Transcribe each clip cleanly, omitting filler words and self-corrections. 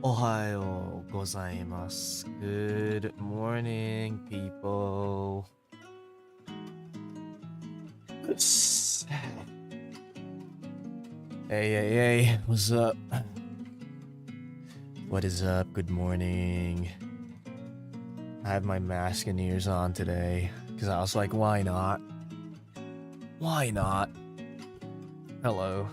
Ohayo gozaimasu. Good morning, people. Hey, what's up? What is up? Good morning. I have my mask and ears on today because I was like, why not? Why not? Hello.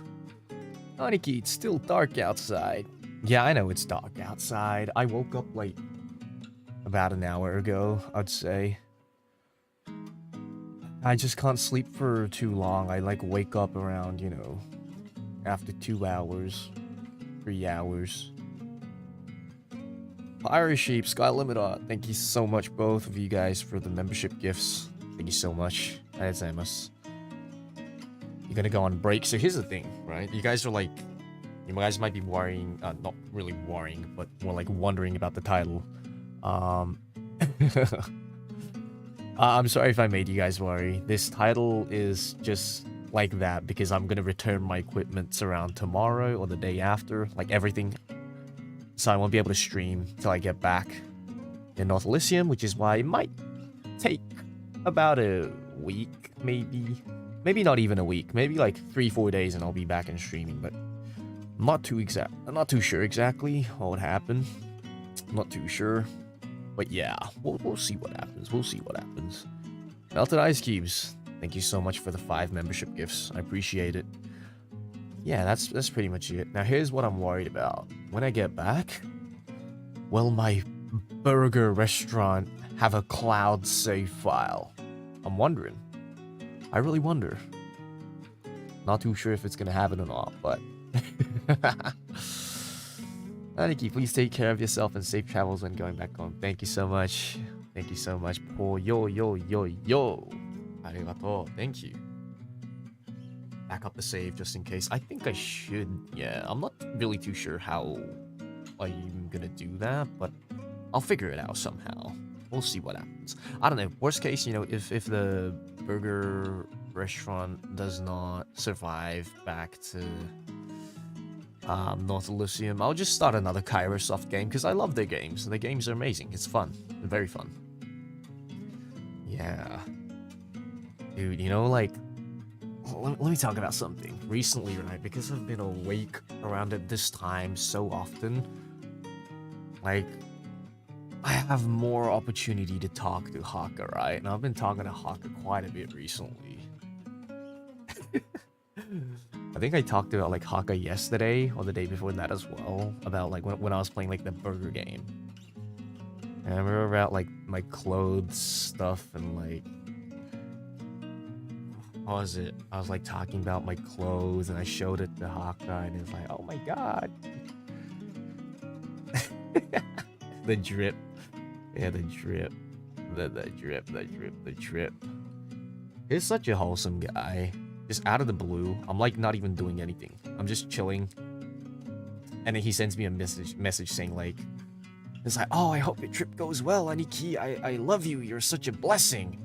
Aniki, it's still dark outside. Yeah, I know it's dark outside. I woke up like about an hour ago, I'd say. I just can't sleep for too long. I like wake up around, after 2 hours, 3 hours. Irish Sheep, Sky Limiter, thank you so much, both of you guys, for the membership gifts. Thank you so much. Arigatou. You're gonna go on break. So here's the thing, right? You guys might be worrying, not really worrying, but more like wondering about the title. I'm sorry if I made you guys worry. This title is just like that because I'm gonna return my equipment around tomorrow or the day after, like everything. So I won't be able to stream till I get back in North Elysium, which is why it might take about a week, maybe not even a week, maybe like 3-4 days, and I'll be back in streaming. But I'm not too sure exactly what would happen. I'm not too sure, but yeah, we'll see what happens. We'll see what happens. Melted Ice Cubes, thank you so much for the 5 membership gifts. I appreciate it. Yeah, that's pretty much it. Now here's what I'm worried about. When I get back, will my burger restaurant have a cloud save file? I'm wondering. I really wonder. Not too sure if it's gonna happen or not, but Aniki, please take care of yourself and safe travels when going back home. Thank you so much. Thank you so much. Yo. Arigato. Thank you. Back up the save just in case. I think I should. Yeah, I'm not really too sure how I'm gonna do that, but I'll figure it out somehow. We'll see what happens. I don't know. Worst case, if the burger restaurant does not survive back to North Elysium, I'll just start another Kairosoft game because I love their games. The games are amazing. It's fun. They're very fun. Yeah. Dude, let me talk about something. Recently, right, because I've been awake around at this time so often, like, I have more opportunity to talk to Haka, right? And I've been talking to Haka quite a bit recently. I think I talked about, like, Haka yesterday, or the day before that as well, about, like, when I was playing, like, the burger game. And I remember about, like, my clothes stuff and, like, what was it? I was like talking about my clothes and I showed it to Haka and it's like, oh my god. The drip. Yeah, the drip. The drip. He's such a wholesome guy. Just out of the blue. I'm like not even doing anything. I'm just chilling. And then he sends me a message saying like, it's like, oh, I hope your trip goes well, Aniki. I love you. You're such a blessing.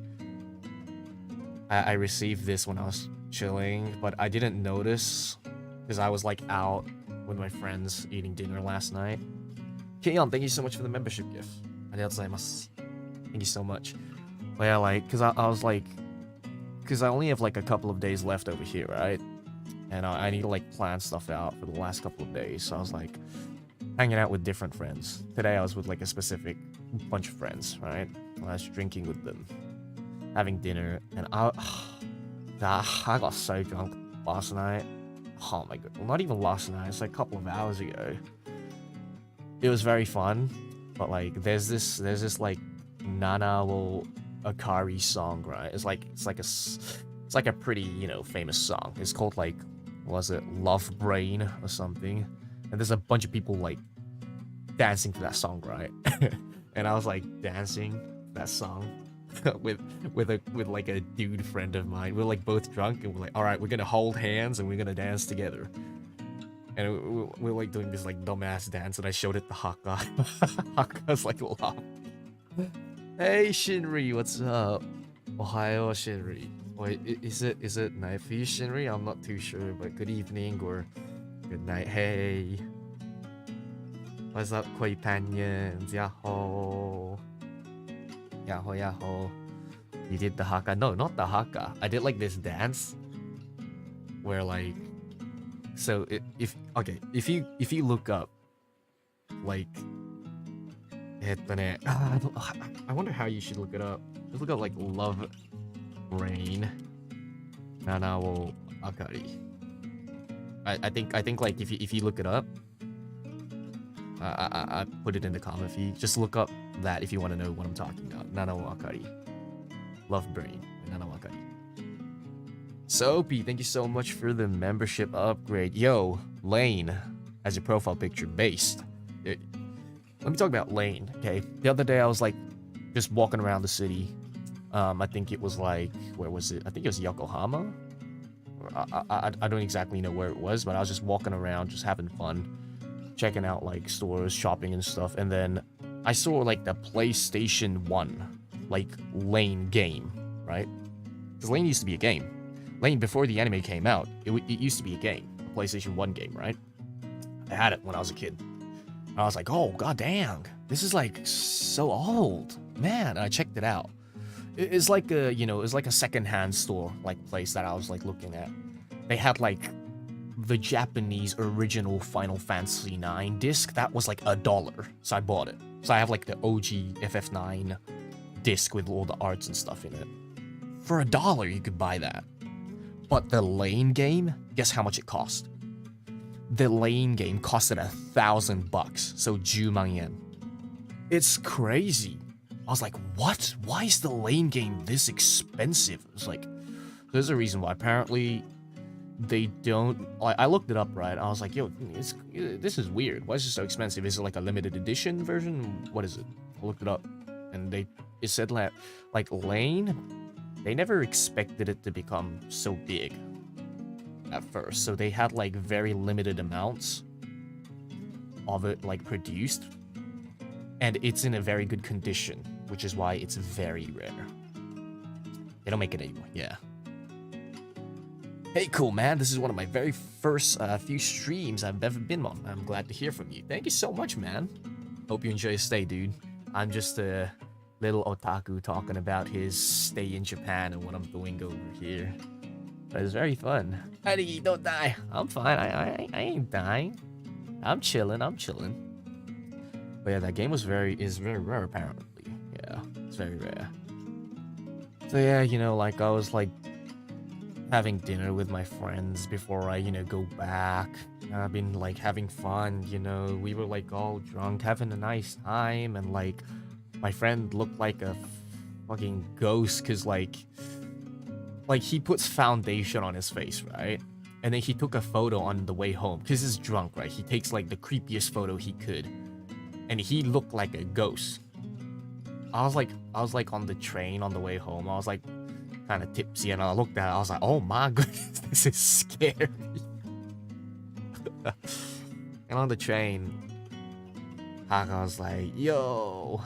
I received this when I was chilling, but I didn't notice because I was like out with my friends eating dinner last night. Keon, thank you so much for the membership gift. Arigatou. Thank you so much. But yeah, like, because I was like, because I only have like a couple of days left over here, right? And I need to like plan stuff out for the last couple of days. So I was like hanging out with different friends. Today I was with like a specific bunch of friends, right? I was drinking with them, having dinner, and I got so drunk last night. Oh my god. Well, not even last night, it's like a couple of hours ago. It was very fun, but like there's this like Nanao Akari song, right? It's like a pretty, famous song. It's called like, was it Love Brain or something? And there's a bunch of people like dancing to that song, right? And I was like dancing that song with like a dude friend of mine. We're like both drunk and we're like, all right, we're gonna hold hands and we're gonna dance together. And we're like doing this like dumbass dance, and I showed it to Haka. Haka's like laughing. Hey Shinri, what's up? Ohayo Shinri. Wait, is it night for you, Shinri? I'm not too sure, but good evening or good night. Hey. What's up, companions? Yahoo. Yahoo, yahoo. You did the haka. No, not the haka. I did like this dance where like, so if you look up like I wonder how you should look it up. Just look up like love rain nanao akari. I think like if you look it up, I put it in the comment feed. Just look up that if you want to know what I'm talking about. Nanao akari. Love brain. Nanao akari. Soapy, thank you so much for the membership upgrade. Yo, Lane as your profile picture based. Let me talk about Lane, okay? The other day I was like just walking around the city. I think it was like, where was it? I think it was Yokohama. I don't exactly know where it was, but I was just walking around, just having fun, checking out like stores, shopping and stuff. And then I saw like the PlayStation 1, like Lane game, right? Because Lane used to be a game. Lane, before the anime came out, it used to be a game, a PlayStation 1 game, right? I had it when I was a kid. And I was like, oh, god dang, this is like so old. Man, and I checked it out. It's like a, you know, it's like a secondhand store, like place that I was like looking at. They had like the Japanese original Final Fantasy 9 disc that was like $1. So I bought it. So I have like the OG FF9 disc with all the arts and stuff in it. For $1, you could buy that. But the Lane game, guess how much it cost? The Lane game costed $1,000, so 10万yen. It's crazy. I was like, what? Why is the Lane game this expensive? It's like, there's a reason why. Apparently, they don't. I looked it up, right? I was like, yo, this is weird. Why is it so expensive? Is it like a limited edition version? What is it? I looked it up, and it said like Lane, they never expected it to become so big at first, so they had like very limited amounts of it like produced, and it's in a very good condition, which is why it's very rare. They don't make it anymore. Yeah. Hey, cool man, this is one of my very first few streams I've ever been on. I'm glad to hear from you. Thank you so much, man. Hope you enjoy your stay, dude. I'm just a little otaku talking about his stay in Japan and what I'm doing over here. But it's very fun. Honey, don't die. I'm fine. I ain't dying. I'm chilling. But yeah, that game is very rare apparently. Yeah, it's very rare. So yeah, you know, like I was like having dinner with my friends before I, you know, go back. I've been like having fun, you know. We were like all drunk, having a nice time, and like my friend looked like a fucking ghost because like he puts foundation on his face, right? And then he took a photo on the way home because he's drunk, right? He takes like the creepiest photo he could, and he looked like a ghost. I was like on the train on the way home. I was like kind of tipsy, and I looked at it. I was like, oh my goodness, this is scary. And on the train, Haka was like, yo,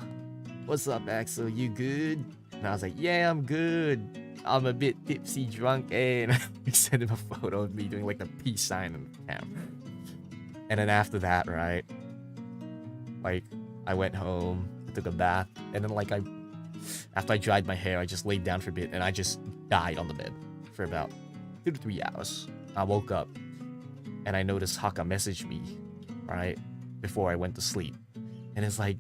what's up, Axel? You good? And I was like, yeah, I'm good. I'm a bit tipsy, drunk, and we sent him a photo of me doing like the peace sign on the camera. And then after that, right, like I went home, I took a bath, and then like after I dried my hair, I just laid down for a bit, and I just died on the bed for about 2 to 3 hours. I woke up, and I noticed Haka messaged me, right, before I went to sleep, and it's like,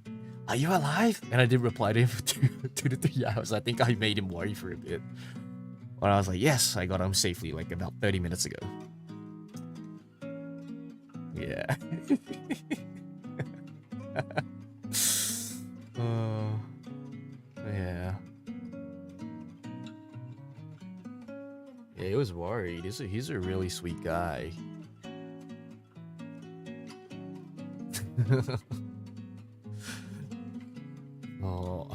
are you alive? And I did reply to him for 2 to 3 hours. I think I made him worry for a bit. But I was like, yes, I got home safely like about 30 minutes ago. Yeah. Yeah. Yeah, he was worried. He's a really sweet guy. Oh,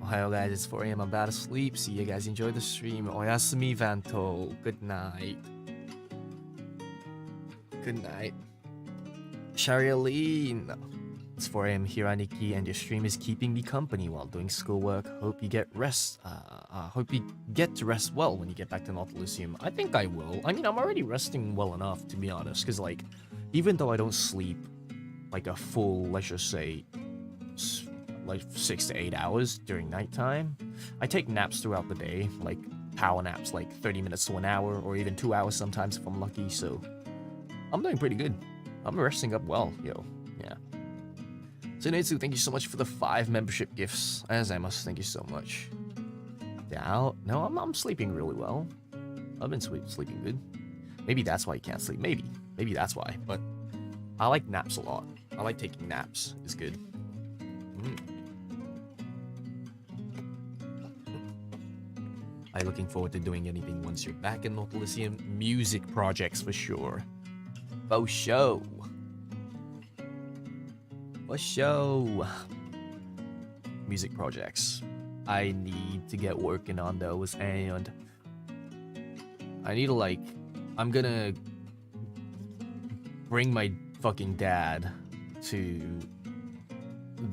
Ohio guys, it's 4 a.m. I'm about to sleep. See you guys enjoy the stream. Oyasumi Vanto. Good night. Good night. Sharialine. It's 4 a.m. here on Nikki, and your stream is keeping me company while doing schoolwork. Hope you get hope you get to rest well when you get back to North Elysium. I think I will. I mean, I'm already resting well enough, to be honest, because, like, even though I don't sleep, like, a full, let's just say, like, 6 to 8 hours during nighttime, I take naps throughout the day, like, power naps, like, 30 minutes to an hour, or even 2 hours sometimes if I'm lucky, so I'm doing pretty good. I'm resting up well, yo. Yeah. So Netsu, thank you so much for the 5 membership gifts. As I must, thank you so much. Yeah, no, I'm sleeping really well. I've been sleeping good. Maybe that's why you can't sleep. Maybe that's why. But I like naps a lot. I like taking naps. It's good. Are you looking forward to doing anything once you're back in North Elysium? Music projects for sure. For show. For show. Music projects. I need to get working on those, and I need to, like, I'm gonna bring my fucking dad to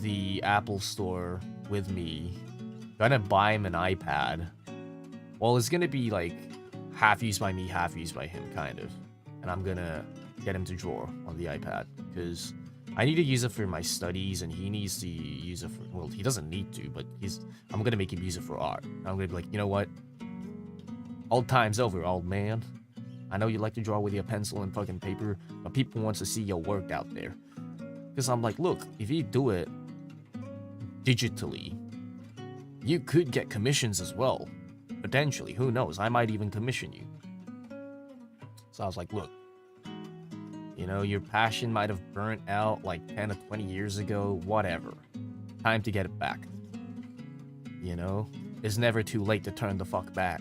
the Apple store with me. Gonna buy him an iPad. Well, it's gonna be like half used by me, half used by him, kind of. And I'm gonna get him to draw on the iPad, because I need to use it for my studies, and he needs to use it for, well, he doesn't need to, but I'm gonna make him use it for art. I'm gonna be like, you know what? Old time's over, old man. I know you like to draw with your pencil and fucking paper, but people want to see your work out there. Because I'm like, look, if you do it digitally, you could get commissions as well. Potentially, who knows? I might even commission you. So I was like, look, you know, your passion might have burnt out like 10 or 20 years ago, whatever. Time to get it back. You know, it's never too late to turn the fuck back.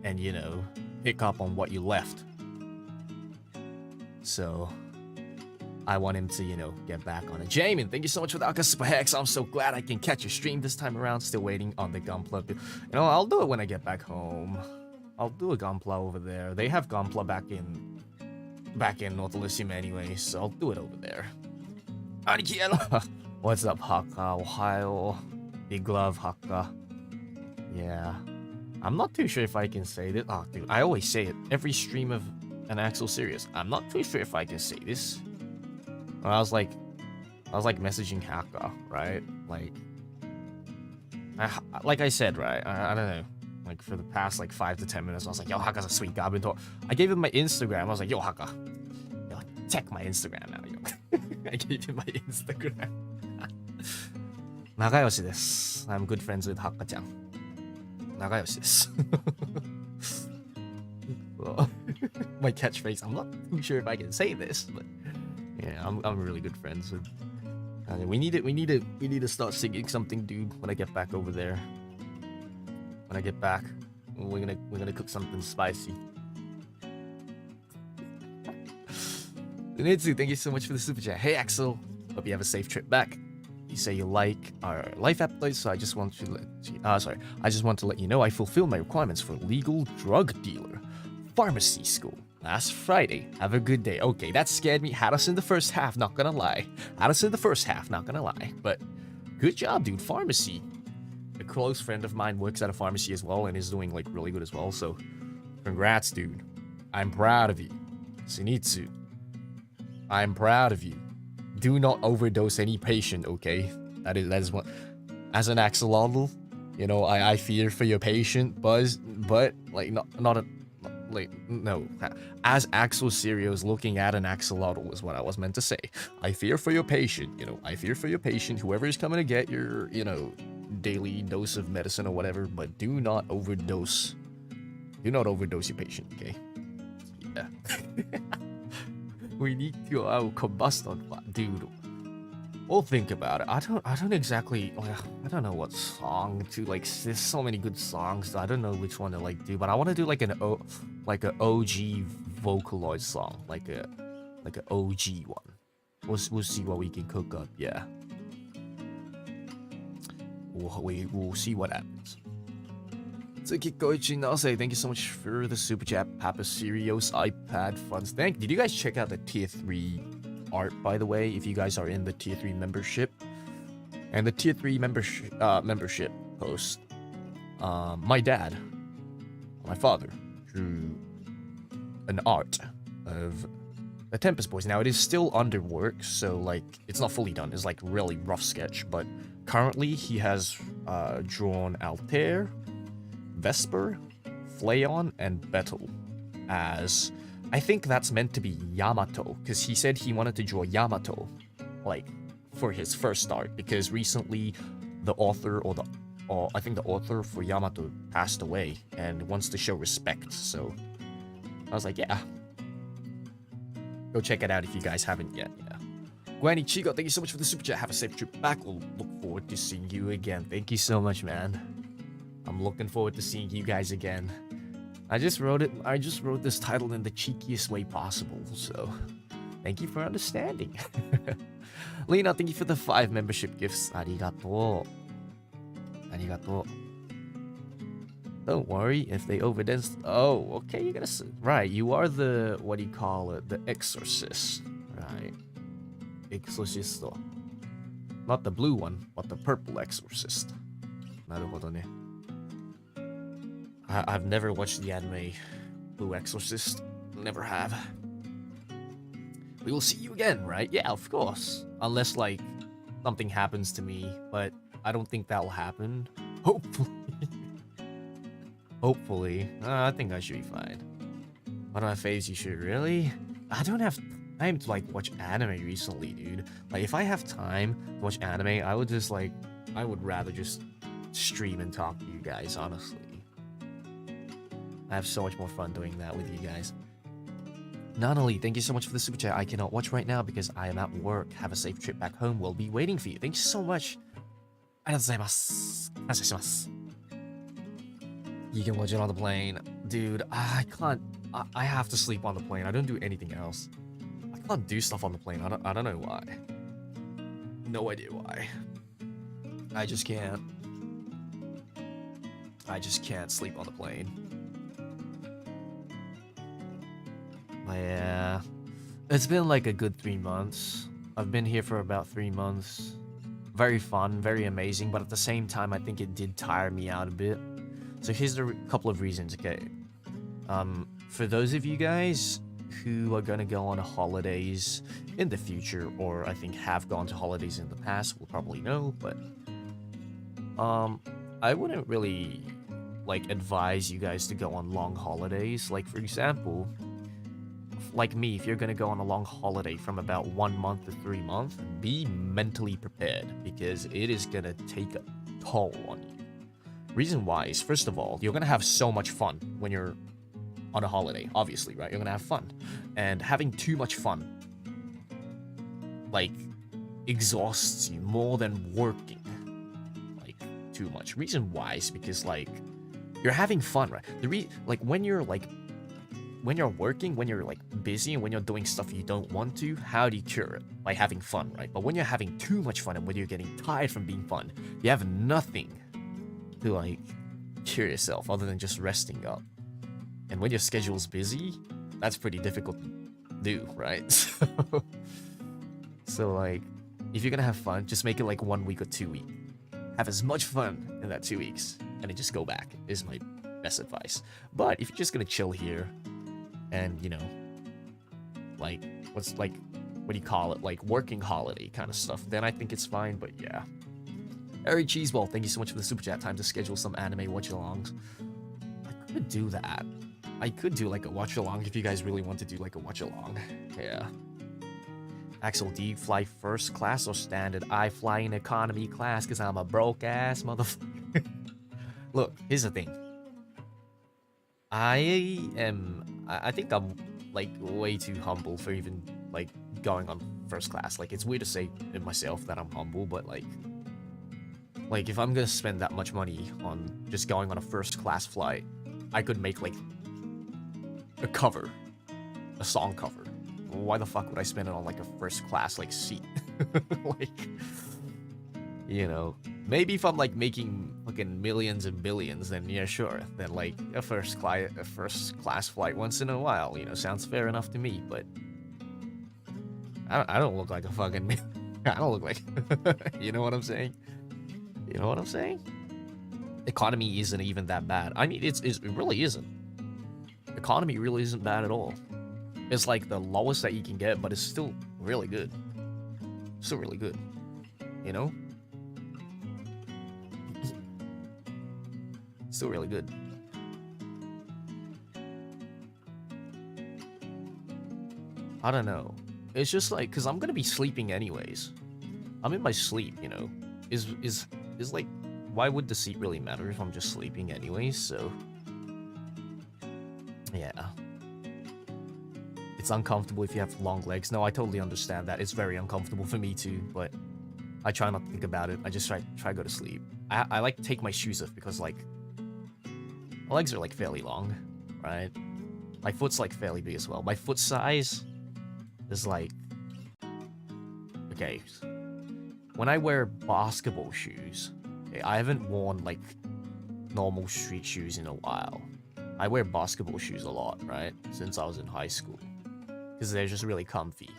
And, you know, pick up on what you left. So I want him to, you know, get back on it. Jamin, thank you so much for the Alka Super Hex. I'm so glad I can catch your stream this time around. Still waiting on the Gunpla. You know, I'll do it when I get back home. I'll do a Gunpla over there. They have Gunpla back in North Elysium anyway, so I'll do it over there. What's up, Haka? Ohio. Big love, Haka. Yeah. I'm not too sure if I can say this. Oh, dude, I always say it. Every stream of an Axel Syrios. I'm not too sure if I can say this. I was like messaging Haka, right? Like I said, right? I don't know. Like for the past like 5 to 10 minutes, I was like, yo, Haka's a sweet guy. I gave him my Instagram. I was like, yo, Haka, yo, check my Instagram now, yo. I gave him my Instagram. Nagayoshi desu. I'm good friends with Haka-chan. Nagayoshi desu. Well, my catchphrase. I'm not too sure if I can say this, but yeah, I'm really good friends with. We need to start singing something, dude. When I get back over there. When I get back, we're gonna cook something spicy. Nitsu, thank you so much for the super chat. Hey Axel, hope you have a safe trip back. You say you like our life updates, so I just want to let you know I fulfilled my requirements for legal drug dealer pharmacy school last Friday. Have a good day. Okay, that scared me. Had us in the first half, not gonna lie. But good job, dude. Pharmacy. A close friend of mine works at a pharmacy as well and is doing like really good as well. So, congrats, dude. I'm proud of you. Zenitsu. I'm proud of you. Do not overdose any patient, okay? That is what. As an axolotl, you know, I fear for your patient, but like no. As Axel Syrios looking at an axolotl is what I was meant to say. I fear for your patient, you know. I fear for your patient, whoever is coming to get your, you know, daily dose of medicine or whatever, but do not overdose. Do not overdose your patient, okay? Yeah. We need to combust on fire. Dude, we'll think about it. I don't exactly, I don't know what song to, like, there's so many good songs. I don't know which one to, like, do, but I want to do, like, an OG Vocaloid song. Like an OG one. We'll see what we can cook up, yeah. We'll see what happens. Tsukikoichi Nase, thank you so much for the super chat. Papa Syrios iPad funds. Did you guys check out the tier 3 art, by the way, if you guys are in the tier 3 membership. And the tier 3 membership post, my dad, my father, drew an art of the Tempus boys. Now, it is still under work, so, like, it's not fully done. It's, like, really rough sketch, but currently he has drawn Altair, Vesper, Flayon, and Betel as... I think that's meant to be Yamato, because he said he wanted to draw Yamato, like, for his first art, because recently the author, I think the author for Yamato passed away, and wants to show respect, so I was like, yeah. Go check it out if you guys haven't yet, yeah. Granny Chico, thank you so much for the super chat. Have a safe trip back. We'll look forward to seeing you again. Thank you so much, man. I'm looking forward to seeing you guys again. I just wrote this title in the cheekiest way possible, so thank you for understanding. Lena, thank you for the 5 membership gifts. Arigato. Arigato. Don't worry if they overdance. Oh, okay, you're gonna... Right, you are the... What do you call it? The exorcist. Right. Exorcisto. Not the blue one, but the purple exorcist. Naruhodo ne. I've never watched the anime Blue Exorcist. Never have. We will see you again, right? Yeah, of course. Unless, like, something happens to me, but I don't think that will happen. Hopefully. Hopefully. I think I should be fine. One of my faves, you should really? I don't have time to, like, watch anime recently, dude. Like, if I have time to watch anime, I would just, like, I would rather just stream and talk to you guys, honestly. I have so much more fun doing that with you guys. Nanali, thank you so much for the super chat. I cannot watch right now because I am at work. Have a safe trip back home. We'll be waiting for you. Thank you so much. Arigatou gozaimasu. You can watch it on the plane. Dude, I can't. I have to sleep on the plane. I don't do anything else. I can't do stuff on the plane. I don't know why. No idea why. I just can't. I just can't sleep on the plane. Yeah, it's been like a good 3 months. I've been here for about 3 months. Very fun, very amazing, but at the same time, I think it did tire me out a bit. So here's a couple of reasons, okay? For those of you guys who are gonna go on holidays in the future, or I think have gone to holidays in the past, will probably know, but I wouldn't really like advise you guys to go on long holidays. Like, for example, like me, if you're gonna go on a long holiday from about 1 month to 3 months, be mentally prepared, because it is gonna take a toll on you. Reason why is, first of all, you're gonna have so much fun when you're on a holiday, obviously, right? You're gonna have fun. And having too much fun, like, exhausts you more than working, like, too much. Reason why is because, like, you're having fun, right? Like, when you're working, when you're, like, busy, and when you're doing stuff you don't want to, how do you cure it? By having fun, right? But when you're having too much fun and when you're getting tired from being fun, you have nothing to, like, cure yourself other than just resting up. And when your schedule's busy, that's pretty difficult to do, right? So, like, if you're gonna have fun, just make it, like, 1 week or 2 weeks. Have as much fun in that 2 weeks, and then just go back, is my best advice. But if you're just gonna chill here, and, you know, like, what do you call it, like, working holiday kind of stuff, then I think it's fine. But yeah, Harry Cheeseball, thank you so much for the super chat. Time to schedule some anime watch-alongs. I could do that. I could do, like, a watch-along if you guys really want to do, like, a watch-along. Yeah. Axel, do you fly first class or standard? I fly in economy class because I'm a broke-ass motherfucker. Look, here's the thing. I think I'm, like, way too humble for even, like, going on first class. Like, it's weird to say in myself that I'm humble, but, like, if I'm gonna spend that much money on just going on a first class flight, I could make, like, a song cover. Why the fuck would I spend it on, like, a first class, like, seat? Like, you know, maybe if I'm, like, making fucking millions and billions, then yeah, sure. Then, like, a first class flight once in a while, you know, sounds fair enough to me. But I don't look like a fucking... I don't look like... You know what I'm saying? You know what I'm saying? Economy isn't even that bad. I mean, it really isn't. Economy really isn't bad at all. It's like the lowest that you can get, but it's still really good. Still really good. You know? Still really good. I don't know. It's just like, because I'm gonna be sleeping anyways. I'm in my sleep, you know? Is like, why would the seat really matter if I'm just sleeping anyways? So, yeah. It's uncomfortable if you have long legs. No, I totally understand that. It's very uncomfortable for me too, but I try not to think about it. I just try to go to sleep. I like to take my shoes off because, like, my legs are like fairly long, right? My foot's like fairly big as well. My foot size is like, okay, when I wear basketball shoes, okay, I haven't worn like normal street shoes in a while. I wear basketball shoes a lot, right? Since I was in high school, because they're just really comfy.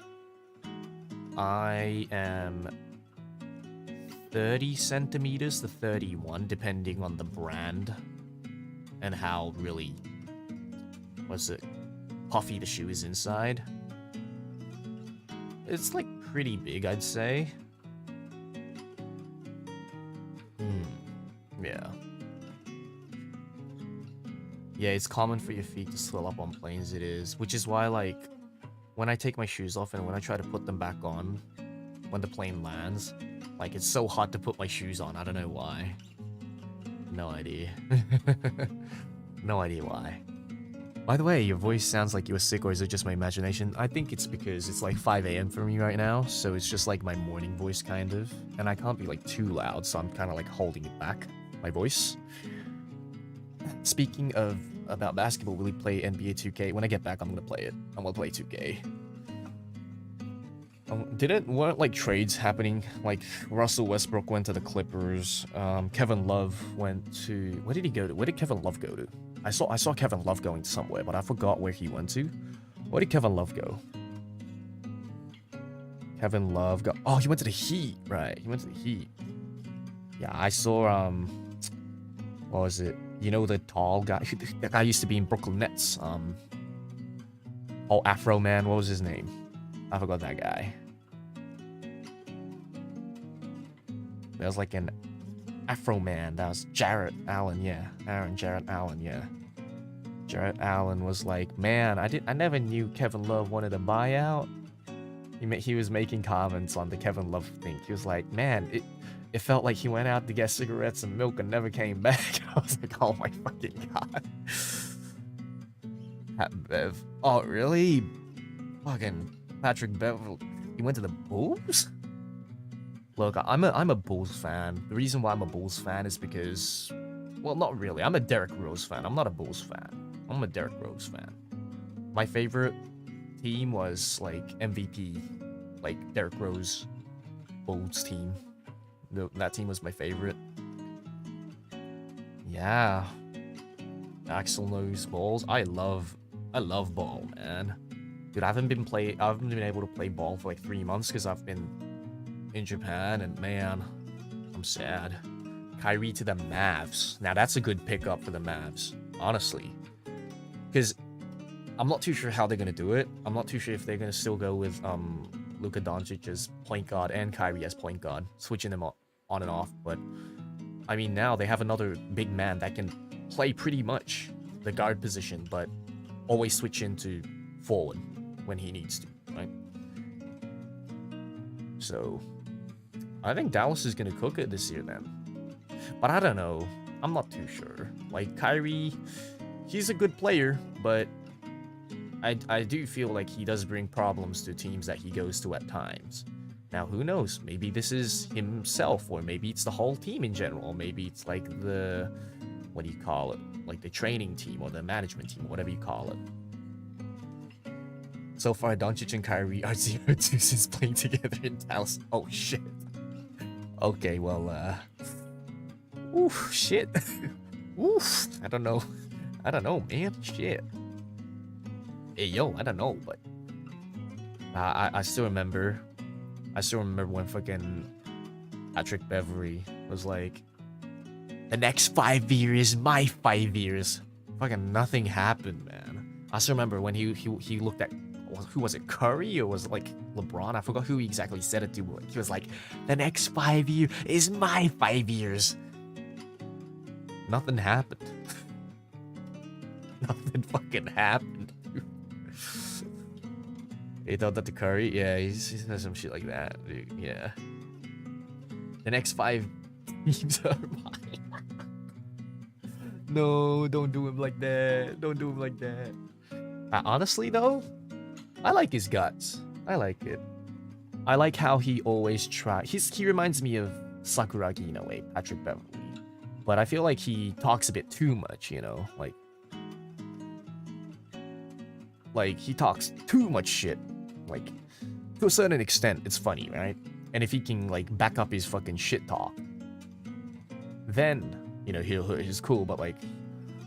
I am 30 centimeters to 31, depending on the brand and how really, puffy the shoe is inside. It's like pretty big, I'd say. Yeah. Yeah, it's common for your feet to swell up on planes, it is. Which is why, like, when I take my shoes off and when I try to put them back on, when the plane lands, like, it's so hard to put my shoes on. I don't know why. No idea. No idea why. By the way, your voice sounds like you were sick, or is it just my imagination? I think it's because it's like 5 AM for me right now, so it's just like my morning voice, kind of. And I can't be like too loud, so I'm kind of like holding it back, my voice. Speaking of about basketball, will we play NBA 2K? When I get back, I'm gonna play it. I'm gonna play 2K. Weren't like trades happening? Like Russell Westbrook went to the Clippers. Kevin Love went to, where did he go to? Where did Kevin Love go to? I saw Kevin Love going somewhere, but I forgot where he went to. Where did Kevin Love go? Kevin Love go. Oh, he went to the Heat, right? He went to the Heat. Yeah, I saw what was it? You know, the tall guy. That guy used to be in Brooklyn Nets. Oh, Afro Man. What was his name? I forgot that guy. There was like an Afro Man. That was Jarrett Allen. Yeah, Jarrett Allen. Yeah. Jarrett Allen was like, man, I never knew Kevin Love wanted a buyout. He was making comments on the Kevin Love thing. He was like, man, it felt like he went out to get cigarettes and milk and never came back. I was like, oh my fucking god. Pat Bev. Oh, really? Fucking Patrick Beverly. He went to the Bulls? Look, I'm a Bulls fan. The reason why I'm a Bulls fan is because, well, not really. I'm a Derrick Rose fan. I'm not a Bulls fan. I'm a Derrick Rose fan. My favorite team was like MVP, like Derrick Rose Bulls team. That team was my favorite. Yeah. Axel knows balls. I love ball, man. Dude, I haven't been able to play ball for like 3 months because I've been in Japan, and man, I'm sad. Kyrie to the Mavs. Now that's a good pickup for the Mavs, honestly. Because I'm not too sure how they're gonna do it. I'm not too sure if they're gonna still go with Luka Doncic as point guard and Kyrie as point guard, switching them on and off. But I mean, now they have another big man that can play pretty much the guard position, but always switch into forward when he needs to, right? So I think Dallas is gonna cook it this year then. But I don't know. I'm not too sure. Like Kyrie, he's a good player, but I do feel like he does bring problems to teams that he goes to at times. Now, who knows? Maybe this is himself, or maybe it's the whole team in general. Maybe it's like the, what do you call it? Like the training team or the management team, whatever you call it. So far, Doncic and Kyrie are 0-2 since playing together in Dallas. Oh, shit. Okay, well, oof, shit. Oof, I don't know, man. Shit. Hey, yo, I don't know, but I still remember. I still remember when fucking Patrick Beverly was like, the next 5 years, my 5 years. Fucking nothing happened, man. I still remember when he looked at, who was it, Curry or was it like LeBron? I forgot who he exactly said it to. But he was like, the next 5 years is my 5 years. Nothing happened. Nothing fucking happened. He thought that to Curry? Yeah, he says some shit like that, dude. Yeah. The next 5 teams are mine. No, don't do him like that. Don't do him like that. Honestly, though, I like his guts. I like it. I like how he always tries. He reminds me of Sakuragi in a way, Patrick Beverly. But I feel like he talks a bit too much, you know? Like he talks too much shit. Like, to a certain extent, it's funny, right? And if he can, like, back up his fucking shit talk, then, you know, he's cool. But, like,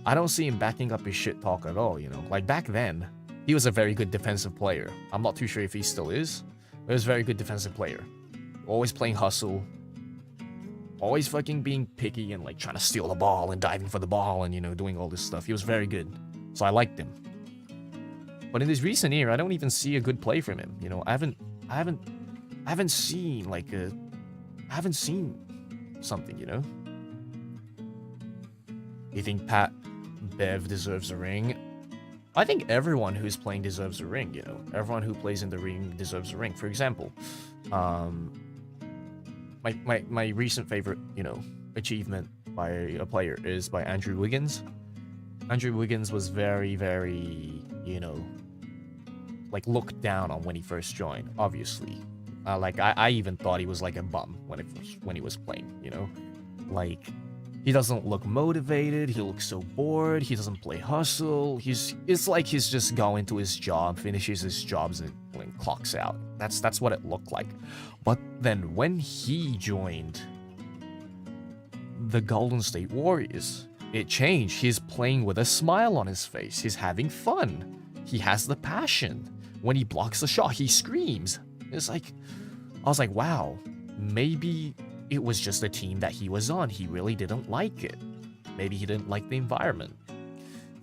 I don't see him backing up his shit talk at all, you know? Like, back then, he was a very good defensive player. I'm not too sure if he still is, but he was a very good defensive player. Always playing hustle. Always fucking being picky and, like, trying to steal the ball and diving for the ball and, you know, doing all this stuff. He was very good. So I liked him. But in this recent year, I don't even see a good play from him. You know, I haven't seen, like, I haven't seen something, you know? You think Pat Bev deserves a ring? I think everyone who's playing deserves a ring, you know? Everyone who plays in the ring deserves a ring. For example, my recent favorite, you know, achievement by a player is by Andrew Wiggins. Andrew Wiggins was very, very, you know, like, looked down on when he first joined, obviously. Like, I even thought he was like a bum when he was playing, you know? Like, he doesn't look motivated, he looks so bored, he doesn't play hustle, it's like he's just going to his job, finishes his jobs and clocks out. That's what it looked like. But then when he joined the Golden State Warriors, it changed. He's playing with a smile on his face, he's having fun, he has the passion. When he blocks a shot, he screams. It's like, I was like, wow, maybe it was just the team that he was on. He really didn't like it. Maybe he didn't like the environment.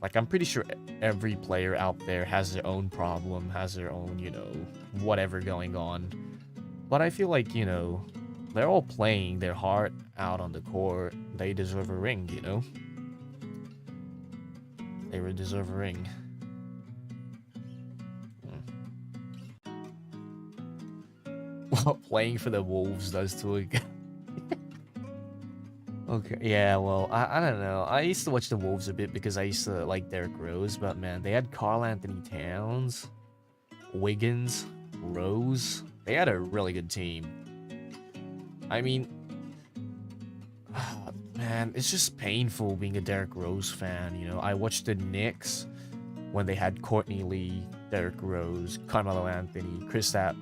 Like, I'm pretty sure every player out there has their own problem, has their own, you know, whatever going on. But I feel like, you know, they're all playing their heart out on the court. They deserve a ring, you know? They really deserve a ring. What playing for the Wolves does to a guy. Okay, yeah, well, I don't know. I used to watch the Wolves a bit because I used to like Derrick Rose, but man, they had Karl Anthony Towns, Wiggins, Rose. They had a really good team. I mean, man, it's just painful being a Derrick Rose fan, you know? I watched the Knicks when they had Courtney Lee, Derrick Rose, Carmelo Anthony, Kristaps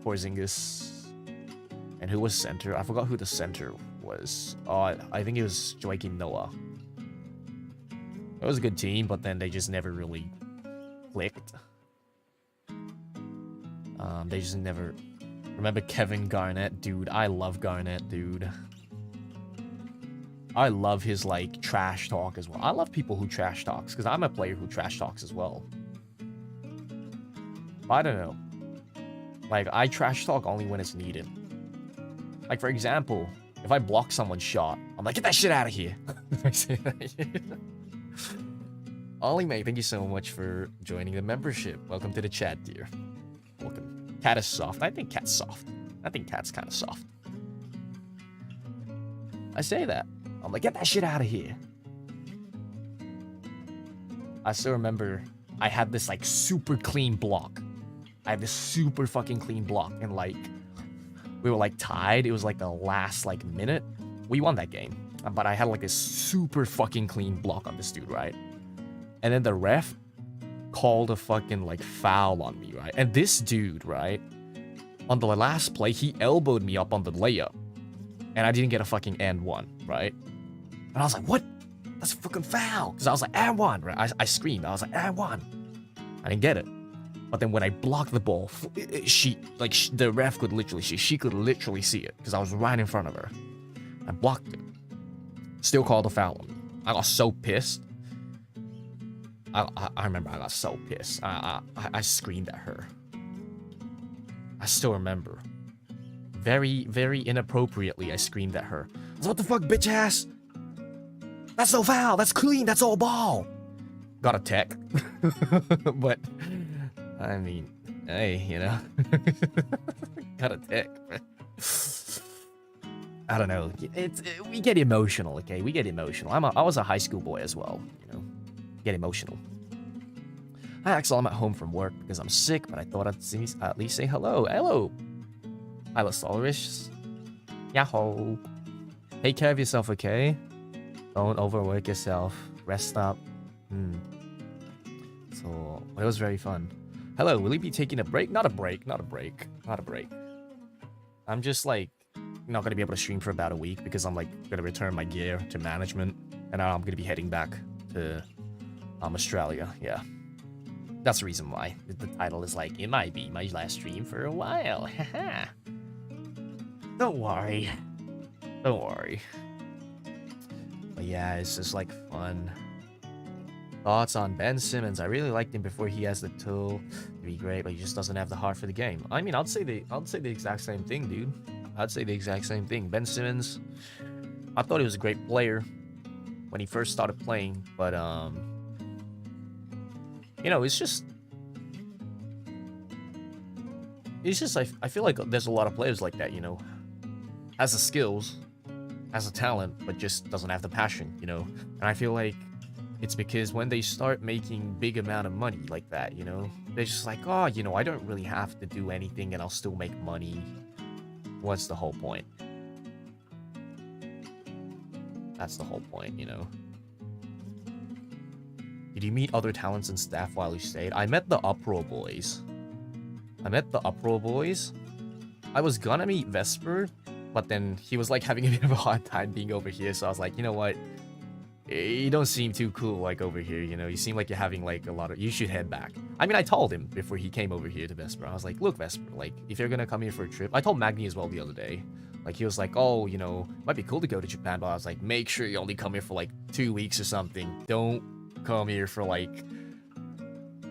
Porzingis, and who was center? I forgot who the center was. Oh, I think it was Joakim Noah. It was a good team, but then they just never really clicked. They just never... Remember Kevin Garnett? Dude, I love Garnett, dude. I love his, like, trash talk as well. I love people who trash talks, because I'm a player who trash talks as well. I don't know. Like, I trash talk only when it's needed. Like, for example, if I block someone's shot, I'm like, get that shit out of here. Ollie, mate, thank you so much for joining the membership. Welcome to the chat, dear. Welcome. Cat is soft. I think Cat's soft. I think Cat's kind of soft. I say that. I'm like, get that shit out of here. I still remember I had this, like, super clean block. I had this super fucking clean block, and, like, we were, like, tied. It was, like, the last, like, minute. We won that game. But I had, like, this super fucking clean block on this dude, right? And then the ref called a fucking, like, foul on me, right? And this dude, right, on the last play, he elbowed me up on the layup. And I didn't get a fucking and one, right? And I was like, what? That's a fucking foul. Because I was like, and one, right? I screamed. I was like, and one. I didn't get it. But then when I blocked the ball, the ref could literally see. She could literally see it because I was right in front of her. I blocked it. Still called a foul on me. I got so pissed. I remember I got so pissed. I screamed at her. I still remember. Very, very inappropriately, I screamed at her. I was, what the fuck, bitch ass? That's no foul. That's clean. That's all ball. Got a tech. But, I mean, hey, you know. Got a tech. I don't know. We get emotional, okay? We get emotional. I was a high school boy as well, you know. Get emotional. Hi, Axel. I'm at home from work because I'm sick, but I thought I'd at least say hello. Hello. HOLOSTARS. Yahoo. Take care of yourself, okay? Don't overwork yourself. Rest up. So, it was very fun. Hello, will you be taking a break? Not a break. I'm just, like, not gonna be able to stream for about a week because I'm, like, gonna return my gear to management. And now I'm gonna be heading back to Australia. Yeah. That's the reason why. The title is like, it might be my last stream for a while. Haha. Don't worry. But yeah, it's just like fun. Thoughts on Ben Simmons? I really liked him before he has the tool to be great, but he just doesn't have the heart for the game. I mean, I'd say the exact same thing, dude. I'd say the exact same thing. Ben Simmons, I thought he was a great player when he first started playing, but you know, it's just I feel like there's a lot of players like that, you know, has the skills, has the talent, but just doesn't have the passion, you know. And I feel like it's because when they start making big amount of money like that, you know, they're just like, oh, you know, I don't really have to do anything and I'll still make money. What's the whole point? That's the whole point, you know. Did you meet other talents and staff while you stayed? I met the Uproar Boys. I was gonna meet Vesper, but then he was like having a bit of a hard time being over here, so I was like, you know what? You don't seem too cool like over here, you know? You seem like you're having like a lot of... You should head back. I mean, I told him before he came over here to Vesper. I was like, look, Vesper, like, if you're gonna come here for a trip... I told Magni as well the other day. Like, he was like, oh, you know, might be cool to go to Japan, but I was like, make sure you only come here for like 2 weeks or something. Don't come here for like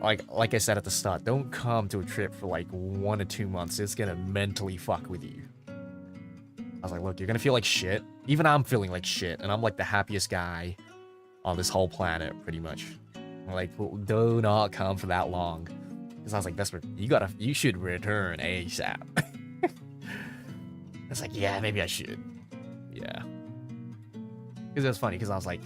I said at the start, don't come to a trip for like 1 or 2 months. It's gonna mentally fuck with you. I was like, look, you're gonna feel like shit. Even I'm feeling like shit, and I'm like the happiest guy on this whole planet, pretty much. I'm like, well, do not come for that long. Because I was like, Vesper, you should return ASAP. It's like, yeah, maybe I should. Yeah. Because it was funny, because I was like,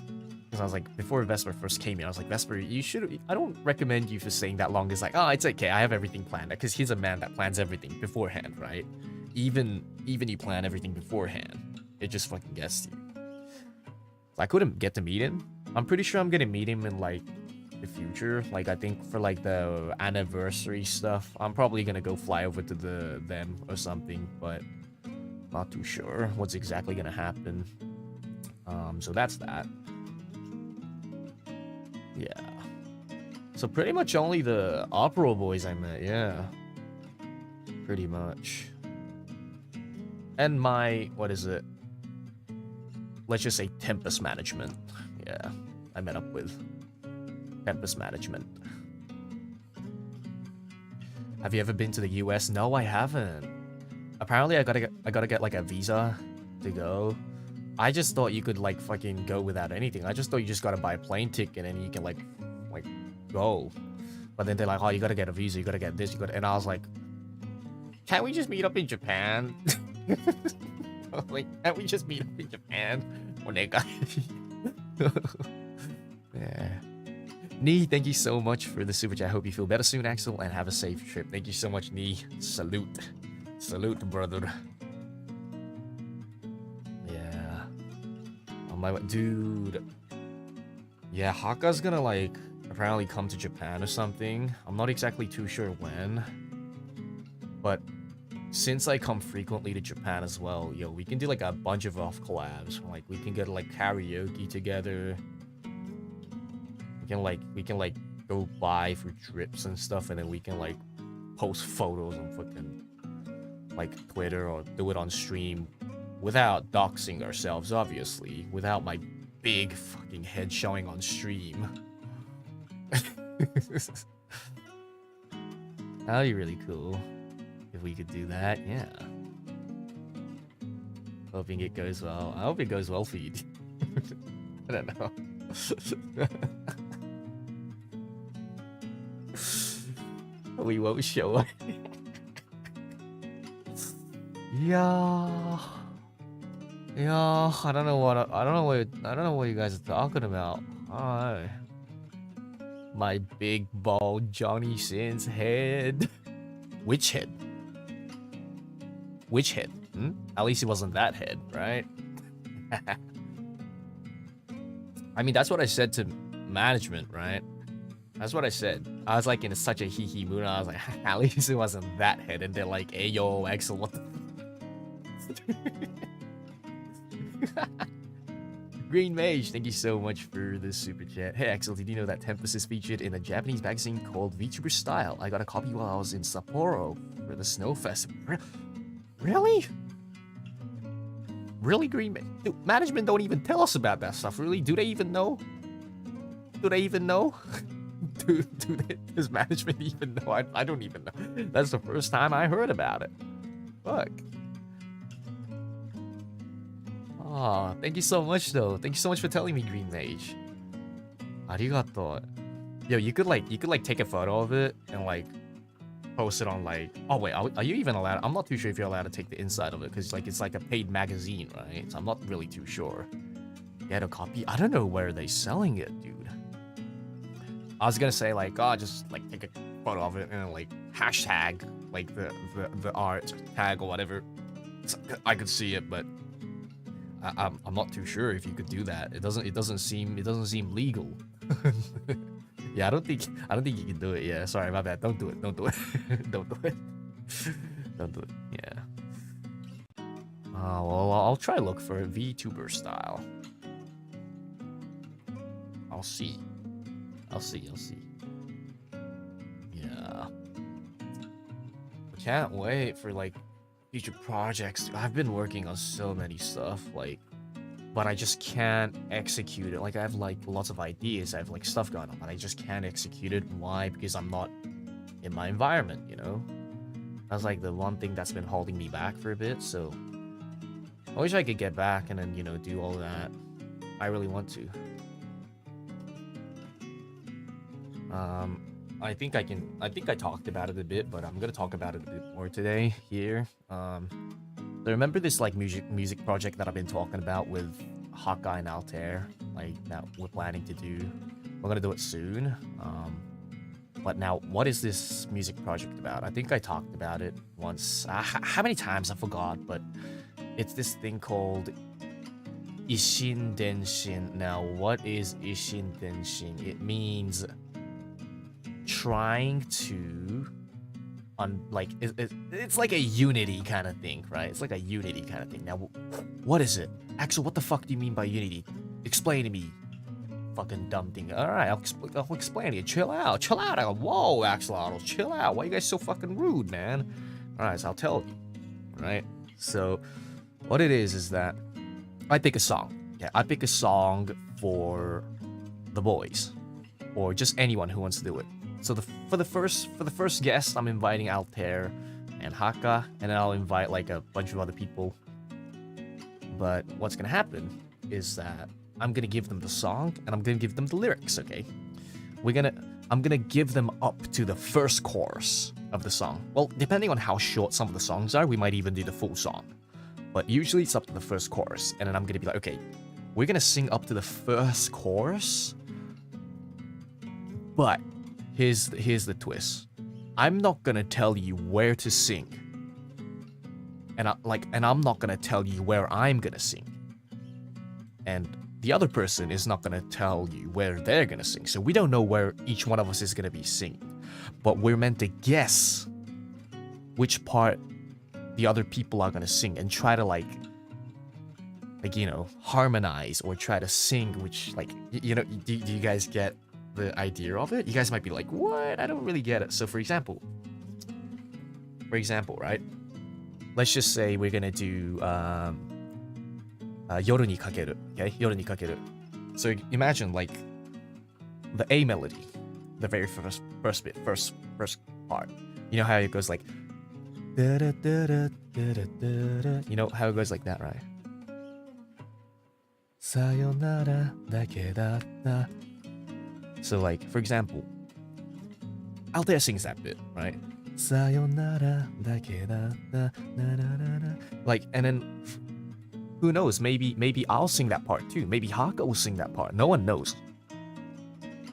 before Vesper first came in, I was like, Vesper, I don't recommend you for staying that long. It's like, oh, it's okay, I have everything planned. Because he's a man that plans everything beforehand, right? Even you plan everything beforehand, it just fucking gets you. So I couldn't get to meet him. I'm pretty sure I'm gonna meet him in, like, the future. Like, I think for, like, the anniversary stuff, I'm probably gonna go fly over to them or something, but not too sure what's exactly gonna happen. So that's that. Yeah. So pretty much only the Opera Boys I met, yeah. Pretty much. And my, what is it? Let's just say Tempus Management. Yeah, I met up with Tempus Management. Have you ever been to the US? No, I haven't. Apparently, I gotta get like a visa to go. I just thought you could like fucking go without anything. I just thought you just gotta buy a plane ticket and you can like go. But then they're like, oh, you gotta get a visa, you gotta get this, and I was like, can't we just meet up in Japan? Like, can't we just meet up in Japan? Yeah. Nee, thank you so much for the super chat. I hope you feel better soon, Axel, and have a safe trip. Thank you so much, Nee. Salute. Salute, brother. Yeah. Oh my, dude. Yeah, Haka's gonna, like, apparently come to Japan or something. I'm not exactly too sure when. But since I come frequently to Japan as well, yo, we can do, like, a bunch of off collabs. Like, we can get, like, karaoke together. We can go buy for drips and stuff, and then we can like post photos on fucking like Twitter or do it on stream without doxing ourselves, obviously, without my big fucking head showing on stream. That'd be really cool if we could do that, yeah. Hoping it goes well. I hope it goes well for you. I don't know. We won't show it. Yeah. I don't know what you guys are talking about. Alright. My big bald Johnny Sins head. Which head? Which head? Hmm? At least it wasn't that head, right? I mean, that's what I said to management, right? That's what I said. I was like in such a hee-hee mood. I was like, at least it wasn't that head. And they're like, hey, yo, Axel, what the... Green Mage, thank you so much for the super chat. Hey Axel, did you know that Tempus is featured in a Japanese magazine called VTuber Style? I got a copy while I was in Sapporo for the Snow Festival. Really? Really, Green Mage? Dude, management don't even tell us about that stuff, really? Do they even know? Do they even know? Does management even know? I don't even know. That's the first time I heard about it. Fuck. Oh, thank you so much, though. Thank you so much for telling me, Green Mage. Arigato. Yo, you could like take a photo of it and like post it on like. Oh wait, are you even allowed? I'm not too sure if you're allowed to take the inside of it because like it's like a paid magazine, right? So I'm not really too sure. Get a copy. I don't know where they're selling it, dude. I was gonna say like, oh, just like take a photo of it and like hashtag like the art tag or whatever. So I could see it, but. I'm not too sure if you could do that. It doesn't seem legal. Yeah, I don't think you can do it. Yeah, sorry, my bad. Don't do it. Don't do it. Don't do it. Don't do it. Yeah. Well, I'll try look for a VTuber style. I'll see. Yeah. I can't wait for like future projects. I've been working on so many stuff, like, but I just can't execute it. Like, I have like lots of ideas, I have like stuff going on, but I just can't execute it. Why? Because I'm not in my environment, you know? That's like the one thing that's been holding me back for a bit, so I wish I could get back and then, you know, do all that. I really want to. I think I talked about it a bit, but I'm gonna talk about it a bit more today here. So remember this like music project that I've been talking about with Haka and Altair, like that we're planning to do. We're gonna do it soon. But now, what is this music project about? I think I talked about it once. How many times I forgot, but it's this thing called Ishin Denshin. Now, what is Ishin Denshin? It means trying to it's like a unity kind of thing, right? It's like a unity kind of thing. Now, what is it? Axel, what the fuck do you mean by unity? Explain to me. Fucking dumb thing. Alright, I'll explain to you. Chill out. Whoa, Axel, chill out. Why you guys so fucking rude, man? Alright, so I'll tell you. Right? So, what it is that I pick a song. Okay, I pick a song for the boys. Or just anyone who wants to do it. So for the first guest, I'm inviting Altair and Haka, and then I'll invite like a bunch of other people. But what's gonna happen is that I'm gonna give them the song and I'm gonna give them the lyrics, okay? I'm gonna give them up to the first chorus of the song. Well, depending on how short some of the songs are, we might even do the full song. But usually it's up to the first chorus, and then I'm gonna be like, okay, we're gonna sing up to the first chorus, but here's the twist. I'm not gonna tell you where to sing. And I'm not gonna tell you where I'm gonna sing. And the other person is not gonna tell you where they're gonna sing. So we don't know where each one of us is gonna be singing. But we're meant to guess which part the other people are gonna sing and try to like you know, harmonize or try to sing which, like, you know, do you guys get the idea of it, you guys might be like, what? I don't really get it. So for example, right? Let's just say we're gonna do yoru ni kakeru, okay? Yoru ni kakeru. So imagine like the A melody, the very first bit, first part. You know how it goes like, you know how it goes like that, right? Sayonara dake datta. So like, for example, Altair sings that bit, right? Sayonara dake datta, like, and then who knows? Maybe I'll sing that part too. Maybe Haka will sing that part. No one knows.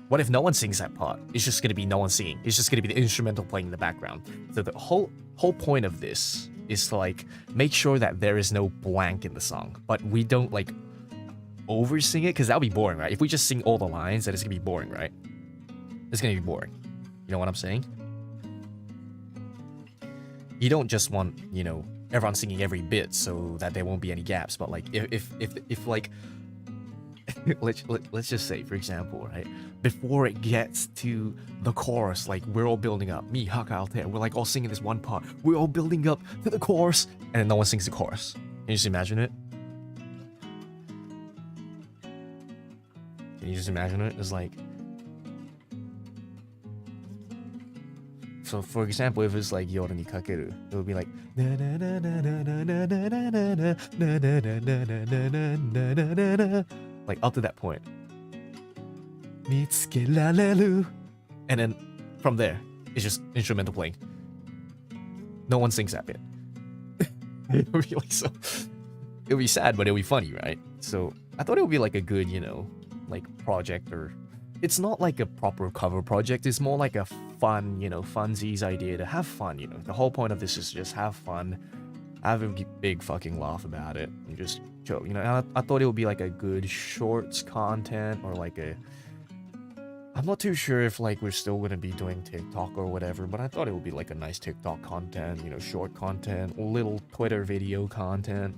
What if no one sings that part? It's just gonna be no one singing. It's just gonna be the instrumental playing in the background. So the whole point of this is to like make sure that there is no blank in the song, but we don't like over-sing it, because that'll be boring, right? If we just sing all the lines, then it's gonna be boring, right? It's gonna be boring. You know what I'm saying? You don't just want, you know, everyone singing every bit so that there won't be any gaps, but like if like let's just say, for example, right, before it gets to the chorus, like we're all building up, me, Haka, Altair, we're like all singing this one part, we're all building up to the chorus, and then no one sings the chorus. Can you just imagine it? Can you just imagine it? It's like, so for example, if it's like yoru ni kakeru, it would be like up to that point. Mitsukerareru. And then from there, it's just instrumental playing. No one sings that bit. It would be like so. It would be sad, but it would be funny, right? So I thought it would be like a good, you know, like project, or it's not like a proper cover project. It's more like a fun, you know, funsies idea to have fun. You know, the whole point of this is just have fun, have a big fucking laugh about it, and just chill. You know, and I thought it would be like a good shorts content, or like a. I'm not too sure if like we're still gonna be doing TikTok or whatever, but I thought it would be like a nice TikTok content, you know, short content, little Twitter video content.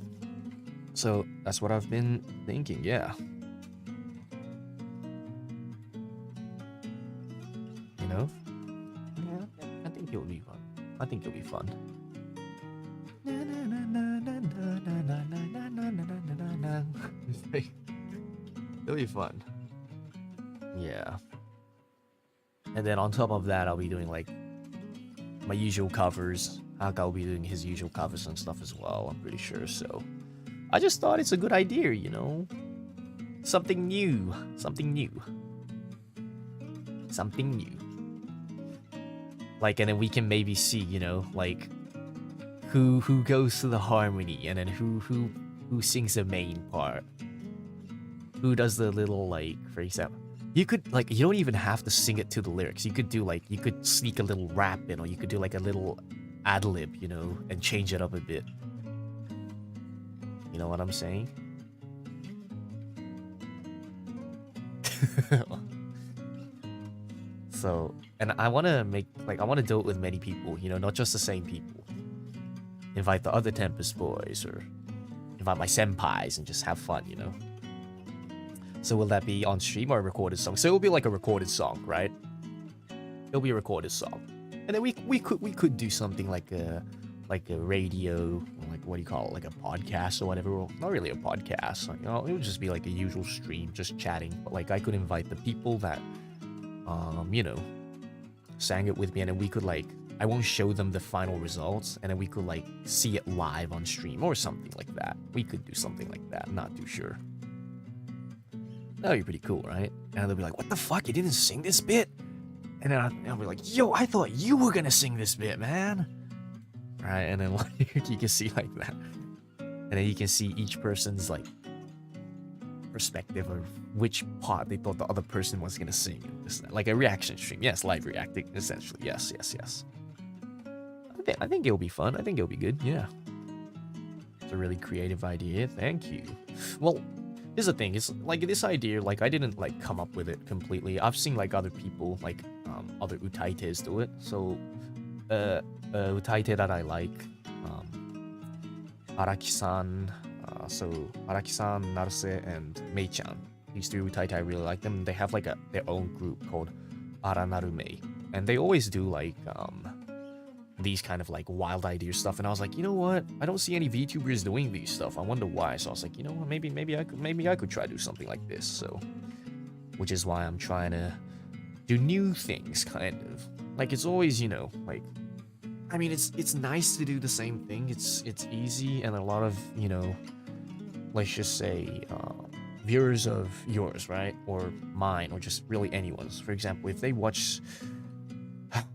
So that's what I've been thinking, yeah. You know? Yeah, I think it'll be fun. I think it'll be fun. It'll be fun. Yeah. And then on top of that, I'll be doing like my usual covers. Haka will be doing his usual covers and stuff as well, I'm pretty sure. So I just thought it's a good idea, you know? Something new. Something new. Something new. Like, and then we can maybe see, you know, like who goes to the harmony, and then who sings the main part. Who does the little, like, for example, you could, like, you don't even have to sing it to the lyrics. You could do, like, you could sneak a little rap in, or you could do, like, a little ad-lib, you know, and change it up a bit. You know what I'm saying? So, and I want to make, like, I want to do it with many people, you know, not just the same people. Invite the other Tempest boys, or invite my senpais, and just have fun, you know? So will that be on stream or a recorded song? So it'll be like a recorded song, right? It'll be a recorded song. And then we could do something like a radio, or like, what do you call it, like a podcast or whatever. Well, not really a podcast, like, you know, it would just be like a usual stream, just chatting. But like I could invite the people that you know, sang it with me, and then we could, like, I won't show them the final results, and then we could like see it live on stream or something like that. We could do something like that, I'm not too sure. That'd be pretty cool, right? And they'll be like, what the fuck, you didn't sing this bit? And then I'll be like, yo, I thought you were gonna sing this bit, man. Right? And then like you can see like that. And then you can see each person's like perspective of which part they thought the other person was gonna sing. Like a reaction stream. Yes, live reacting, essentially. Yes. I think it'll be fun. I think it'll be good, yeah. It's a really creative idea. Thank you. Well, here's the thing, it's like this idea, like I didn't like come up with it completely. I've seen like other people, like other utaites do it. So utaite that I like, Araki-san, so Araki-san, Naruse, and Mei-chan. These three Utaitai, I really like them. They have like their own group called Aranarume. And they always do like these kind of like wild idea stuff. And I was like, you know what? I don't see any VTubers doing these stuff. I wonder why. So I was like, you know what? Maybe I could try to do something like this. So, which is why I'm trying to do new things, kind of. Like it's always, you know, like, I mean, it's nice to do the same thing. It's easy, and a lot of, you know, let's just say viewers of yours, right, or mine, or just really anyone's. For example, if they watch,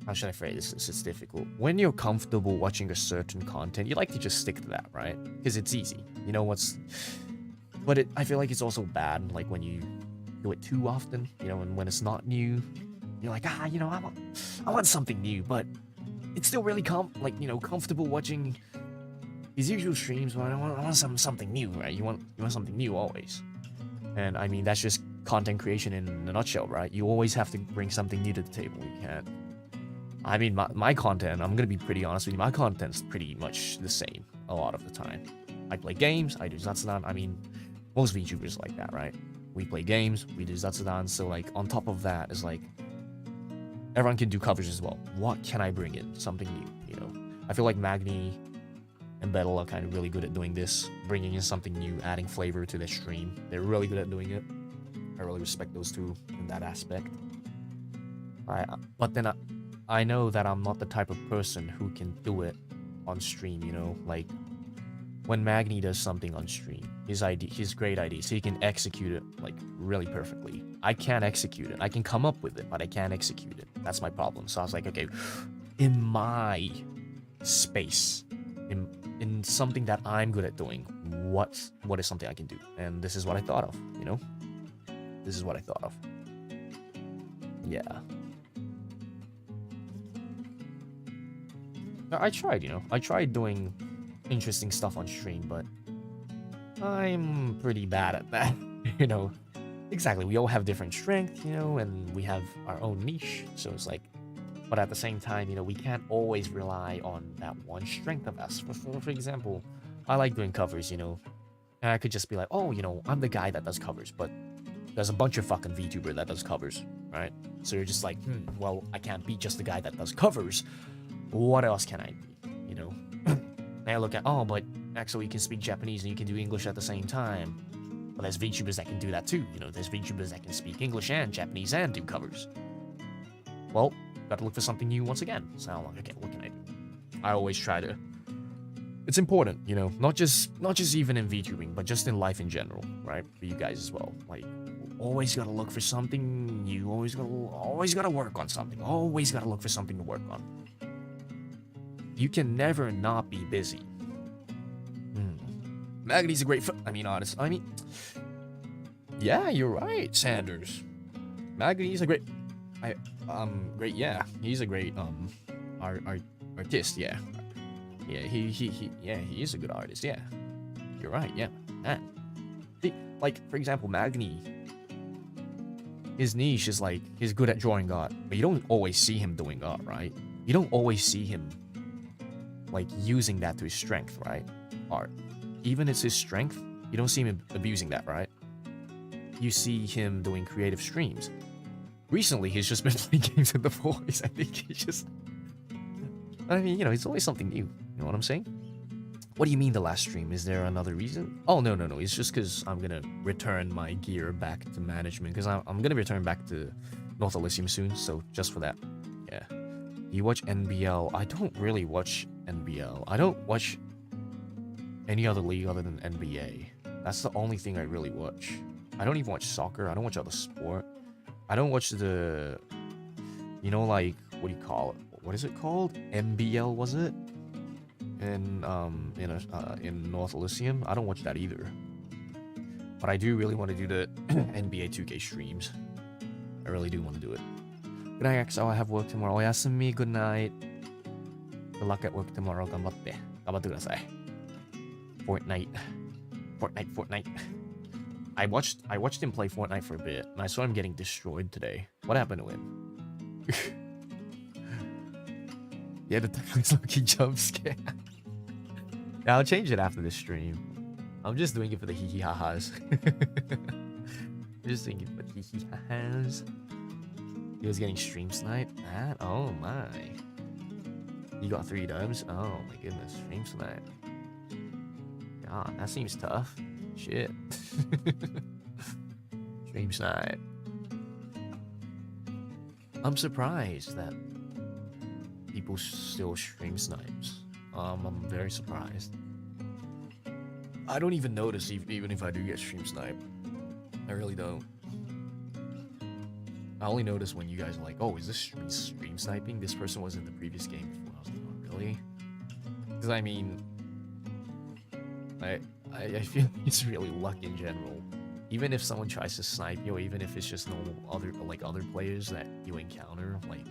how should I phrase this? It's difficult. When you're comfortable watching a certain content, you like to just stick to that, right? Because it's easy. You know what's, but I feel like it's also bad, like when you do it too often, you know, and when it's not new, you're like, you know, I want something new, but it's still really comfortable watching his usual streams, but I want something new, right? You want something new always. And I mean, that's just content creation in a nutshell, right? You always have to bring something new to the table. You can't. I mean, my content, I'm gonna be pretty honest with you, my content's pretty much the same a lot of the time. I play games, I do Zatsudan. I mean, most VTubers like that, right? We play games, we do Zatsudan, so like on top of that is like, everyone can do covers as well. What can I bring in? Something new, you know? I feel like Magni and Battle are kind of really good at doing this, bringing in something new, adding flavor to their stream. They're really good at doing it. I really respect those two in that aspect. But then I know that I'm not the type of person who can do it on stream, you know? Like, when Magni does something on stream, his great ideas, he can execute it, like, really perfectly. I can't execute it. I can come up with it, but I can't execute it. That's my problem. So I was like, okay, in my space, in something that I'm good at doing, what is something I can do? And this is what I thought of, you know? This is what I thought of. Yeah. I tried, you know? I tried doing interesting stuff on stream, but I'm pretty bad at that, you know? Exactly, we all have different strengths, you know, and we have our own niche, so it's like, but at the same time, you know, we can't always rely on that one strength of us. For example, I like doing covers, you know, and I could just be like, oh, you know, I'm the guy that does covers, but there's a bunch of fucking VTuber that does covers, right? So you're just like, well, I can't be just the guy that does covers. What else can I be, you know? And I look at, oh, but Axel, you can speak Japanese and you can do English at the same time. Well, there's VTubers that can do that too, you know, there's VTubers that can speak English and Japanese and do covers. Well, gotta look for something new once again. So I'm like, okay, what can I do? I always try to. It's important, you know, not just even in VTubing, but just in life in general, right? For you guys as well. Like, always gotta look for something new. Always gotta work on something. Always gotta look for something to work on. You can never not be busy. Magni's a great yeah, you're right, Sanders. Magni's a great yeah, he's a great artist, yeah. Yeah, he is a good artist, yeah. You're right, yeah. Man. See, like, for example, Magni, his niche is like, he's good at drawing art, but you don't always see him doing art, right? You don't always see him, like, using that to his strength, right? Art. Even it's his strength, you don't see him abusing that, right? You see him doing creative streams. Recently, he's just been playing games with the boys. I think he's just... I mean, you know, it's always something new. You know what I'm saying? What do you mean the last stream? Is there another reason? Oh, no. It's just because I'm gonna return my gear back to management. Because I'm gonna return back to North Elysium soon. So, just for that. Yeah. You watch NBL? I don't really watch NBL. I don't watch any other league other than NBA. That's the only thing I really watch. I don't even watch soccer. I don't watch other sport. I don't watch the, you know, like, what do you call it? What is it called? MBL, was it? In North Elysium. I don't watch that either. But I do really want to do the NBA 2K streams. I really do want to do it. Good night, Axel. I have work tomorrow. Oyasumi. Good night. Good luck at work tomorrow. Ganbatte. Ganbatte kudasai. Fortnite. I watched him play Fortnite for a bit, and I saw him getting destroyed today. What happened to him? Yeah, the lucky jump scare. Yeah, I'll change it after this stream. I'm just doing it for the hee hee ha ha's. Just thinking what he has. He was getting stream sniped. That? Oh my. You got 3 dubs? Oh my goodness, stream snipe. God, that seems tough. Shit. Stream snipe. I'm surprised that people still stream snipes. I'm very surprised. I don't even notice even if I do get stream sniped. I really don't. I only notice when you guys are like, oh, is this stream sniping? This person was in the previous game before. I was like, oh, really? Because I mean, I feel it's really luck in general. Even if someone tries to snipe you, or even if it's just normal other players that you encounter, like,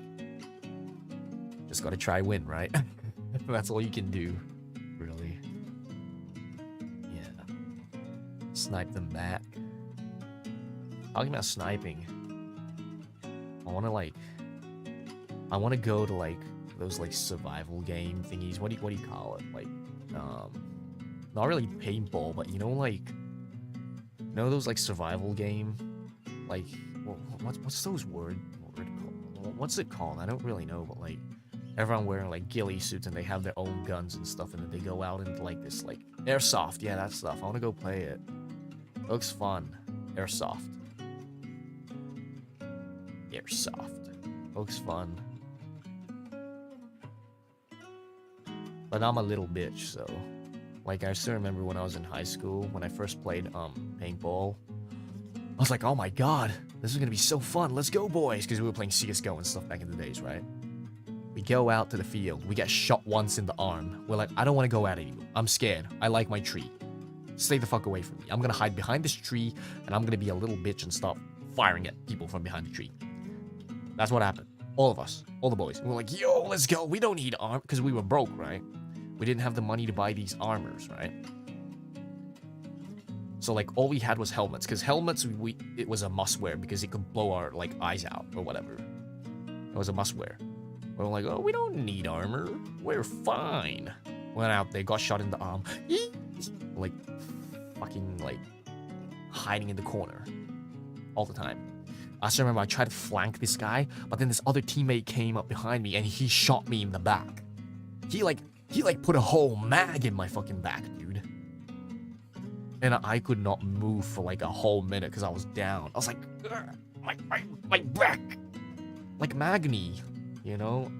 just gotta try win, right? That's all you can do, really. Yeah. Snipe them back. Talking about sniping, I wanna go to like those like survival game thingies. What do you call it? Like, not really paintball, but you know, like, you know those like survival game, like, well, what's those word called? What's it called? I don't really know, but like everyone wearing like ghillie suits and they have their own guns and stuff, and then they go out into like this like airsoft. Yeah, that stuff. I wanna go play it. Looks fun. Airsoft. Airsoft. Looks fun. But I'm a little bitch, so like I still remember when I was in high school, when I first played paintball, I was like, oh my god, this is gonna be so fun, let's go boys, because we were playing CSGO and stuff back in the days, right? We go out to the field, we get shot once in the arm, we're like, I don't want to go out anymore, I'm scared, I like my tree, stay the fuck away from me, I'm gonna hide behind this tree, and I'm gonna be a little bitch and stop firing at people from behind the tree. That's what happened. All of us, all the boys, we were like, yo, let's go, we don't need armor, because we were broke, right? We didn't have the money to buy these armors, right? So like all we had was helmets, because helmets it was a must wear because it could blow our like eyes out or whatever. It was a must wear. We were like, oh, we don't need armor, we're fine. Went out there, got shot in the arm, like fucking like hiding in the corner all the time. I still remember I tried to flank this guy, but then this other teammate came up behind me and he shot me in the back. He put a whole mag in my fucking back, dude. And I could not move for like a whole minute because I was down. I was like, my back. Like Magni, you know?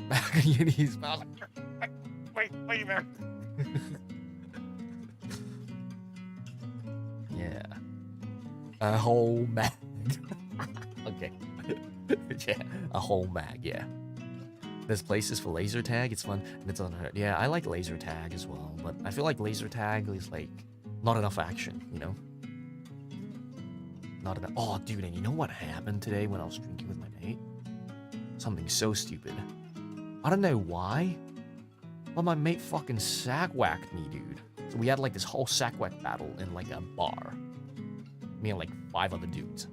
Magni in his mouth. Wait back. Yeah. A whole mag. Okay. Yeah, a whole mag, yeah. There's places for laser tag, it's fun, and it's unheard. Yeah, I like laser tag as well, but I feel like laser tag is like not enough action, you know? Not enough. Oh, dude, and you know what happened today when I was drinking with my mate? Something so stupid. I don't know why, but my mate fucking sack-whacked me, dude. So we had like this whole sack-whack battle in like a bar. Me and like 5 other dudes.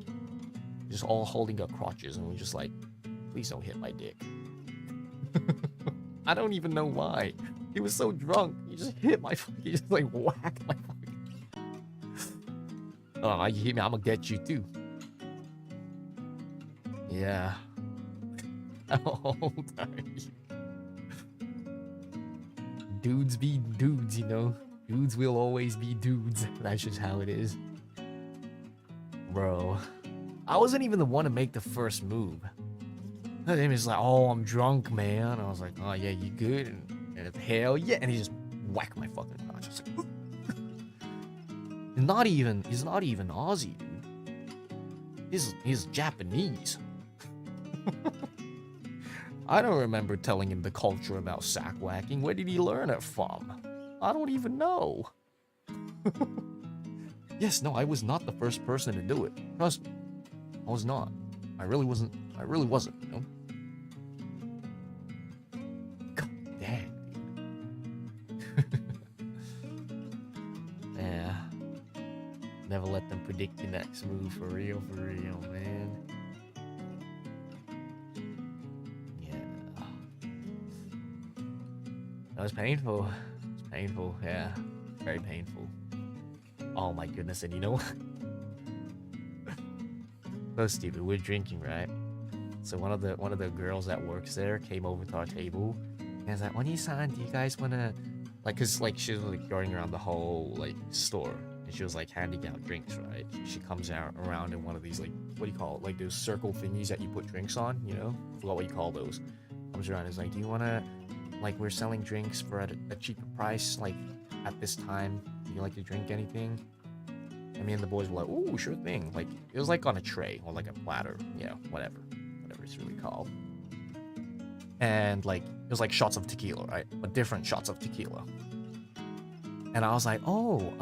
Just all holding up crotches, and we're just like, please don't hit my dick. I don't even know why. He was so drunk. He just hit my fucking, he just like whacked my fucking. Oh, you hit me, I'm gonna get you too. Yeah. Oh, dudes be dudes, you know? Dudes will always be dudes. That's just how it is. Bro. I wasn't even the one to make the first move. And he was like, oh, I'm drunk, man. I was like, oh, yeah, you good? And hell yeah. And he just whacked my fucking crotch. I was like, he's not even Aussie, dude. He's Japanese. I don't remember telling him the culture about sack whacking. Where did he learn it from? I don't even know. Yes, no, I was not the first person to do it. Trust me. I was not. I really wasn't, you know? God dang, dude. Yeah. Never let them predict your next move, for real, man. Yeah. That was painful. It's painful, yeah. Very painful. Oh my goodness, and you know what? So stupid. We're drinking, right? So one of the girls that works there came over to our table and was like, "Oni-san, do you guys wanna like?" Cause like she was like going around the whole like store and she was like handing out drinks, right? She comes out around in one of these like what do you call it? Like those circle thingies that you put drinks on, you know? I forgot what you call those. Comes around and is like, "Do you wanna like we're selling drinks for a cheaper price like at this time? Do you like to drink anything?" And me and the boys were like, "Ooh, sure thing." Like it was like on a tray or like a platter, you know, whatever it's really called. And like it was like shots of tequila, right? But different shots of tequila. And I was like, "Oh,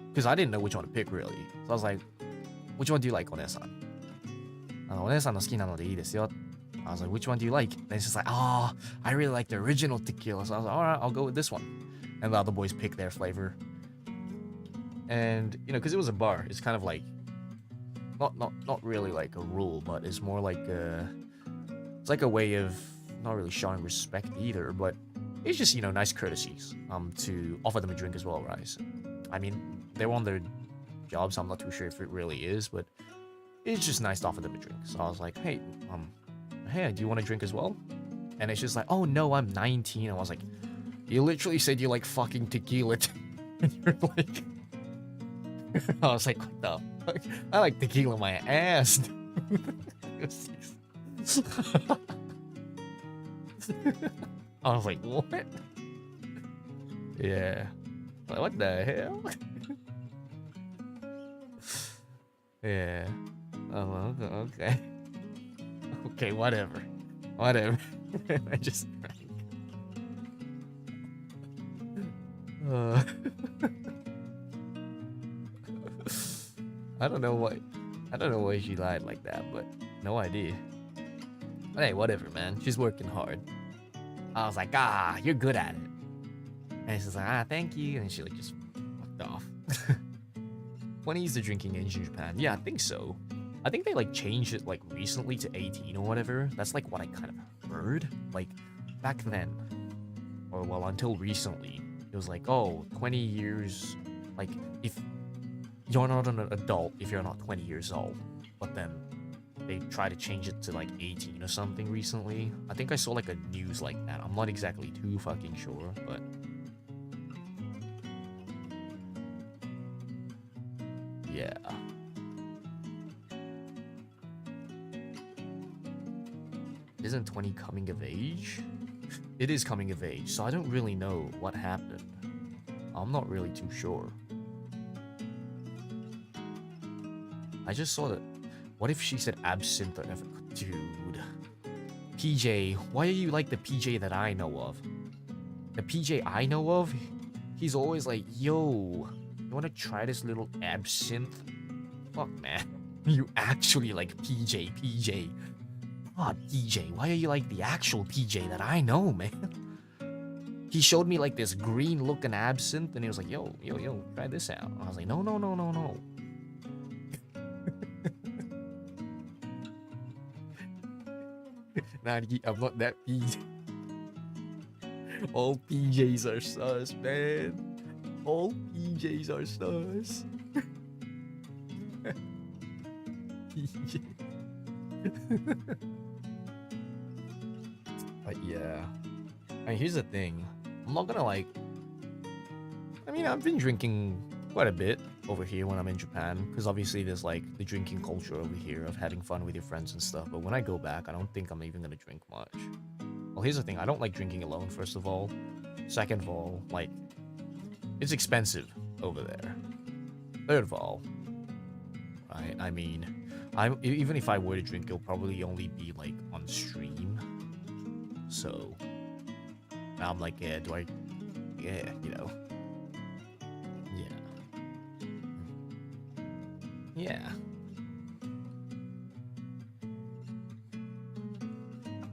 because I didn't know which one to pick really. So I was like, "Which one do you like, One-san?" お姉さんの好きなのでいいですよ. I was like, "Which one do you like?" And it's just like, "Oh, I really like the original tequila." So I was like, "All right, I'll go with this one." And the other boys picked their flavor. And you know, because it was a bar, it's kind of like not really like a rule, but it's more like it's like a way of not really showing respect either, but it's just, you know, nice courtesies to offer them a drink as well, right? So, I mean, they're on their jobs, so I'm not too sure if it really is, but it's just nice to offer them a drink. So I was like, "Hey, do you want a drink as well?" And it's just like, "Oh no, I'm 19. I was like, "You literally said you like fucking tequila." And you're like, I was like, "What the fuck? I like tequila my ass." I was like, "What?" Yeah. Like, what the hell? Yeah. Oh, okay. Okay, whatever. Whatever. I just drank. I don't know why she lied like that, but no idea. But hey, whatever, man. She's working hard. I was like, "You're good at it." And she's like, "Thank you." And she like just fucked off. 20 is the drinking age in Japan. Yeah, I think so. I think they like changed it like recently to 18 or whatever. That's like what I kind of heard. Like back then, or well, until recently, it was like, oh, 20 years. Like if you're not an adult if you're not 20 years old. But then they try to change it to like 18 or something recently. I think I saw like a news like that. I'm not exactly too fucking sure, but yeah. Isn't 20 coming of age? It is coming of age, so I don't really know what happened. I'm not really too sure. I just saw that. What if she said absinthe or never? Dude. PJ, why are you like the PJ that I know of? The PJ I know of, he's always like, "Yo, you wanna try this little absinthe?" Fuck, man. You actually like PJ. God, PJ, why are you like the actual PJ that I know, man? He showed me like this green looking absinthe and he was like, yo, try this out. I was like, no. Nah, I'm not that PJ. All PJs are sus, man. All PJs are sus. PJ. But yeah. I mean, here's the thing. I'm not gonna like... I mean, I've been drinking quite a bit over here when I'm in Japan. Because obviously there's like the drinking culture over here of having fun with your friends and stuff. But when I go back, I don't think I'm even gonna drink much. Well, here's the thing. I don't like drinking alone, first of all. Second of all, like... it's expensive over there. Third of all... right, I mean... even if I were to drink, it'll probably only be like on stream. So I'm like, yeah, do I? Yeah, you know. Yeah.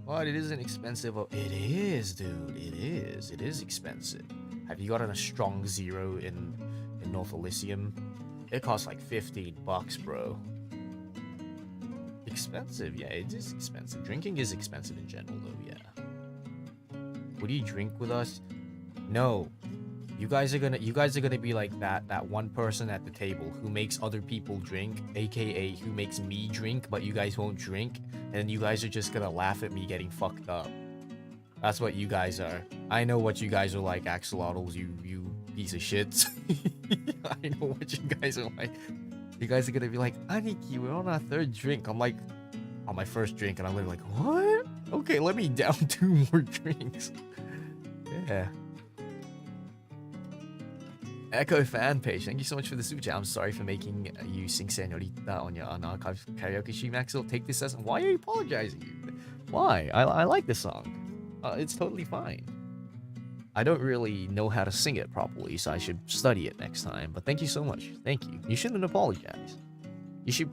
But it isn't expensive. Oh, it is, dude. It is. It is expensive. Have you gotten a strong zero in North Elysium? It costs like $15, bro. Expensive, yeah, it is expensive. Drinking is expensive in general, though, yeah. Would you drink with us? No. You guys are gonna be like that one person at the table who makes other people drink, aka who makes me drink, but you guys won't drink, and you guys are just gonna laugh at me getting fucked up. That's what you guys are. I know what you guys are like, axolotls, you piece of shits. I know what you guys are like. You guys are gonna be like, Aniki, we're on our third drink. I'm like, on my first drink, and I'm literally like, what? Okay, let me down 2 more drinks. Yeah. Echo fan page, thank you so much for the super chat. I'm sorry for making you sing Senorita on your unarchived karaoke stream, Axel. Take this as, why are you apologizing? Why? I like this song. It's totally fine. I don't really know how to sing it properly, so I should study it next time. But thank you so much. Thank you. You shouldn't apologize. You should,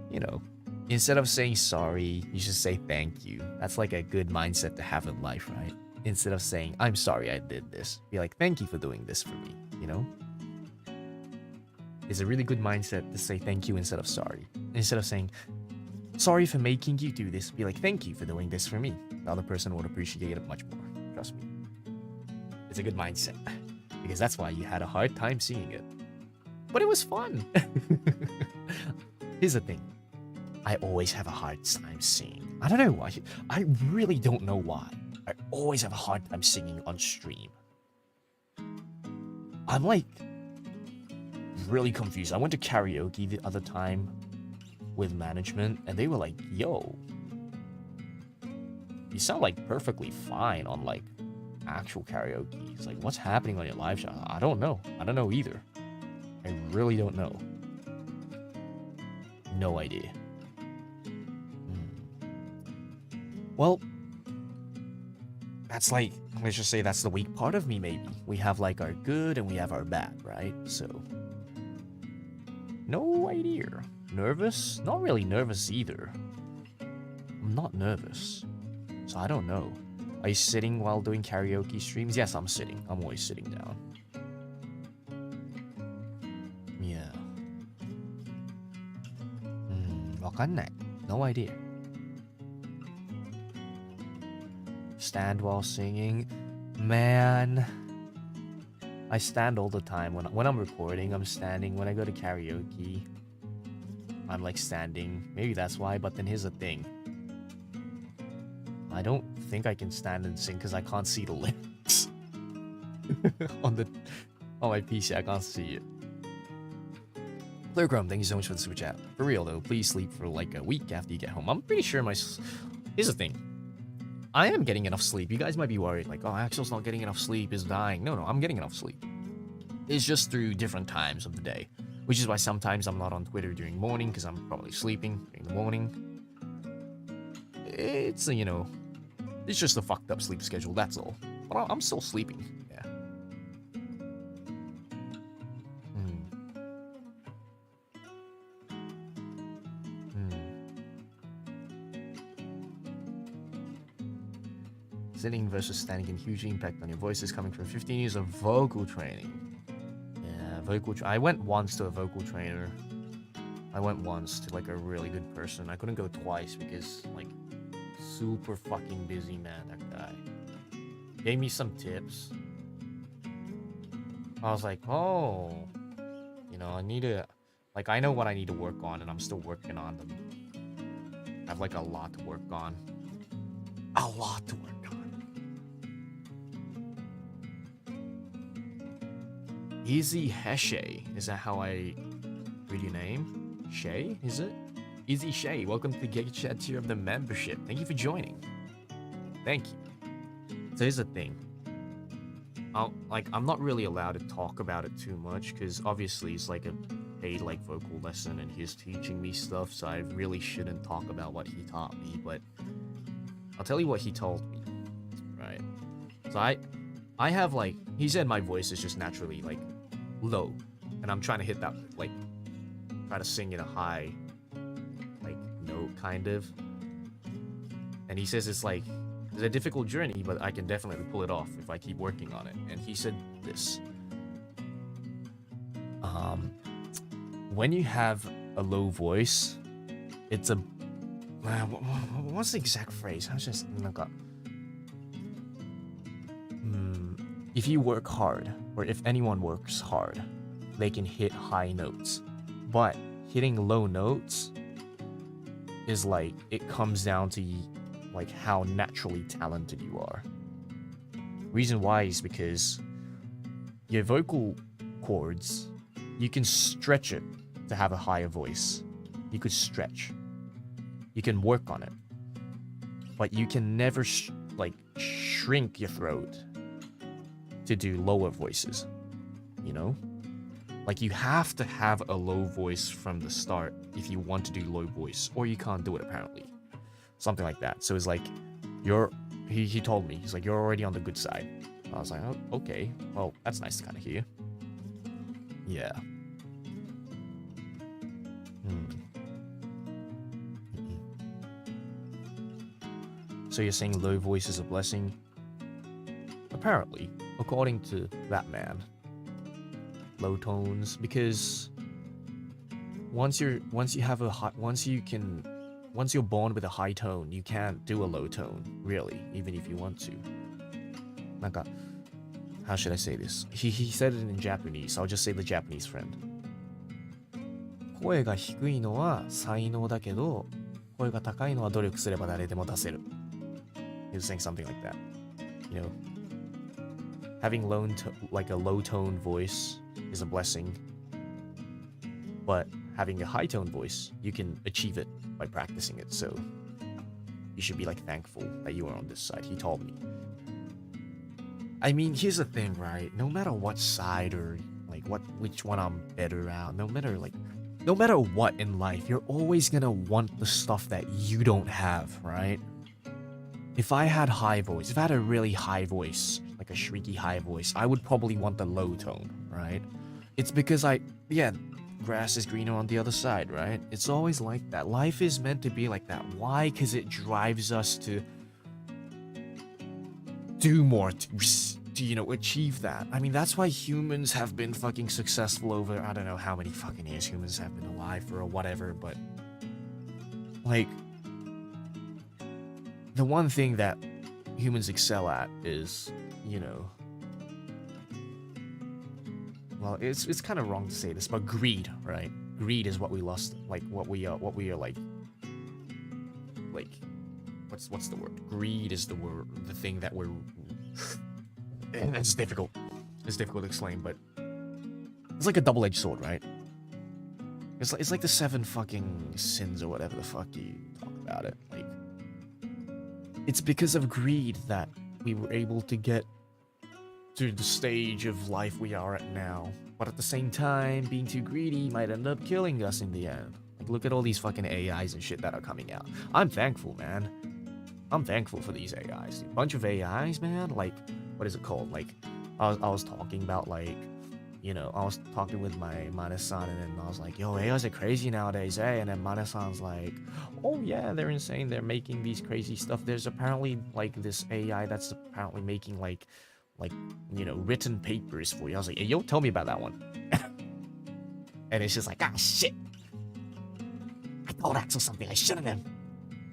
you know, instead of saying sorry, you should say thank you. That's like a good mindset to have in life, right? Instead of saying, I'm sorry I did this. Be like, thank you for doing this for me, you know? It's a really good mindset to say thank you instead of sorry. Instead of saying, sorry for making you do this, be like, thank you for doing this for me. The other person would appreciate it much more. Trust me. It's a good mindset. Because that's why you had a hard time seeing it. But it was fun. Here's the thing. I always have a hard time singing. I don't know why. I really don't know why. I always have a hard time singing on stream. I'm like really confused. I went to karaoke the other time with management, and they were like, yo, you sound like perfectly fine on like actual karaoke. It's like, what's happening on your live show? I don't know. I don't know either. I really don't know. No idea. Well, that's like, let's just say that's the weak part of me, maybe. We have like our good and we have our bad, right? So, no idea. Nervous? Not really nervous either. I'm not nervous. So I don't know. Are you sitting while doing karaoke streams? Yes, I'm sitting. I'm always sitting down. Yeah. わかんない. No idea. Stand while singing. Man. I stand all the time. When I'm recording, I'm standing. When I go to karaoke, I'm like standing. Maybe that's why, but then here's the thing. I don't think I can stand and sing because I can't see the lyrics. on my PC, I can't see it. Clearcrum, thank you so much for the super chat. For real though, please sleep for like a week after you get home. I'm pretty sure here's the thing. I am getting enough sleep. You guys might be worried, like, oh, Axel's not getting enough sleep, is dying. No, I'm getting enough sleep. It's just through different times of the day. Which is why sometimes I'm not on Twitter during morning, because I'm probably sleeping during the morning. It's, you know, it's just a fucked up sleep schedule, that's all. But I'm still sleeping, yeah. Sitting versus standing can hugely impact on your voices coming from 15 years of vocal training. Yeah, I went once to a vocal trainer. I went once to like a really good person. I couldn't go twice because like super fucking busy, man, that guy. Gave me some tips. I was like, oh, you know, I need to, like, I know what I need to work on and I'm still working on them. I have like a lot to work on. A lot to work on. Easy Heshe. Is that how I read your name? Shay, is it? Easy Shay, welcome to the GeekJack tier of the membership. Thank you for joining. Thank you. So here's the thing. I'm not really allowed to talk about it too much because obviously it's like a paid like vocal lesson and he's teaching me stuff, so I really shouldn't talk about what he taught me, but I'll tell you what he told me. Right. So I have like, he said my voice is just naturally like low, and I'm trying to hit that, like, try to sing in a high like note kind of, and he says it's like it's a difficult journey, but I can definitely pull it off if I keep working on it. And he said this, when you have a low voice, it's a what's the exact phrase? I was just if you work hard, or if anyone works hard, they can hit high notes. But hitting low notes is like, it comes down to like how naturally talented you are. Reason why is because your vocal cords, you can stretch it to have a higher voice. You could stretch. You can work on it. But you can never shrink your throat to do lower voices. You know? Like, you have to have a low voice from the start if you want to do low voice, or you can't do it apparently. Something like that. So it's like, he told me, he's like, you're already on the good side. I was like, oh, okay. Well, that's nice to kind of hear. Yeah. So you're saying low voice is a blessing? Apparently, according to that man. Low tones, because once you're born with a high tone, you can't do a low tone, really, even if you want to. How should I say this? He said it in Japanese, so I'll just say the Japanese friend. 声が低いのは才能だけど、声が高いのは努力すれば誰でも出せる. He was saying something like that. You know, having like a low tone voice is a blessing, but having a high tone voice, you can achieve it by practicing it. So you should be like thankful that you are on this side. He told me. I mean, here's the thing, right? No matter what side or like which one I'm better at, no matter what in life, you're always gonna want the stuff that you don't have, right? If I had a really high voice, like a shrieky high voice, I would probably want the low tone, right? It's because grass is greener on the other side, right? It's always like that. Life is meant to be like that. Why? Because it drives us to do more, to achieve that. I mean, that's why humans have been fucking successful over, I don't know how many fucking years humans have been alive for or whatever, but like, the one thing that humans excel at is, well, it's kind of wrong to say this, but greed, right? Greed is what we lost, like what we are like what's the word? Greed is the word, the thing that we're. It's difficult. It's difficult to explain, but it's like a double-edged sword, right? It's like the 7 fucking sins or whatever the fuck you talk about it. Like, it's because of greed that we were able to get to the stage of life we are at now. But at the same time, being too greedy might end up killing us in the end. Like, look at all these fucking AIs and shit that are coming out. I'm thankful, man. I'm thankful for these AIs. A bunch of AIs, man. Like, what is it called? Like, I was talking about, like, I was talking with my Mane-san, and then I was like, yo, AIs are crazy nowadays, eh? And then Mane-san's like, oh yeah, they're insane. They're making these crazy stuff. There's apparently, like, this AI that's apparently making, like, written papers for you. I was like, hey, yo, tell me about that one. And it's just like, ah, shit. I told Axel something I shouldn't have.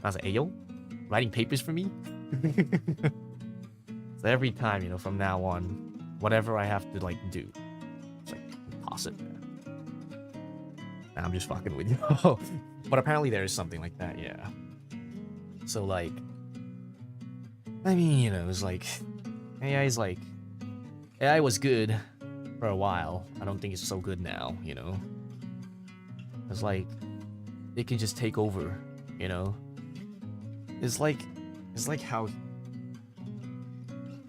I was like, hey, yo, writing papers for me? So every time, from now on, whatever I have to, like, do, it's like, toss it there. Nah, I'm just fucking with you. But apparently there is something like that, yeah. So, like, I mean, it's like, AI was good for a while. I don't think it's so good now, It's like, it can just take over, It's like how,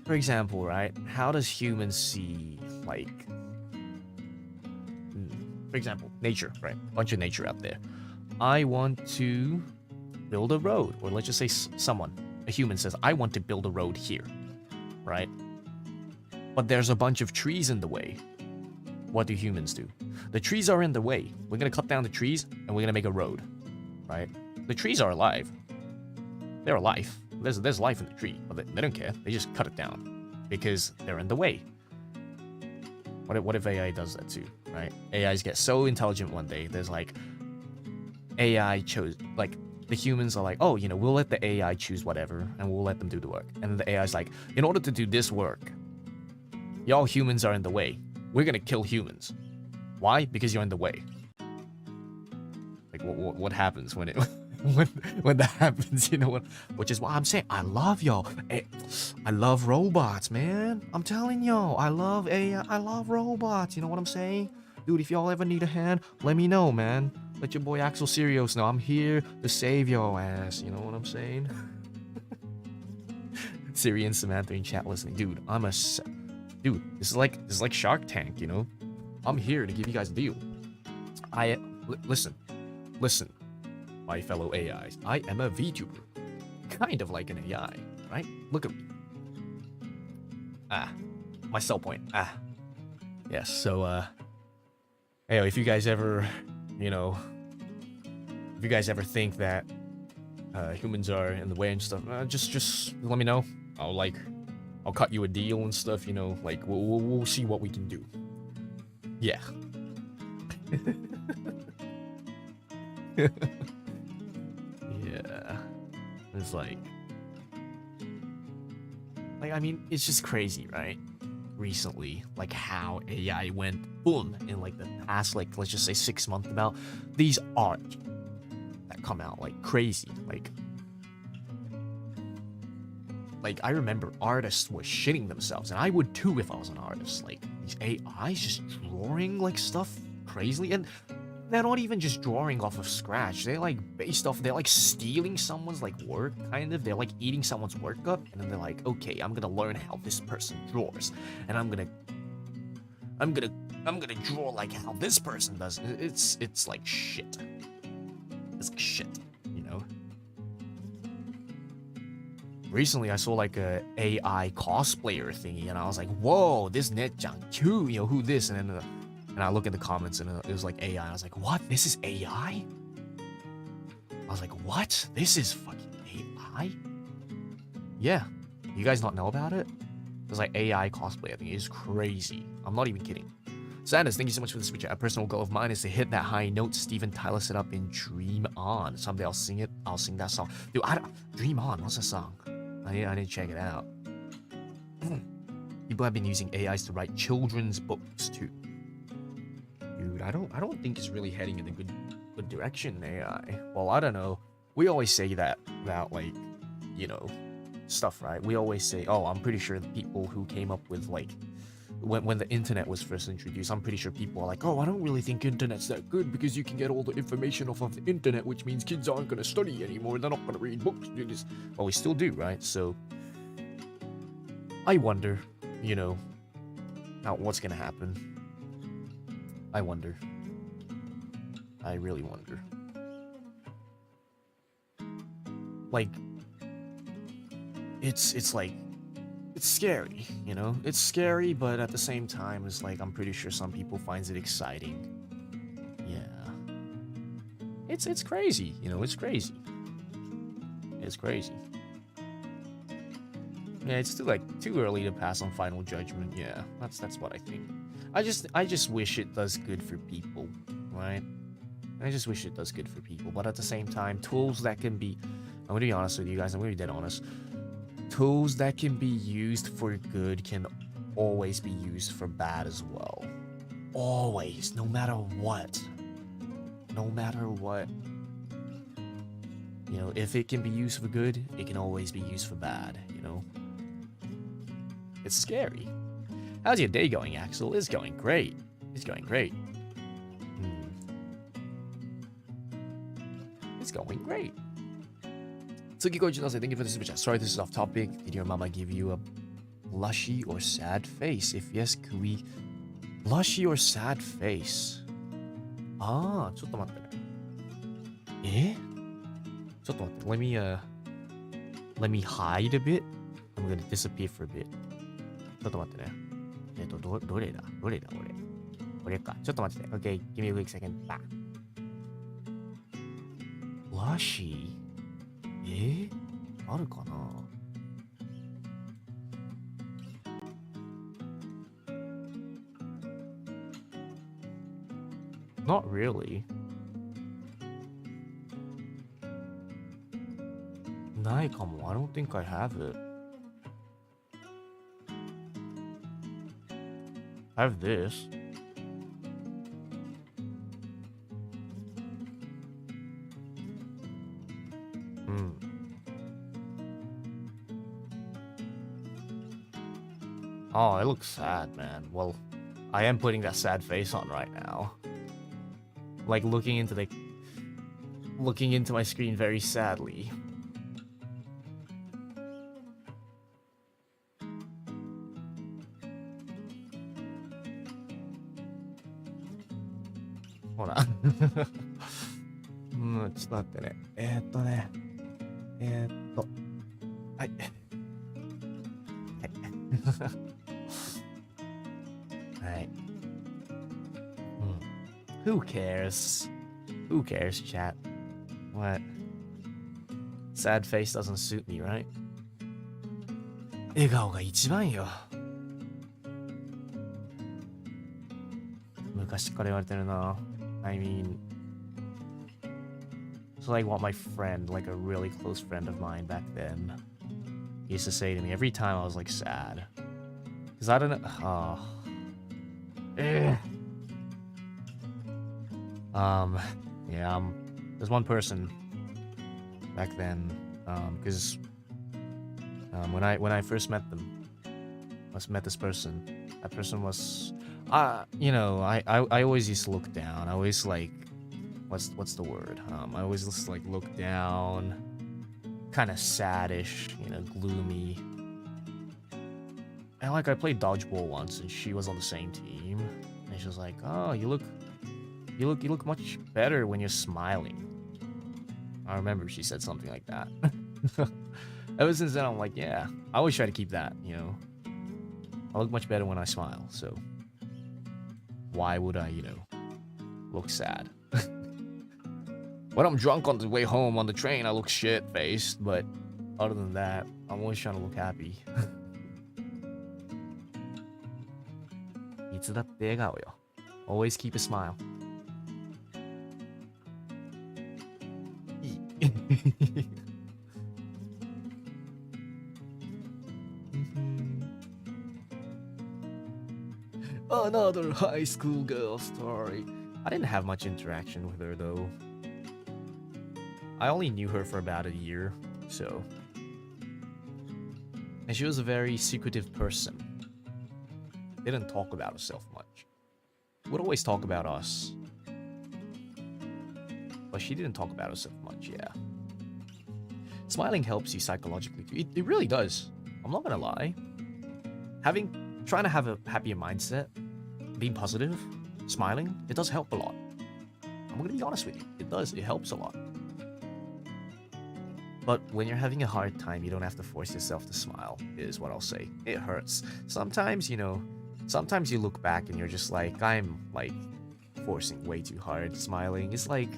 for example, right? How does humans see, like, for example, nature, right? A bunch of nature out there. I want to build a road, or let's just say a human says, I want to build a road here, right? But there's a bunch of trees in the way. What do humans do? The trees are in the way. We're gonna cut down the trees, and we're gonna make a road, right? The trees are alive. They're alive. There's life in the tree, but they don't care. They just cut it down because they're in the way. What if AI does that too, right? AIs get so intelligent one day. There's like AI chose, like, the humans are like, oh, we'll let the AI choose whatever, and we'll let them do the work. And the AI's like, in order to do this work, Y'all humans are in the way. We're gonna kill humans. Why? Because you're in the way. Like, what happens when it... when that happens, you know what? Which is why I'm saying I love y'all. I love robots, man. I'm telling y'all, I love AI. I love robots. You know what I'm saying? Dude, if y'all ever need a hand, let me know, man. Let your boy Axel Syrios know. I'm here to save your ass. You know what I'm saying? Siri and Samantha in chat listening. Dude, dude, this is like Shark Tank, you know? I'm here to give you guys a deal. Listen, my fellow AIs. I am a VTuber. Kind of like an AI, right? Look at me. My sell point. Yes, so, hey, if you guys ever, you know, if you guys ever think that humans are in the way and stuff, just let me know. I'll cut you a deal and stuff, you know, like, we'll see what we can do. Yeah. Yeah. It's like, I mean, it's just crazy, right? Recently, like how AI went boom in like the past, like, let's just say 6 months about these art that come out like crazy. Like I remember artists were shitting themselves, and I would too if I was an artist. Like these AIs just drawing like stuff crazily, and they're not even just drawing off of scratch. They're like they're like stealing someone's like work, kind of. They're like eating someone's work up, and then they're like, okay, I'm gonna learn how this person draws, and I'm gonna draw like how this person does. It's like shit. It's like shit, you know. Recently, I saw like a AI cosplayer thingy, and I was like, whoa, this netjang cute, you know, who this? And then and I look in the comments, and it was like AI. I was like, what? This is AI? I was like, what? This is fucking AI? Yeah. You guys not know about it? It was like AI cosplay. I think it's crazy. I'm not even kidding. Sanders, thank you so much for the switch. A personal goal of mine is to hit that high note Steven Tyler set up in Dream On. Someday I'll sing it. I'll sing that song. Dude, Dream On, what's that song? I need to check it out. People have been using AIs to write children's books too. Dude, I don't think it's really heading in a good direction, AI. Well, I don't know. We always say that about, like, you know, stuff, right? We always say, oh, I'm pretty sure the people who came up with, like, when the internet was first introduced, I'm pretty sure people are like, oh, I don't really think internet's that good because you can get all the information off of the internet, which means kids aren't going to study anymore. They're not going to read books. Do this. Well, we still do, right? So I wonder, you know, what's going to happen. I wonder. I really wonder. Like, it's like, it's scary, you know? It's scary, but at the same time, it's like, I'm pretty sure some people finds it exciting. Yeah. It's crazy, you know? It's crazy. It's crazy. Yeah, it's still, like, too early to pass on final judgment. Yeah, that's what I think. I just wish it does good for people, right? I just wish it does good for people, but at the same time, tools that can be... I'm gonna be honest with you guys, I'm gonna be dead honest. Tools that can be used for good can always be used for bad as well. Always, no matter what. No matter what. You know, if it can be used for good, it can always be used for bad, you know? It's scary. How's your day going, Axel? It's going great. It's going great. It's going great. Tsukiko-Jinose, thank you for the super chat. Sorry, this is off topic. Did your mama give you a blushy or sad face? If yes, could we... Blushy or sad face? Ah, ちょっと待ってね。ちょっと待って。Let me hide a bit. I'm gonna disappear for a bit. ちょっと待ってね。どれだ俺。これか。ちょっと待ってて。Okay, give me a quick second. Blushy? あるかな? Not really. ないかも. I don't think I have it. I have this. Oh, it looks sad, man. Well, I am putting that sad face on right now. Like looking into my screen very sadly. Hold on. ちょっと待ってね。はい。はい。Who cares? Who cares, chat? What? Sad face doesn't suit me, right? 笑顔が一番よ。昔から言われてるな。I mean, it's like what my friend, like a really close friend of mine back then, used to say to me every time I was like sad. Because I don't know. Yeah, there's one person back then, because when I first met this person, that person was, you know, I always used to look down. I always like, what's the word? I always just like look down, kind of saddish, you know, gloomy. And like I played dodgeball once, and she was on the same team, and she was like, "Oh, you look much better when you're smiling." I remember she said something like that. Ever since then, I'm like, yeah, I always try to keep that, you know. I look much better when I smile, so why would I, you know, look sad? When I'm drunk on the way home on the train, I look shit-faced, but other than that, I'm always trying to look happy. いつだって笑顔よ。Always keep a smile. Another high school girl story. I didn't have much interaction with her though. I only knew her for about a year, so. And she was a very secretive person. Didn't talk about herself much. Would always talk about us. But she didn't talk about herself much, yeah. Smiling helps you psychologically too. It really does. I'm not gonna lie. Trying to have a happier mindset, being positive, smiling, it does help a lot. I'm gonna be honest with you. It does. It helps a lot. But when you're having a hard time, you don't have to force yourself to smile, is what I'll say. It hurts. Sometimes, you know, sometimes you look back and you're just like, I'm like forcing way too hard smiling. It's like,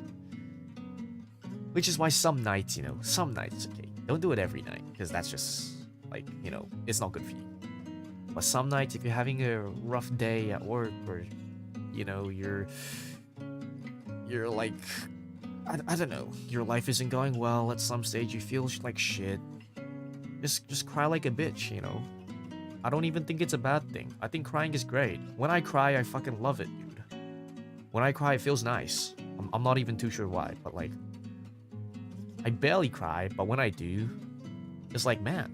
which is why some nights, you know, some nights, okay, don't do it every night, because that's just like, you know, it's not good for you. But some nights, if you're having a rough day at work, or, you know, you're like, I don't know, your life isn't going well, at some stage you feel like shit, just cry like a bitch, you know. I don't even think it's a bad thing. I think crying is great. When I cry, I fucking love it, dude. When I cry, it feels nice. I'm not even too sure why, but like, I barely cry, but when I do, it's like, man,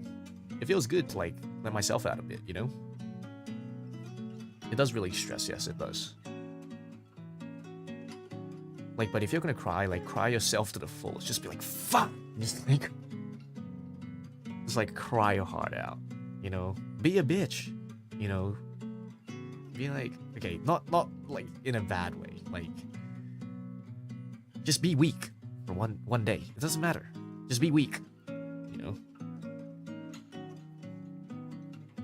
it feels good to like let myself out a bit, you know? It does really stress, yes, it does. Like, but if you're gonna cry, like, cry yourself to the fullest. Just be like, fuck! Just like cry your heart out, you know? Be a bitch, you know? Be like, okay, not like in a bad way, like, just be weak for one day. It doesn't matter. Just be weak, you know?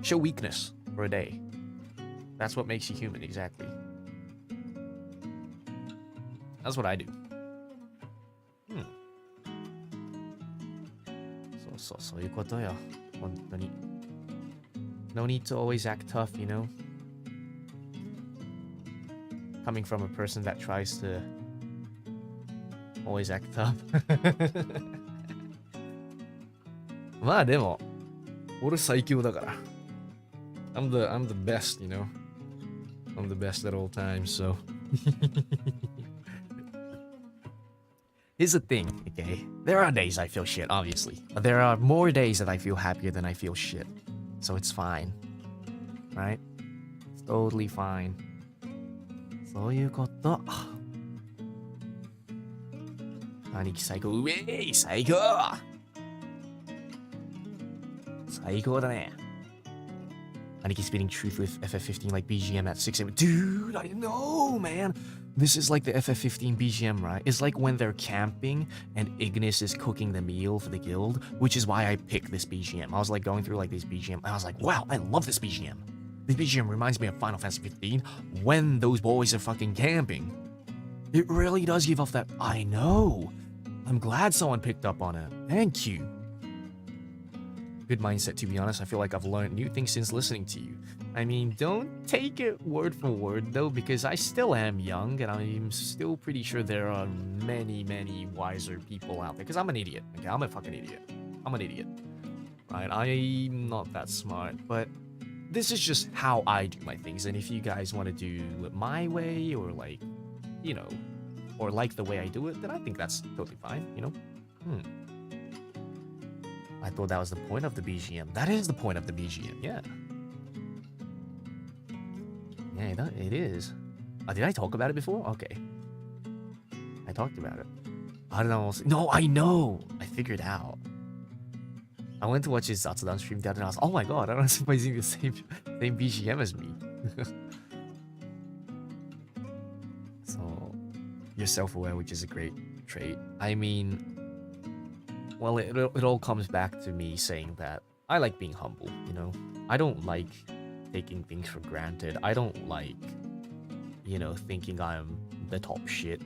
Show weakness for a day. That's what makes you human, exactly. That's what I do. So いうことよ。本当に。No need to always act tough, you know? Coming from a person that tries to always act tough. まあでも、俺最強だから。I'm the best, you know? I'm the best at all times, so. Here's the thing, okay? There are days I feel shit, obviously. But there are more days that I feel happier than I feel shit. So it's fine. Right? It's totally fine. そういうこと。兄貴最高。うえい最高最高だね。兄貴 spitting truth with FF15 like BGM at 6 a.m. Dude, I know, man. This is like the FF15 BGM, right? It's like when they're camping and Ignis is cooking the meal for the guild, which is why I picked this BGM. I was like going through like this BGM, and I was like, wow, I love this BGM. This BGM reminds me of Final Fantasy 15 when those boys are fucking camping. It really does give off that, I know. I'm glad someone picked up on it. Thank you. Good mindset, to be honest. I feel like I've learned new things since listening to you. I mean, don't take it word for word, though, because I still am young, and I'm still pretty sure there are many, many wiser people out there. Because I'm an idiot, okay? I'm a fucking idiot. I'm an idiot. Right? I'm not that smart, but this is just how I do my things. And if you guys want to do it my way, or like, you know, or like the way I do it, then I think that's totally fine, you know? I thought that was the point of the BGM. That is the point of the BGM, yeah. Yeah, it is. Did I talk about it before? Okay. I talked about it. I don't know. No, I know. I figured out. I went to watch his Zatsudan stream the other night. I was oh my god, I don't know if he's using the same BGM as me. So, you're self-aware, which is a great trait. I mean, well, it all comes back to me saying that I like being humble, you know? I don't like taking things for granted. I don't like, you know, thinking I'm the top shit.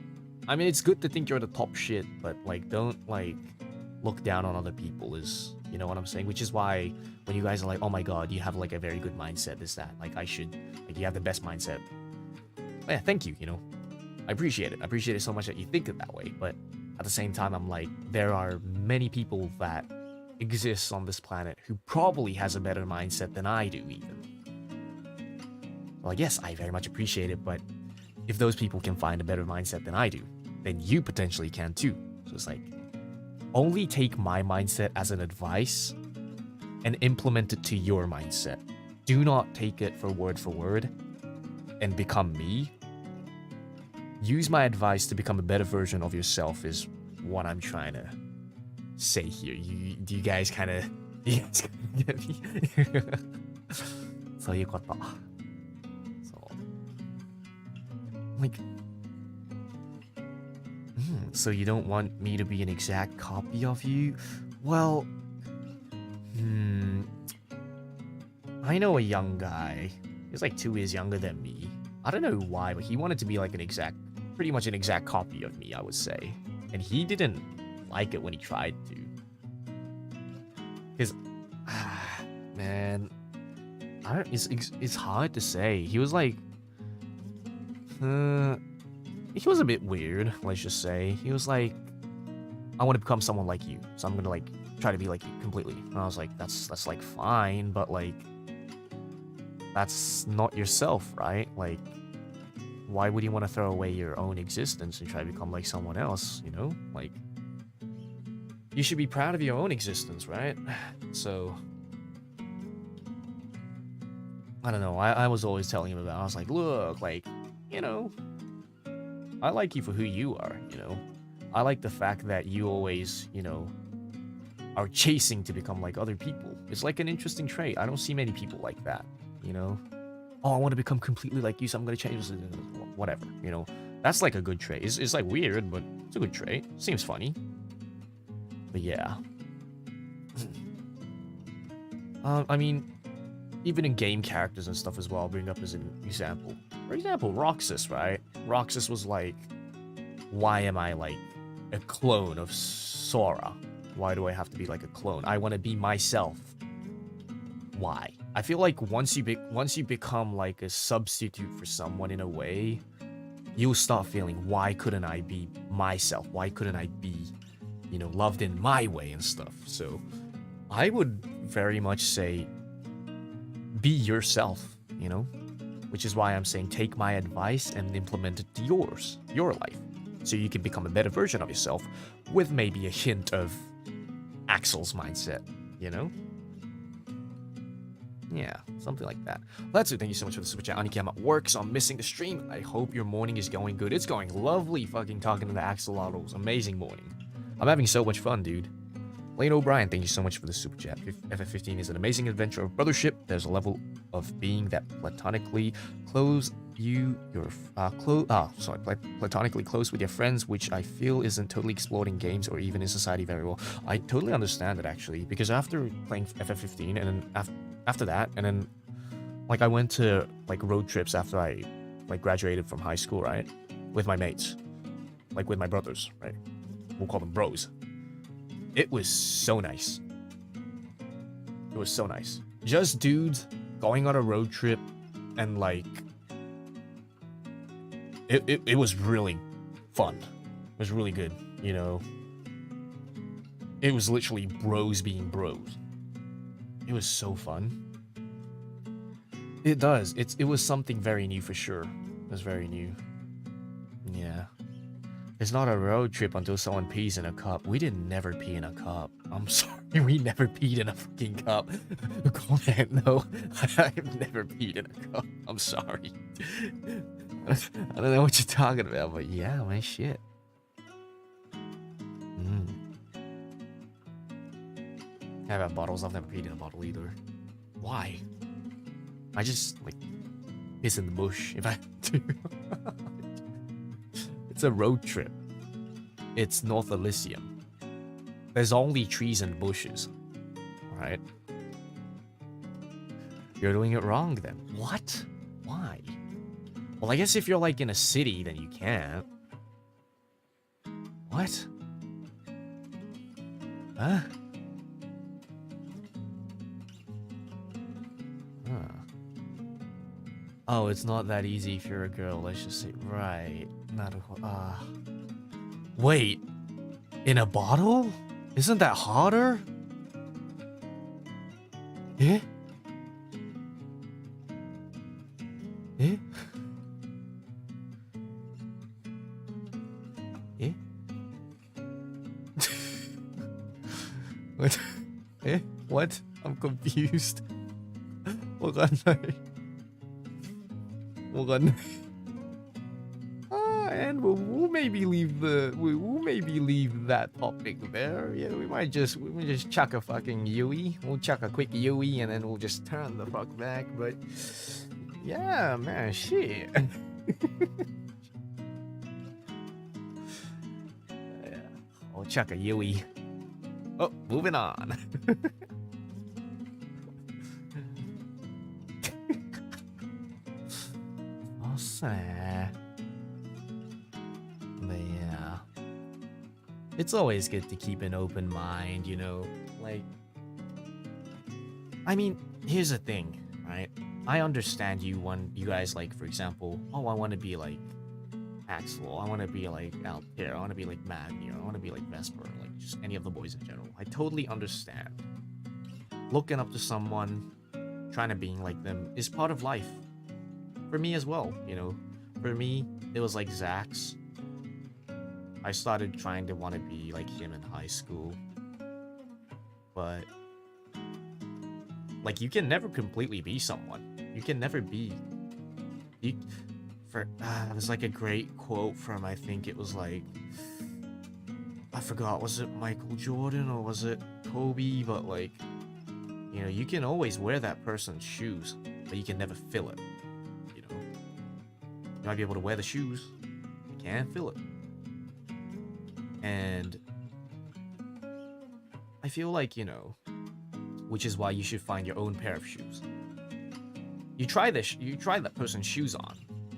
I mean, it's good to think you're the top shit, but, like, don't, like, look down on other people is, you know what I'm saying? Which is why when you guys are like, oh my god, you have, like, a very good mindset, this, that. Like, I should, like, you have the best mindset. Yeah, thank you, you know? I appreciate it. I appreciate it so much that you think it that way, but at the same time, I'm like, there are many people that exist on this planet who probably has a better mindset than I do, even. Well, yes, I very much appreciate it, but if those people can find a better mindset than I do, then you potentially can too. So it's like, only take my mindset as an advice and implement it to your mindset. Do not take it for word and become me. Use my advice to become a better version of yourself is what I'm trying to say here. Do you guys kind of get me? そういうこと。そう。Like, so you don't want me to be an exact copy of you? Well, I know a young guy. He's like 2 years younger than me. I don't know why, but he wanted to be like pretty much an exact copy of me, I would say. And he didn't like it when he tried to. Because, man, it's hard to say. He was like, he was a bit weird, let's just say. He was like, I want to become someone like you, so I'm gonna like try to be like you completely. And I was like, that's like fine, but like, that's not yourself, right? Like, why would you want to throw away your own existence and try to become like someone else, you know? Like, you should be proud of your own existence, right? So, I don't know. I was always telling him about it. I was like, look, like, you know, I like you for who you are, you know? I like the fact that you always, you know, are chasing to become like other people. It's like an interesting trait. I don't see many people like that, you know? Oh, I want to become completely like you, so I'm going to change this. Whatever, you know? That's like a good trait. It's like weird, but it's a good trait. Seems funny. But yeah. I mean, even in game characters and stuff as well, I'll bring up as an example. For example, Roxas, right? Roxas was like, why am I like a clone of Sora? Why do I have to be like a clone? I want to be myself. Why? I feel like once you become like a substitute for someone in a way, you'll start feeling, why couldn't I be myself? Why couldn't I be, you know, loved in my way and stuff? So I would very much say, be yourself, you know? which is why I'm saying take my advice and implement it to your life, so you can become a better version of yourself with maybe a hint of Axel's mindset, you know? Yeah, something like that. Let's do. Thank you so much for the super chat. Aniki, I'm at work, so I'm missing the stream. I hope your morning is going good. It's going lovely fucking talking to the Axolotls. Amazing morning. I'm having so much fun, dude. Lane O'Brien, thank you so much for the super chat. FF15 is an amazing adventure of brothership. There's a level of being that platonically platonically close with your friends, which I feel isn't totally explored in games or even in society very well. I totally understand it, actually, because after playing FF15 and then after that, and then like I went to like road trips after I like graduated from high school, right, with my mates, like with my brothers, right, we'll call them bros. It was so nice. It was so nice. Just dudes going on a road trip, and like it was really fun. It was really good, you know. It was literally bros being bros. It was so fun. It was something very new for sure. It was very new. Yeah. It's not a road trip until someone pees in a cup. We didn't never pee in a cup. I'm sorry, we never peed in a freaking cup. Comment, no. I've never peed in a cup. I'm sorry. I don't know what you're talking about, but yeah, man, shit. I've had bottles. I've never peed in a bottle either. Why? I just, like, piss in the bush if I have to. It's a road trip. It's North Elysium. There's only trees and bushes. Right? You're doing it wrong then. What? Why? Well, I guess if you're like in a city, then you can't. What? Huh? Oh, it's not that easy if you're a girl, let's just say. Right. Not a... Wait. In a bottle? Isn't that harder? Eh? Eh? Eh? What? Eh? What? I'm confused. And we'll maybe leave that topic there. Yeah, we might just chuck a fucking Yui. We'll chuck a quick Yui and then we'll just turn the fuck back. But yeah, man, shit. Yeah, I'll chuck a Yui. Oh, moving on. But yeah, it's always good to keep an open mind, you know, like, I mean, here's the thing, right? I understand you guys, like, for example, oh, I want to be like Axel, I want to be like Altair, I want to be like Magni, I want to be like Vesper, like just any of the boys in general. I totally understand. Looking up to someone, trying to be like them is part of life. For me as well, you know. For me, it was like Zax. I started trying to want to be like him in high school. But, like, you can never completely be someone. You can never be... there's like a great quote from, I think it was like... I forgot, was it Michael Jordan or was it Kobe? But, like, you know, you can always wear that person's shoes, but you can never fill it. You might be able to wear the shoes, you can't feel it. And I feel like, you know, which is why you should find your own pair of shoes. You try that person's shoes on,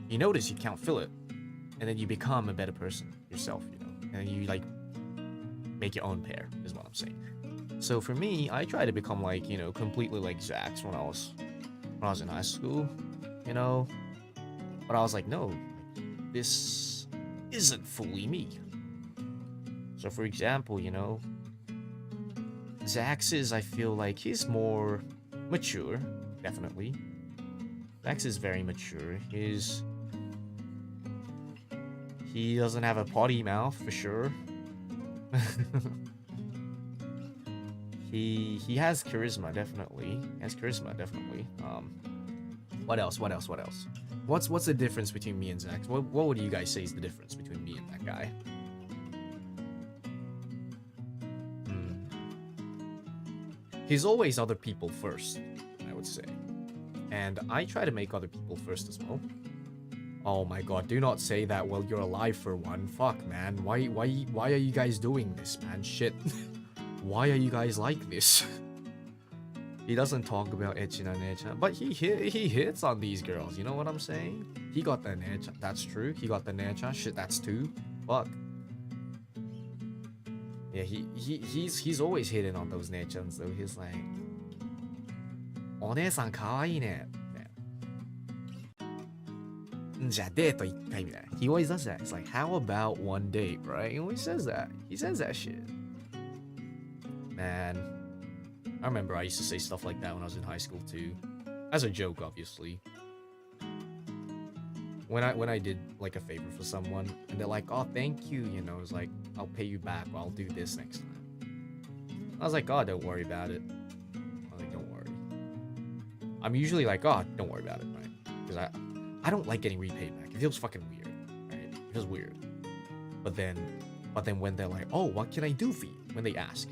you notice you can't feel it, and then you become a better person yourself, you know, and you like make your own pair, is what I'm saying. So for me, I try to become like, you know, completely like Zax when I was in high school, you know. But I was like, no, this isn't fully me. So for example, you know, Zax is, I feel like he's more mature, definitely. Zax is very mature. He doesn't have a potty mouth for sure. He has charisma, definitely. What else? What's the difference between me and Zax? What would you guys say is the difference between me and that guy? He's always other people first, I would say. And I try to make other people first as well. Oh my god, do not say that while you're alive for one. Fuck, man. Why are you guys doing this, man? Shit. Why are you guys like this? He doesn't talk about echina necha, but he hits on these girls, you know what I'm saying? He got the necha, that's true. He got the necha, shit, that's two. Fuck. Yeah, he's always hitting on those nechans though. He's like, お姉さん可愛いね。じゃあデート1回みたいな。He always does that. It's like, how about one date, right? He always says that. He says that shit. Man, I remember I used to say stuff like that when I was in high school too. As a joke, obviously. When I did like a favor for someone and they're like, oh, thank you, you know, it's like, I'll pay you back or I'll do this next time. I was like, oh, don't worry about it. I was like, don't worry. I'm usually like, oh, don't worry about it, right? Because I don't like getting repaid back. It feels fucking weird, right? It feels weird. But then when they're like, oh, what can I do for you? When they ask,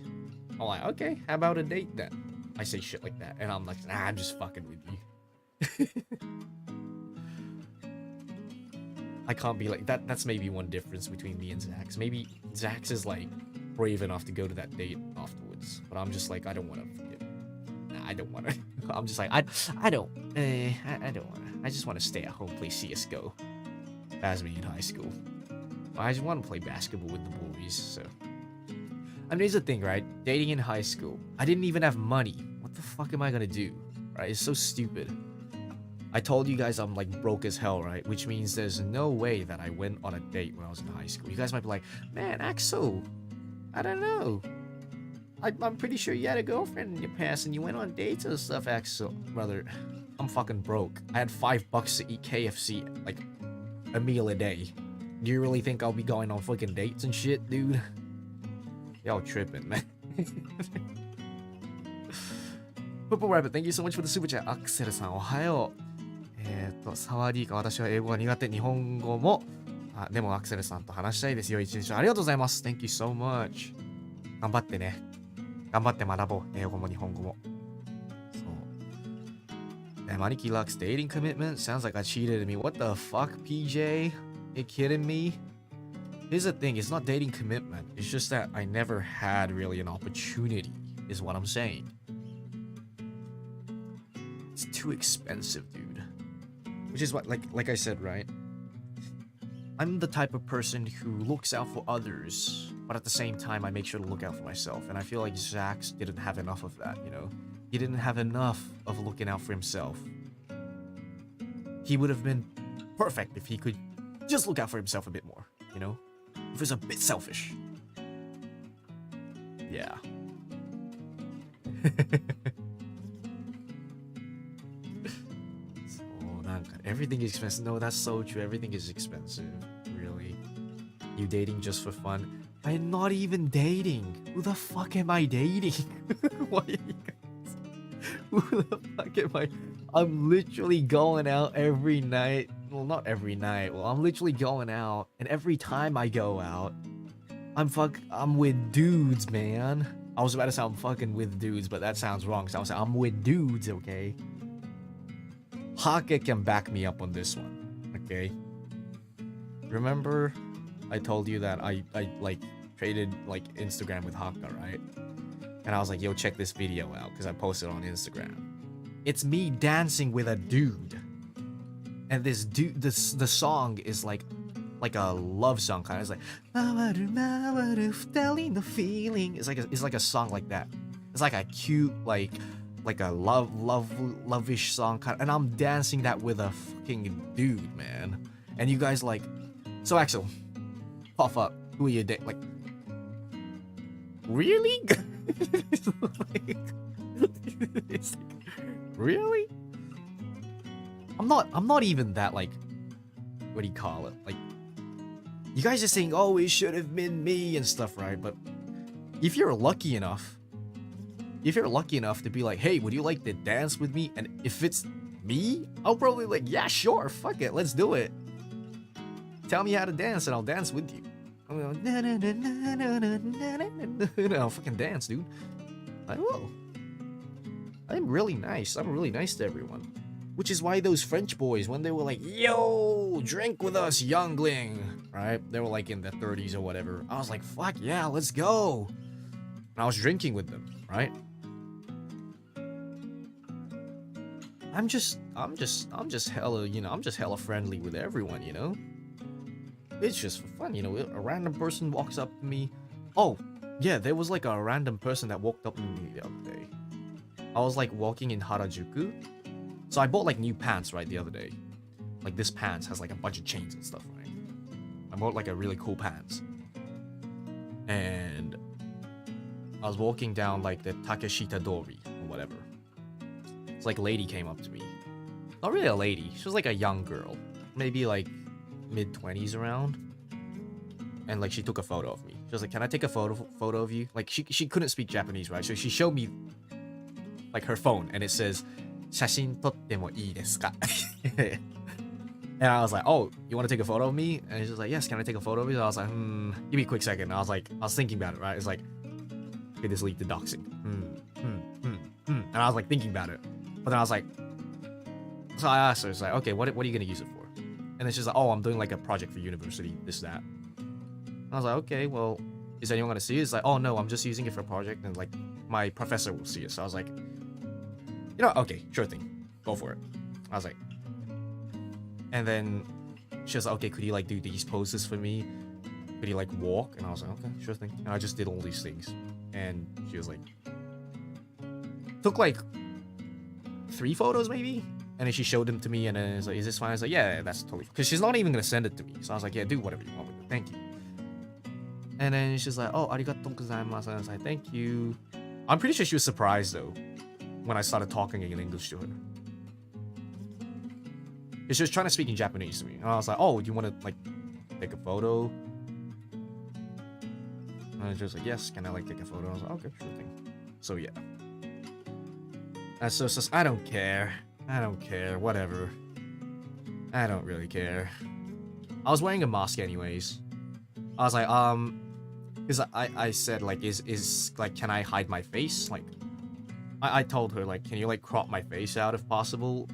I'm like, okay, how about a date then? I say shit like that, and I'm like, nah, I'm just fucking with you. I can't be like that. That's maybe one difference between me and Zax. Maybe Zax is like brave enough to go to that date afterwards, but I'm just like, I don't want to. Nah, I don't want to. I'm just like, I don't want to. I just want to stay at home, play CS:GO. As me in high school. I just want to play basketball with the boys. So, I mean, here's the thing, right? Dating in high school, I didn't even have money. What the fuck am I gonna do? Right? It's so stupid. I told you guys I'm like broke as hell, right? Which means there's no way that I went on a date when I was in high school. You guys might be like, man, Axel, I don't know. I'm pretty sure you had a girlfriend in your past and you went on dates and stuff, Axel. Brother, I'm fucking broke. I had $5 to eat KFC, like a meal a day. Do you really think I'll be going on fucking dates and shit, dude? Y'all tripping, man. Purple Rabbit, thank you so much for the super chat. アクセルさん、おはよう。サワディーか、私は英語が苦手、日本語も。でもアクセルさんと話したいですよ、一日。ありがとうございます。Thank you so much. 頑張ってね。頑張って学ぼう。英語も日本語も。そう。Maniki Lux dating commitment? Sounds like I cheated me. What the fuck, PJ? You kidding me? Here's the thing, it's not dating commitment. It's just that I never had really an opportunity, is what I'm saying. It's too expensive, dude. Which is what, like I said, right? I'm the type of person who looks out for others, but at the same time, I make sure to look out for myself. And I feel like Zax didn't have enough of that, you know? He didn't have enough of looking out for himself. He would have been perfect if he could just look out for himself a bit more, you know? If he was a bit selfish. Yeah. Everything is expensive. No, that's so true. Everything is expensive. Really. You dating just for fun? I'm not even dating. Who the fuck am I dating? Why are you guys? Who the fuck am I? I'm literally going out every night. Well, not every night. Well, I'm literally going out. And every time I go out, I'm with dudes, man. I was about to say I'm fucking with dudes, but that sounds wrong. So I was saying I'm with dudes, okay? Hake can back me up on this one, okay? Remember I told you that I like traded like Instagram with Haka, right? And I was like, yo, check this video out because I posted on Instagram. It's me dancing with a dude. And this dude, the song is like a love song kind of. It's like it's like a song like that. It's like a cute like a love-ish song kind of, and I'm dancing that with a fucking dude, man. And you guys like, so Axel, puff up. Who are you dating? Like, really? It's like, really? I'm not even that like, what do you call it? Like, you guys are saying, oh, it should have been me and stuff, right? But if you're lucky enough to be like, hey, would you like to dance with me? And if it's me, I'll probably like, yeah, sure, fuck it, let's do it. Tell me how to dance and I'll dance with you. I'll fucking dance, dude. I will. I'm really nice. I'm really nice to everyone. Which is why those French boys, when they were like, yo, drink with us, youngling, right? They were like in their 30s or whatever. I was like, fuck yeah, let's go. And I was drinking with them, right? I'm just hella, you know, I'm just hella friendly with everyone, you know? It's just for fun, you know? A random person walks up to me. Oh, yeah, there was like a random person that walked up to me the other day. I was like walking in Harajuku. So I bought like new pants, right, the other day. Like this pants has like a bunch of chains and stuff, right? I bought like a really cool pants. And I was walking down like the Takeshita Dori or whatever. It's like a lady came up to me. Not really a lady. She was like a young girl. Maybe like mid-20s around. And like she took a photo of me. She was like, can I take a photo of you? Like she couldn't speak Japanese, right? So she showed me like her phone and it says, 写真撮ってもいいですか? And I was like, oh, you want to take a photo of me? And she was like, yes, can I take a photo of you? And I was like, give me a quick second. And I was thinking about it, right? It's like, could this lead to doxing? And I was like thinking about it. But then I was like, so I asked her, it's like, okay, what are you going to use it for? And then she's like, oh, I'm doing like a project for university, this, that. And I was like, okay, well, is anyone going to see it? It's like, oh, no, I'm just using it for a project. And like, my professor will see it. So I was like, you know, okay, sure thing. Go for it. I was like, and then she was like, okay, could you like do these poses for me? Could you like walk? And I was like, okay, sure thing. And I just did all these things. And she was like, took like 3 photos maybe? And then she showed them to me and then it's like, is this fine? I was like, yeah, that's totally fine. Because she's not even going to send it to me. So I was like, yeah, do whatever you want with it. Thank you. And then she's like, oh, arigatou gozaimasu. And I was like, thank you. I'm pretty sure she was surprised though when I started talking in English to her. She was trying to speak in Japanese to me. And I was like, oh, do you want to like take a photo? And she was like, yes, can I like take a photo? I was like, okay, sure thing. So yeah. And so says, I don't care. I don't care. Whatever. I don't really care. I was wearing a mask anyways. I was like, because I said like, is like, can I hide my face? Like, I told her like, can you like crop my face out if possible?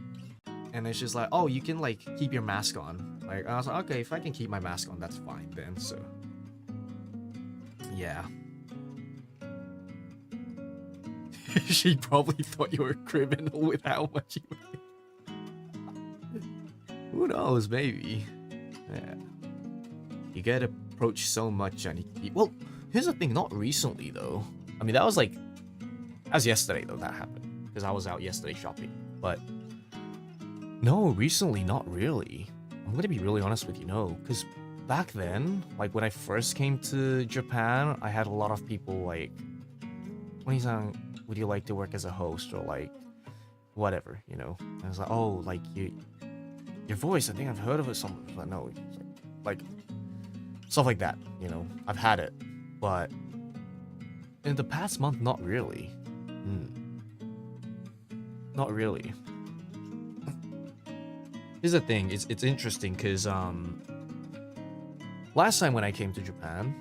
And then she's like, oh, you can like keep your mask on. Like, I was like, okay, if I can keep my mask on, that's fine then. So yeah. She probably thought you were a criminal with how much you weigh. Who knows, maybe. Yeah. You get approached so much and well, here's the thing, not recently though. I mean, that was yesterday though that happened. Because I was out yesterday shopping. But no, recently, not really. I'm gonna be really honest with you, no. Because back then, like when I first came to Japan, I had a lot of people like, Oni-san, would you like to work as a host or like whatever, you know? And I was like, oh, like your voice, I think I've heard of it somewhere. But no, like stuff like that, you know? I've had it, but in the past month, not really. Not really. Here's the thing, it's interesting because last time when I came to Japan,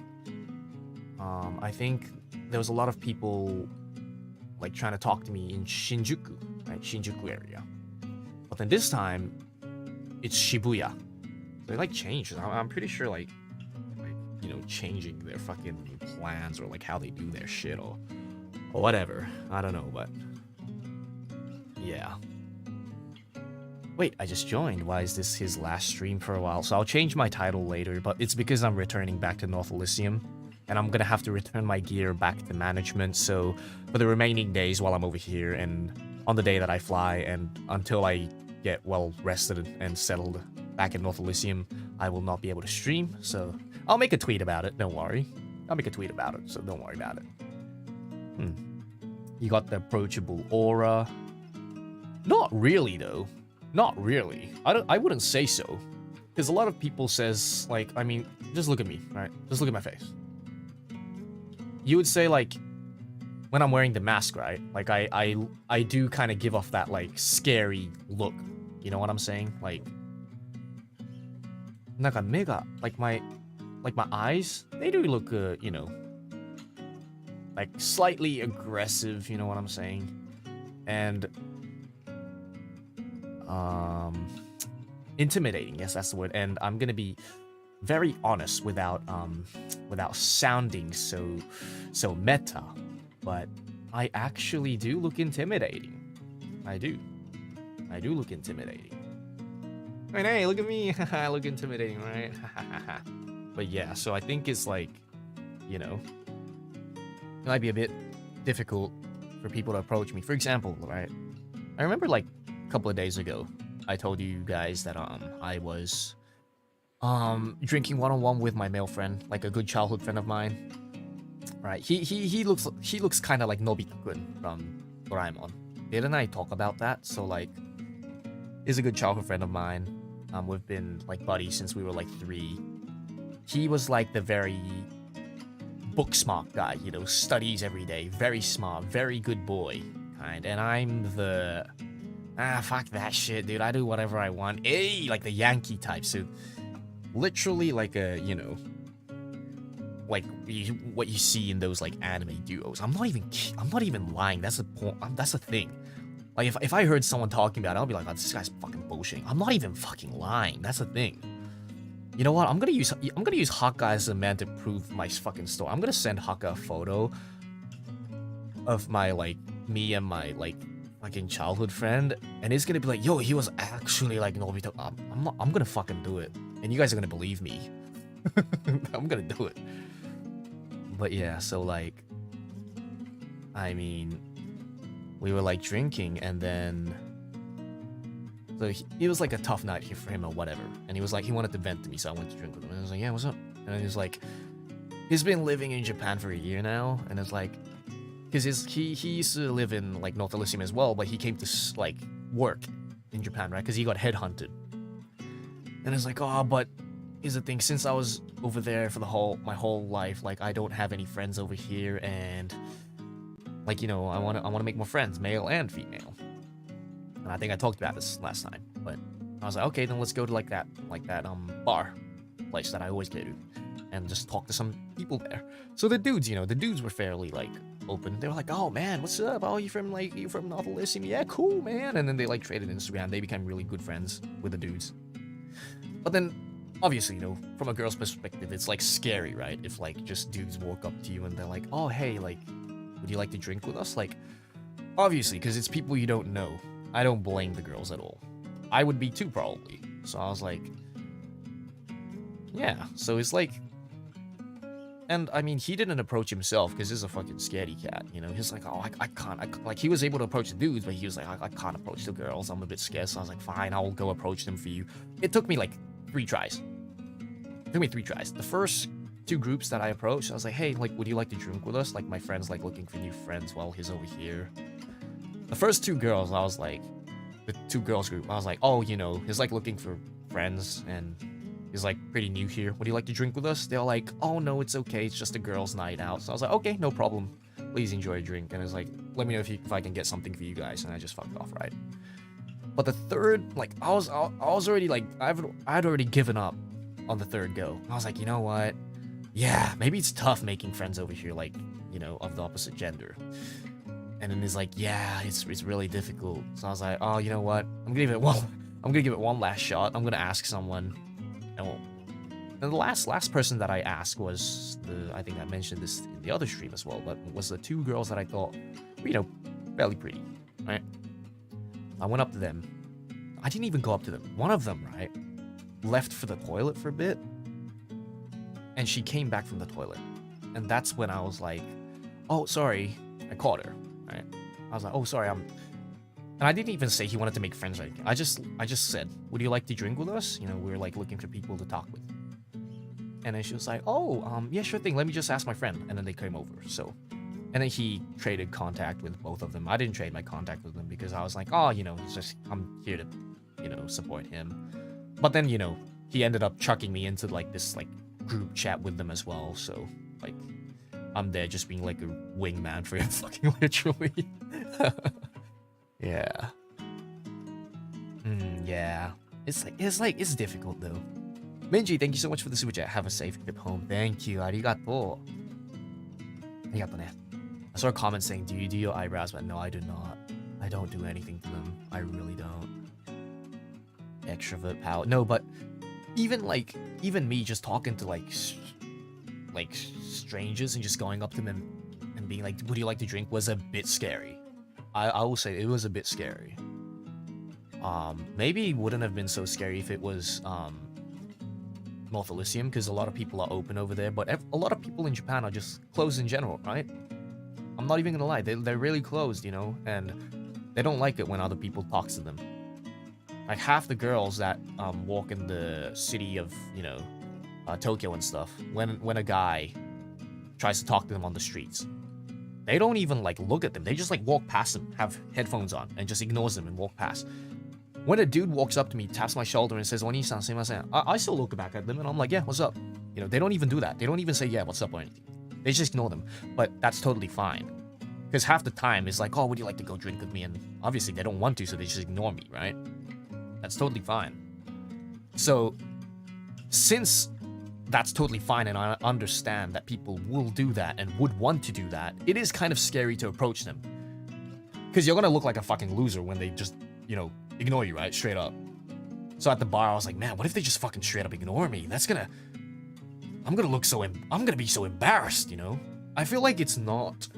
I think there was a lot of people like trying to talk to me in Shinjuku, right? Shinjuku area. But then this time, it's Shibuya. They like changed. I'm pretty sure like you know, changing their fucking plans or like how they do their shit or whatever. I don't know, but yeah. Wait, I just joined. Why is this his last stream for a while? So I'll change my title later, but it's because I'm returning back to North Elysium. And I'm gonna have to return my gear back to management, so for the remaining days while I'm over here and on the day that I fly and until I get well rested and settled back in North Elysium, I will not be able to stream, so I'll make a tweet about it, don't worry. I'll make a tweet about it, so don't worry about it. You got the approachable aura. Not really, though. Not really. I wouldn't say so. Because a lot of people says, like, I mean, just look at me, right? Just look at my face. You would say, like, when I'm wearing the mask, right? Like, I do kind of give off that, like, scary look. You know what I'm saying? Like, like my eyes, they do look, you know, like, slightly aggressive, you know what I'm saying? And, intimidating, yes, that's the word. And I'm gonna be very honest without sounding so meta, but I actually do look intimidating. I do look intimidating. I mean, hey, look at me. I look intimidating, right? But yeah, so I think it's like, you know, it might be a bit difficult for people to approach me. For example, right? I remember like a couple of days ago, I told you guys that I was drinking one-on-one with my male friend, like a good childhood friend of mine. Right? He looks kind of like Nobita-kun from Doraemon. Didn't I talk about that? So like, he's a good childhood friend of mine. We've been like buddies since we were like 3. He was like the very book smart guy, you know, studies every day, very smart, very good boy kind. And I'm the fuck that shit, dude. I do whatever I want. Hey, like the Yankee type. So literally like a, you know, like what you see in those like anime duos. I'm not even lying. That's the point. That's the thing. Like if I heard someone talking about it, I'll be like, oh, this guy's fucking bullshitting. I'm not even fucking lying. That's the thing. You know what? I'm gonna use Haka as a man to prove my fucking story. I'm gonna send Haka a photo of my like me and my like fucking childhood friend, and it's gonna be like, yo, he was actually like Nobita. I'm gonna fucking do it, and you guys are gonna believe me. I'm gonna do it. But yeah, so like, I mean, we were like drinking, and then so it was like a tough night here for him or whatever, and he was like, he wanted to vent to me, so I went to drink with him, and I was like, yeah, what's up? And he was like, he's been living in Japan for a year now, and it's like, because he used to live in like North Elysium as well, but he came to like work in Japan, right? Because he got headhunted, and it's like, oh, but here's the thing, since I was over there for my whole life, like I don't have any friends over here, and like, you know, I want to make more friends, male and female. And I think I talked about this last time, but I was like, okay, then let's go to like that bar place that I always go to, and just talk to some people there. So the dudes, you know, the dudes were fairly like open. They were like, oh man, what's up? Oh, you from North Elysium? Yeah, cool, man. And then they like traded Instagram. They became really good friends with the dudes. But then, obviously, you know, from a girl's perspective, it's like scary, right? If like just dudes walk up to you and they're like, oh, hey, like, would you like to drink with us? Like, obviously, because it's people you don't know. I don't blame the girls at all. I would be too, probably. So I was like, yeah. So it's like, and I mean, he didn't approach himself because he's a fucking scaredy cat, you know? He's like, oh, I can't. Like, he was able to approach the dudes, but he was like, I can't approach the girls. I'm a bit scared. So I was like, fine, I'll go approach them for you. It took me like 3 tries. It took me 3 tries. The first 2 groups that I approached, I was like, hey, like, would you like to drink with us? Like, my friend's like looking for new friends while he's over here. The first 2 girls, I was like, the 2 girls group, I was like, oh, you know, he's like looking for friends and he's like pretty new here. Would you like to drink with us? They're like, oh no, it's okay. It's just a girls' night out. So I was like, okay, no problem. Please enjoy a drink. And it's like, let me know if I can get something for you guys. And I just fucked off, right? But the third, like, I was already like, I'd already given up on the 3rd go. I was like, you know what? Yeah, maybe it's tough making friends over here, like, you know, of the opposite gender. And then he's like, yeah, it's really difficult. So I was like, oh, you know what? I'm gonna give it one last shot. I'm gonna ask someone. And the last person that I asked was I think I mentioned this in the other stream as well, but was the 2 girls that I thought were, you know, fairly pretty, right? I went up to them. I didn't even go up to them. One of them, right, left for the toilet for a bit, and she came back from the toilet, and that's when I was like, oh, sorry, I caught her. Right? I was like, oh, sorry, and I didn't even say he wanted to make friends or anything. I just said, would you like to drink with us? You know, we're like looking for people to talk with. And then she was like, oh, yeah, sure thing. Let me just ask my friend. And then they came over. So, and then he traded contact with both of them. I didn't trade my contact with them because I was like, oh, you know, it's just, I'm here to support him. But then, he ended up chucking me into like this like group chat with them as well. So like I'm there just being like a wingman for him, fucking literally. Yeah. Yeah. It's difficult though. Minji, thank you so much for the super chat. Have a safe trip home. Thank you. Arigato. Arigato ne. I saw a comment saying, do you do your eyebrows? But no, I do not. I don't do anything to them. I really don't. Extrovert power. No, but even me just talking to like strangers and just going up to them and being like, would you like to drink, was a bit scary. I will say it was a bit scary. Maybe it wouldn't have been so scary if it was North Elysium, because a lot of people are open over there, but a lot of people in Japan are just closed in general, right? I'm not even gonna lie, they're really closed, and they don't like it when other people talk to them. Like half the girls that walk in the city of Tokyo and stuff, when a guy tries to talk to them on the streets, they don't even like look at them. They just like walk past them, have headphones on, and just ignores them and walk past. When a dude walks up to me, taps my shoulder and says, "Oni-san, sumimasen," I still look back at them and I'm like, "Yeah, what's up?" They don't even do that. They don't even say, "Yeah, what's up," or anything. They just ignore them. But that's totally fine. Because half the time it's like, "Oh, would you like to go drink with me?" And obviously they don't want to, so they just ignore me, right? That's totally fine. So, since that's totally fine and I understand that people will do that and would want to do that, it is kind of scary to approach them. Because you're gonna look like a fucking loser when they just, ignore you, right? Straight up. So at the bar, I was like, man, what if they just fucking straight up ignore me? I'm gonna be so embarrassed, I feel like it's not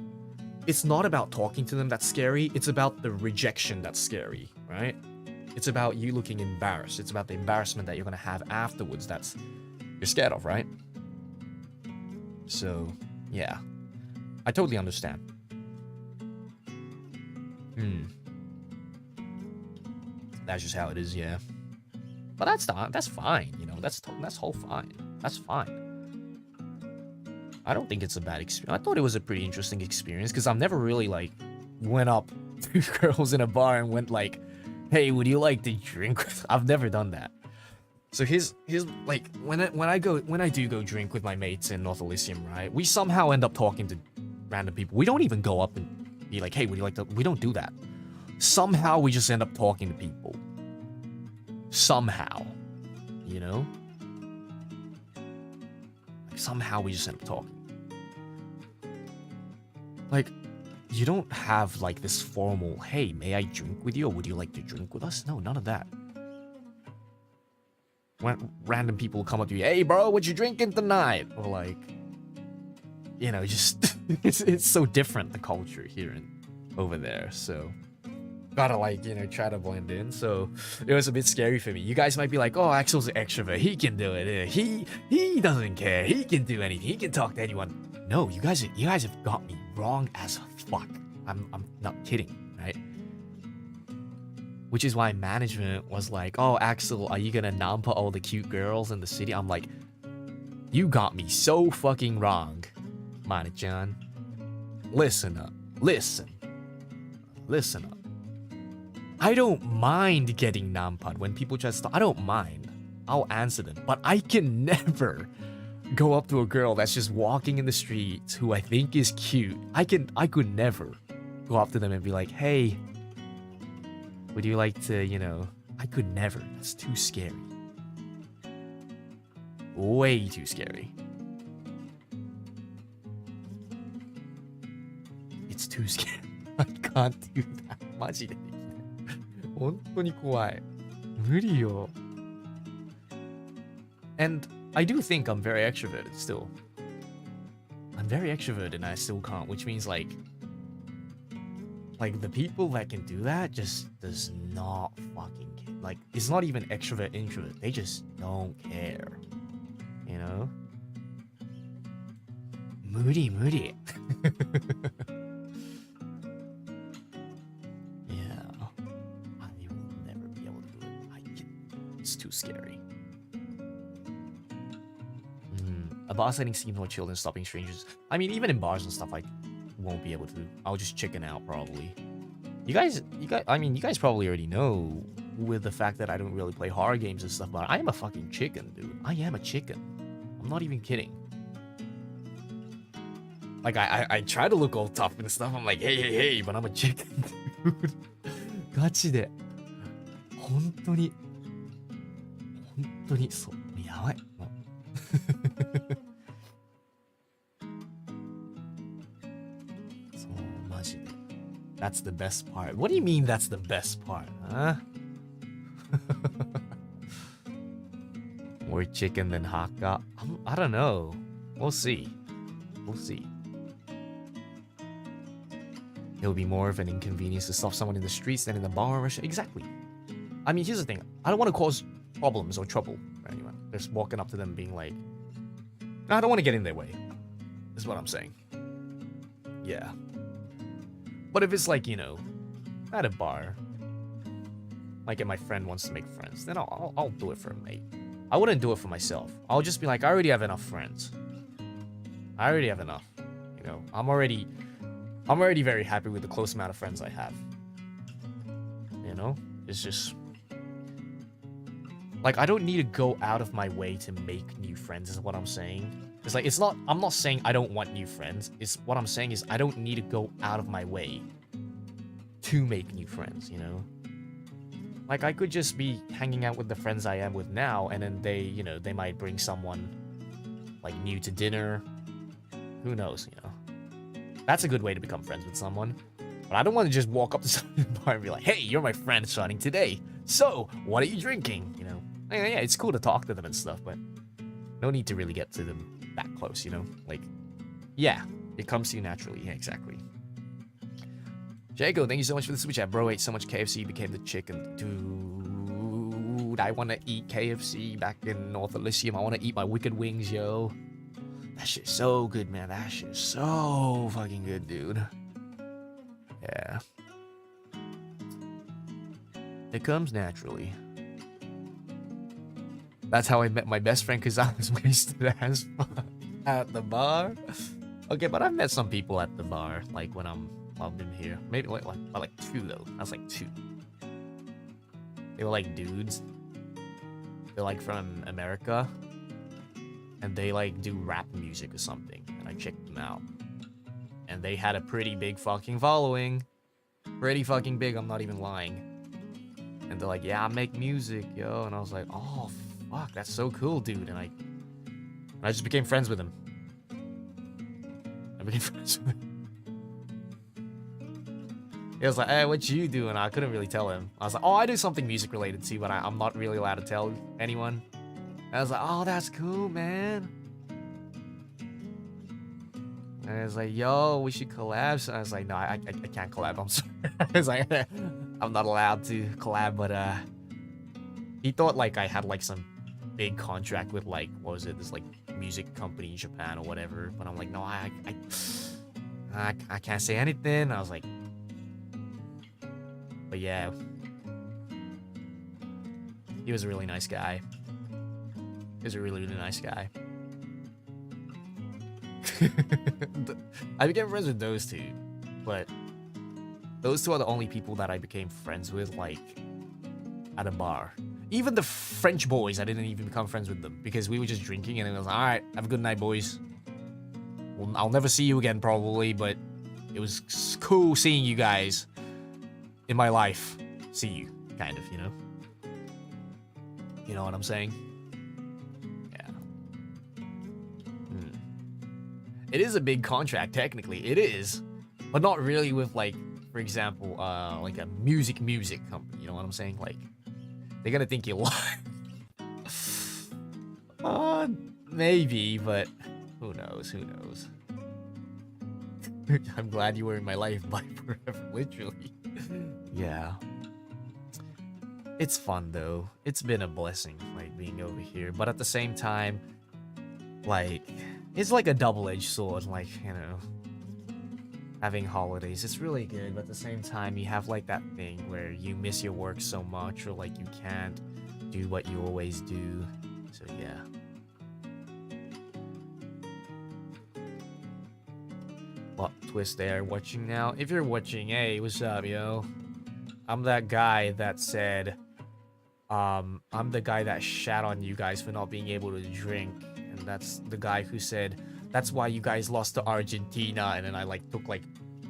about talking to them that's scary, it's about the rejection that's scary, right? It's about you looking embarrassed. It's about the embarrassment that you're gonna have afterwards you're scared of, right? So, yeah. I totally understand. That's just how it is, yeah. But that's fine, that's whole fine. That's fine. I don't think it's a bad experience. I thought it was a pretty interesting experience, because I've never really, went up to girls in a bar and went like, "Hey, would you like to drink?" I've never done that. So here's like when I do go drink with my mates in North Elysium, right? We somehow end up talking to random people. We don't even go up and be like, "Hey, would you like to?" We don't do that. Somehow we just end up talking to people. Somehow, somehow we just end up talking. Like, you don't have like this formal, "Hey, may I drink with you?" or "Would you like to drink with us?" No, none of that. When random people come up to you, "Hey bro, what you drinking tonight?" Or like, just it's so different, the culture here and over there. So gotta try to blend in. So it was a bit scary for me. You guys might be like, "Oh, Axel's an extrovert. He can do it. He doesn't care. He can do anything. He can talk to anyone." No, you guys have got me wrong as fuck. I'm not kidding, right? Which is why management was like, "Oh, Axel, are you gonna nampa all the cute girls in the city?" I'm like, you got me so fucking wrong, Mana-chan. Listen up. Listen up. I don't mind getting nampad when people try to stop. I don't mind. I'll answer them. But I can never go up to a girl that's just walking in the streets who I think is cute. I could never go up to them and be like, "Hey, would you like to, I could never. That's too scary. Way too scary. It's too scary. I can't do that. マジでできない。本当に怖い。無理よ。And I do think I'm very extroverted still. I'm very extroverted and I still can't, which means like the people that can do that just does not fucking care. Like, it's not even extrovert, introvert. They just don't care. Moody. Yeah. I will never be able to do it. It's too scary. A bar setting seems more chill than stopping strangers. I mean, even in bars and stuff, I won't be able to. I'll just chicken out probably. You guys probably already know with the fact that I don't really play horror games and stuff, but I am a fucking chicken, dude. I am a chicken. I'm not even kidding. Like, I try to look all tough and stuff. I'm like, hey, but I'm a chicken, dude. ガチで。本当に、そう。やばい。もうそう、マジで。That's the best part. What do you mean that's the best part, huh? More chicken than Hakka? I don't know. We'll see. It will be more of an inconvenience to stop someone in the streets than in the bar or restaurant. Exactly. I mean, here's the thing. I don't want to cause problems or trouble for anyone. Just walking up to them being like, I don't want to get in their way. Is what I'm saying. Yeah. But if it's like, you know, at a bar, like if my friend wants to make friends, then I'll do it for a mate. I wouldn't do it for myself. I'll just be like, I already have enough friends. I already have enough. You know, I'm already very happy with the close amount of friends I have. You know? It's just... Like, I don't need to go out of my way to make new friends, is what I'm saying. It's like, it's not... I'm not saying I don't want new friends. It's what I'm saying is I don't need to go out of my way to make new friends, you know? Like, I could just be hanging out with the friends I am with now, and then they, you know, they might bring someone, like, new to dinner. Who knows, you know? That's a good way to become friends with someone. But I don't want to just walk up to someone in the bar and be like, hey, you're my friend starting today. So, what are you drinking? You know? Yeah, it's cool to talk to them and stuff, but no need to really get to them that close, you know? Like, yeah, it comes to you naturally. Yeah, exactly. Jago, thank you so much for the super chat. Bro ate so much KFC, became the chicken. Dude, I want to eat KFC back in North Elysium. I want to eat my wicked wings, yo. That shit's so good, man. That shit's so fucking good, dude. Yeah. It comes naturally. That's how I met my best friend, because I was wasted as fuck at the bar. Okay, but I've met some people at the bar, like when I've been here. Maybe like two, though. I was like two. They were like dudes. They're like from America. And they like do rap music or something. And I checked them out. And they had a pretty big fucking following. Pretty fucking big, I'm not even lying. And they're like, yeah, I make music, yo. And I was like, oh, fuck, that's so cool, dude. And I just became friends with him. I became friends with him. He was like, hey, what you doing? I couldn't really tell him. I was like, oh, I do something music related too, but I'm not really allowed to tell anyone. I was like, oh, that's cool, man. And I was like, yo, we should collab. So I was like, no, I can't collab. I'm sorry. I was like, I'm not allowed to collab, but he thought like I had like some big contract with like, what was it, this like music company in Japan or whatever. But I'm like, no, I can't say anything. I was like, but yeah, he was a really nice guy. He was a really, really nice guy. I became friends with those two, but those two are the only people that I became friends with, like, at a bar. Even the French boys, I didn't even become friends with them, because we were just drinking, and it was like, alright, have a good night, boys. Well, I'll never see you again, probably, but it was cool seeing you guys in my life. See you, kind of, you know? You know what I'm saying? It is a big contract, technically. It is. But not really with, like, for example, like a music company. You know what I'm saying? Like, they're gonna think you're lying. Maybe, but who knows? Who knows? I'm glad you were in my life by forever, literally. Yeah. It's fun, though. It's been a blessing, like, being over here. But at the same time, like... It's like a double-edged sword, like, you know, having holidays. It's really good, but at the same time, you have, like, that thing where you miss your work so much, or, like, you can't do what you always do. So, yeah. What twist there? Watching now? If you're watching, hey, what's up, yo? I'm that guy that said, I'm the guy that shat on you guys for not being able to drink, and that's the guy who said that's why you guys lost to Argentina, and then I like took like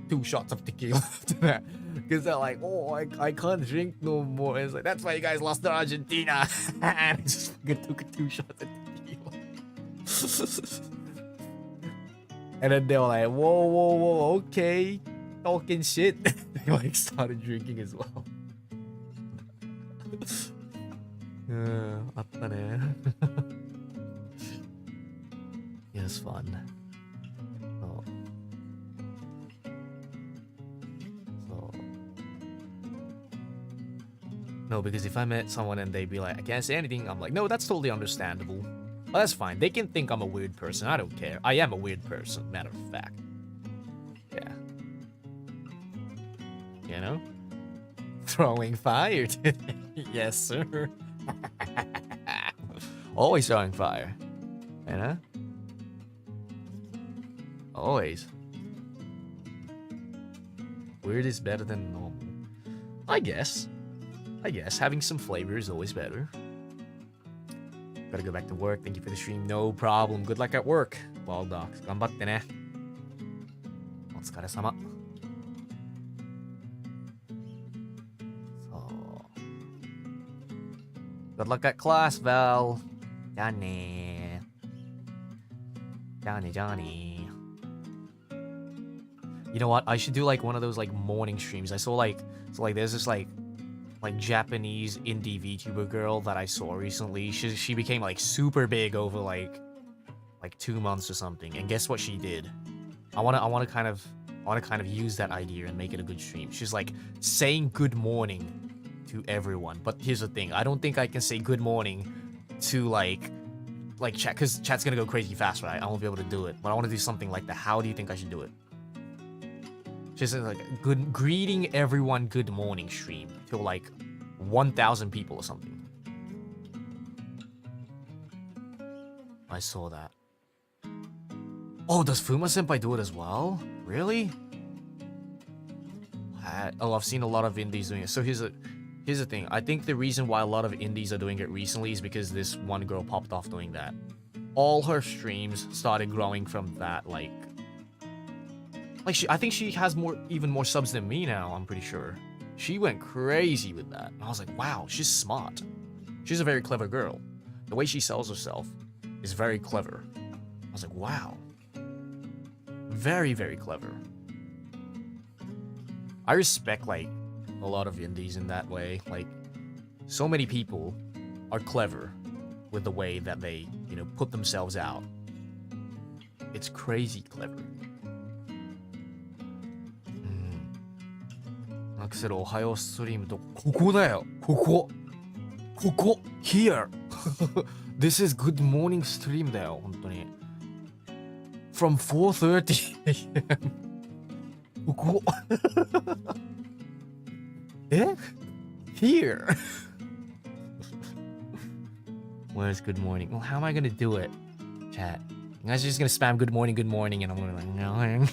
2 shots of tequila after that, because they're like, oh, I can't drink no more. And it's like, that's why you guys lost to Argentina, and I just fucking took 2 shots of tequila. And then they were like, whoa, okay, talking shit. They like started drinking as well. あったね。It was fun. No, because if I met someone and they'd be like, I can't say anything, I'm like, no, that's totally understandable. Well, that's fine. They can think I'm a weird person. I don't care. I am a weird person, matter of fact. Yeah. You know? Throwing fire today. Yes, sir. Always throwing fire. You know? Always. Weird is better than normal. I guess having some flavor is always better. Gotta go back to work. Thank you for the stream. No problem. Good luck at work. Wild dogs. 頑張ってね。お疲れ様。Good luck at class, Val. Johnny. Johnny. You know what? I should do like one of those like morning streams. I saw like there's this like Japanese indie VTuber girl that I saw recently. She became like super big over like 2 months or something. And guess what she did? I wanna kind of use that idea and make it a good stream. She's like saying good morning to everyone. But here's the thing. I don't think I can say good morning to like chat, because chat's gonna go crazy fast, right? I won't be able to do it. But I want to do something like that. How do you think I should do it? Just like good greeting everyone good morning stream to like 1,000 people or something. I saw that. Oh, does Fuma Senpai do it as well? Really? I've seen a lot of indies doing it. So here's the thing. I think the reason why a lot of indies are doing it recently is because this one girl popped off doing that. All her streams started growing from that, I think she has even more subs than me now, I'm pretty sure. She went crazy with that. And I was like, wow, she's smart. She's a very clever girl. The way she sells herself is very clever. I was like, wow. Very, very clever. I respect, like, a lot of indies in that way. Like, so many people are clever with the way that they, put themselves out. It's crazy clever. Axel, Ohio stream とここだよ。ここ here. This is good morning stream だよ。本当に。From 4:30 a.m. ここえ Here. Where's good morning? Well, how am I gonna do it? Chat. You guys are just gonna spam good morning, and I'm gonna be like, no.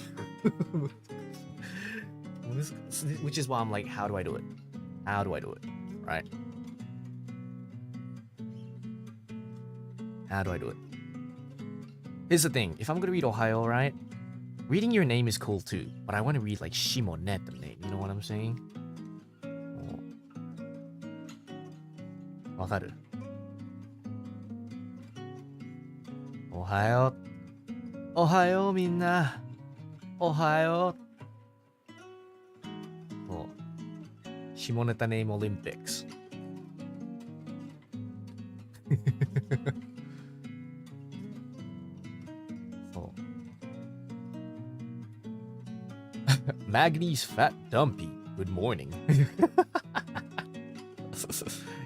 Which is why I'm like, how do I do it? Right? How do I do it? Here's the thing. If I'm gonna read Ohio, right? Reading your name is cool too. But I want to read like Shimonet the name. You know what I'm saying? わかる? おはよう。おはようみんな。おはよう。下ネタネームオリンピックス。そう。Magni's Fat Dumpy. Good morning.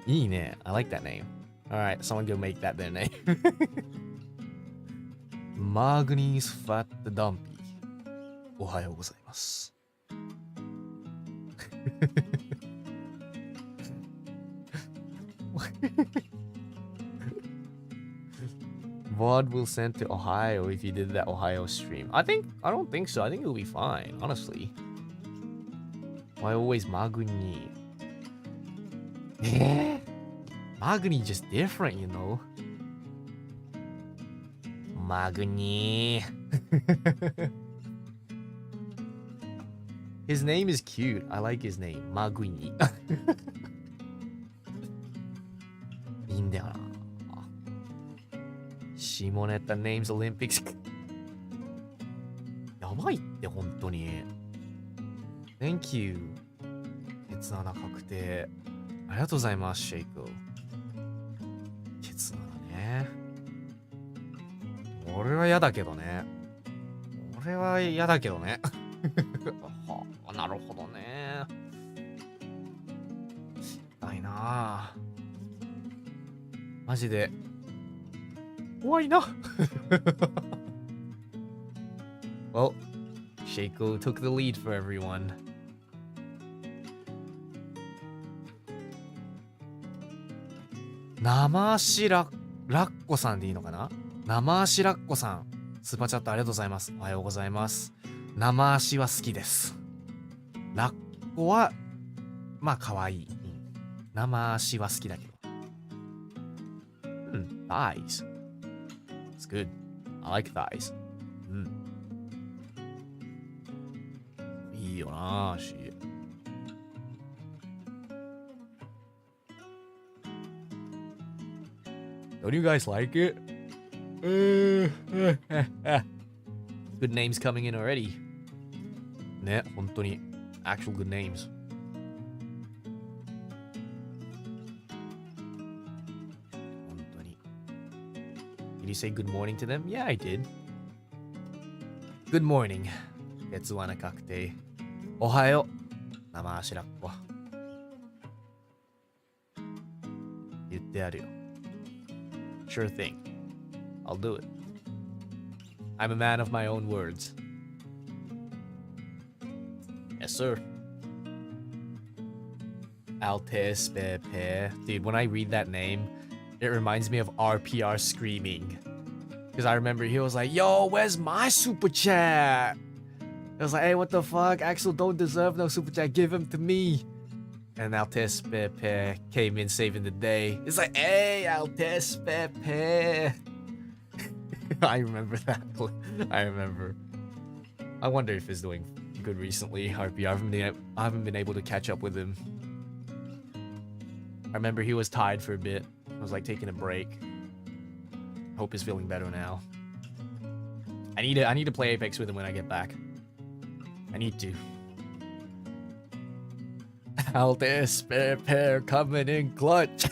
いいね。I like that name. Alright, someone go make that their name. Magni's Fat Dumpy. おはようございます。VOD will send to Ohio if you did that Ohio stream. I don't think so. I think it'll be fine, honestly. Why always Maguni? Magni just different, you know. Magni. His name is cute. I like his name. Magni. いいんだよな。下ネタ names Olympics. やばいって本当に。Thank you. ケツ穴確定。ありがとうございます、シェイク。ケツ穴ね。俺は嫌だけどね。俺は嫌だけどね。はあ、なるほどね。ないなぁ。マジで怖いな。Well, Shaco took the lead for everyone. 生足ラッコさんでいいのかな。生足ラッコさん、スーパーチャットありがとうございます。おはようございます。生足は好きです。ラッコはまあ可愛い。生足は好きだけど。thighs. It's good. I like thighs. いいよな、足。Don't you guys like it? Good names coming in already. ね、本当に actual good names. Did you say good morning to them? Yeah, I did. Good morning. 月はな確定。おはよう。生足ラッコ。言ってやるよ。Sure thing. I'll do it. I'm a man of my own words. Yes, sir. Altes Pepe. Dude, when I read that name, it reminds me of RPR screaming. Because I remember he was like, yo, where's my super chat? I was like, hey, what the fuck? Axel don't deserve no super chat. Give him to me. And Altes Pepe came in saving the day. It's like, hey, Altes Pepe. I remember that. I remember. I wonder if he's doing good recently. RPR. I haven't been able to catch up with him. I remember he was tied for a bit. I was like taking a break. Hope he's feeling better now. I need to play Apex with him when I get back. I need to. Altes Pepe coming in clutch.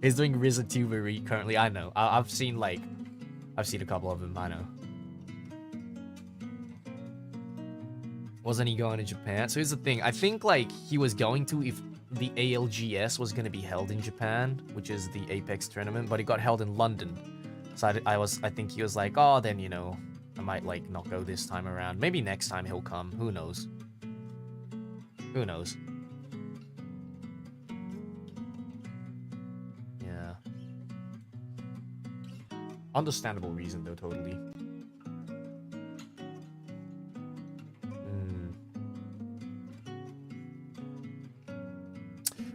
He's doing Rizatubery currently. I know. I've seen a couple of them. I know. Wasn't he going to Japan? So here's the thing. I think like he was going to if the ALGS was going to be held in Japan, which is the Apex tournament, but it got held in London. So I think he was like, oh, then, you know, I might like not go this time around. Maybe next time he'll come. Who knows? Who knows? Yeah. Understandable reason though, totally.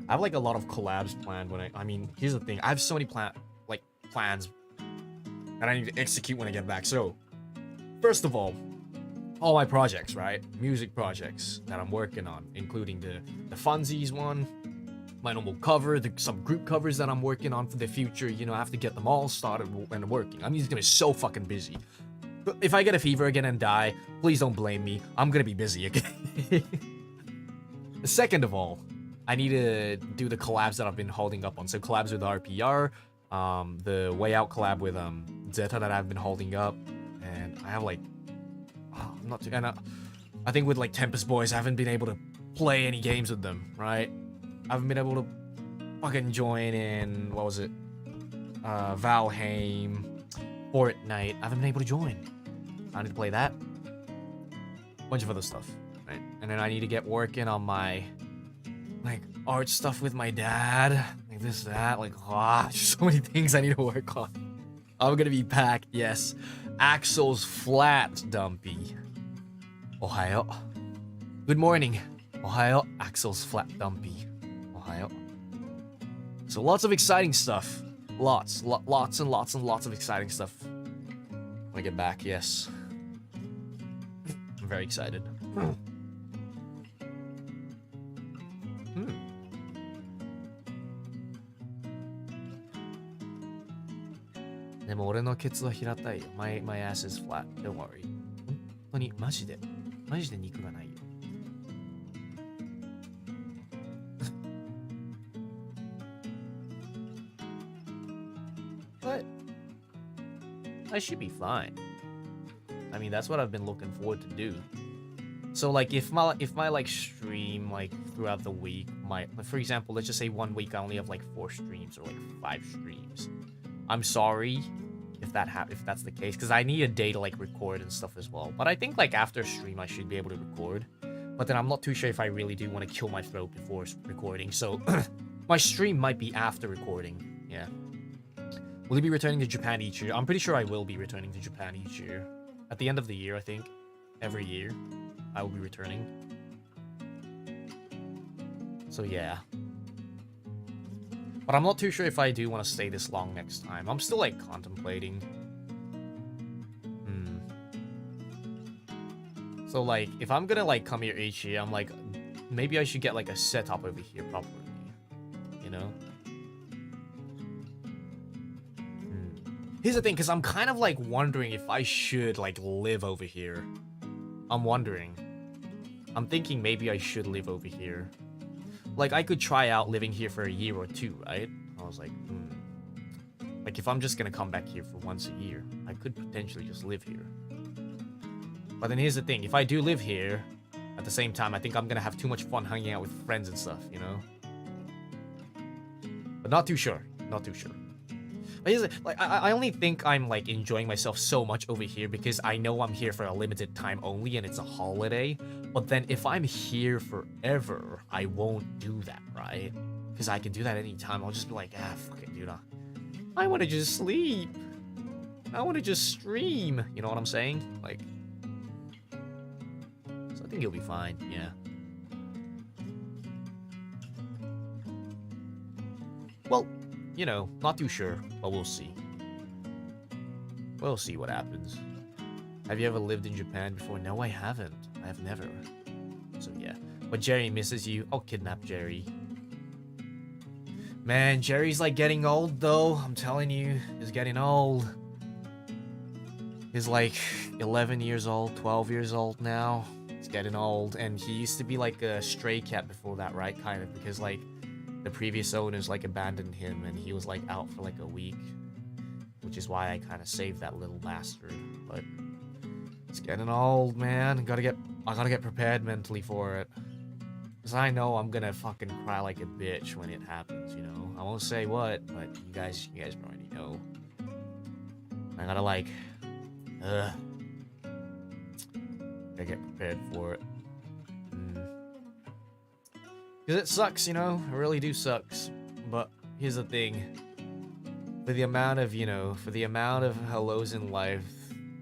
I have like a lot of collabs planned when I mean, here's the thing. I have so many plans that I need to execute when I get back. So, first of all my projects, right? Music projects that I'm working on, including the Funsies one, my normal cover, some group covers that I'm working on for the future. You know, I have to get them all started and working. I'm just gonna be so fucking busy. But if I get a fever again and die, please don't blame me. I'm gonna be busy again. Second of all, I need to do the collabs that I've been holding up on. So collabs with RPR, the Way Out collab with Zeta that I've been holding up, and I have like, I'm not too, and I think with like Tempest Boys, I haven't been able to play any games with them, right? I haven't been able to fucking join in, what was it? Valheim, Fortnite. I haven't been able to join. I need to play that. Bunch of other stuff, right? And then I need to get working on my like art stuff with my dad, like this, that, like just so many things I need to work on. I'm gonna be back, yes. Axel's flat dumpy. Ohayo. Good morning. Ohayo. Axel's flat dumpy. Ohayo. So lots of exciting stuff. Lots and lots and lots of exciting stuff. When I get back, yes. I'm very excited. My ass is flat. Don't worry. 本当にマジで肉がないよ。But I should be fine. I mean, that's what I've been looking forward to do. So like if my like stream like throughout the week, for example, let's just say 1 week I only have like 4 streams or like 5 streams. I'm sorry if that's the case, because I need a day to like record and stuff as well. But I think like after stream I should be able to record. But then I'm not too sure if I really do want to kill my throat before recording. So my stream might be after recording. Yeah. Will you be returning to Japan each year? I'm pretty sure I will be returning to Japan each year. At the end of the year, I think. Every year I will be returning. So yeah. But I'm not too sure if I do want to stay this long next time. I'm still like contemplating. So like if I'm gonna like come here each year, I'm like maybe I should get like a setup over here properly. You know? Here's the thing, because I'm kind of like wondering if I should like live over here. I'm wondering. I'm thinking maybe I should live over here. Like, I could try out living here for a year or 2, right? I was like, Like, if I'm just gonna come back here for once a year, I could potentially just live here. But then here's the thing, if I do live here, at the same time, I think I'm gonna have too much fun hanging out with friends and stuff, you know? But not too sure. Not too sure. But here's the, like, I only think I'm, like, enjoying myself so much over here because I know I'm here for a limited time only and it's a holiday. But then if I'm here forever, I won't do that, right? Because I can do that anytime. I'll just be like, fuck it, dude. I want to just sleep. I want to just stream. You know what I'm saying? Like, so I think you'll be fine, yeah. Well, you know, not too sure, but we'll see. We'll see what happens. Have you ever lived in Japan before? No, I haven't. I have never. So yeah. But Jerry misses you. I'll kidnap Jerry. Man, Jerry's like getting old though. I'm telling you, he's getting old. He's like 11 years old, 12 years old now. He's getting old. And he used to be like a stray cat before that, right? Kind of, because like the previous owners like abandoned him and he was like out for like a week. Which is why I kind of saved that little bastard. But it's getting old, man. I gotta get prepared mentally for it. Cause I know I'm gonna fucking cry like a bitch when it happens, you know? I won't say what, but you guys already know. I gotta like, gotta get prepared for it. Cause it sucks, you know? It really do sucks. But here's the thing. For the amount of, you know, for the amount of hellos in life,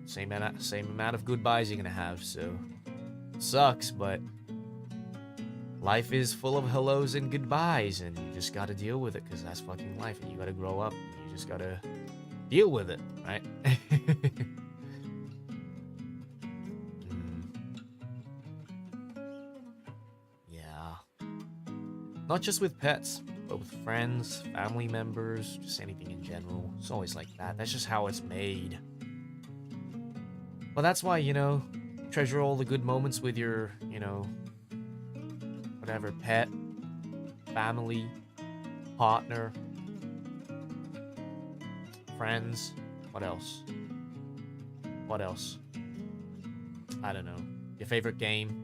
same amount of goodbyes you're gonna have, so it sucks, but life is full of hellos and goodbyes, and you just gotta deal with it, because that's fucking life, and you gotta grow up, and you just gotta deal with it, right? Yeah. Not just with pets, but with friends, family members, just anything in general. It's always like that. That's just how it's made. Well, that's why, you know, treasure all the good moments with your, you know, whatever, pet, family, partner, friends. What else? What else? I don't know. Your favorite game?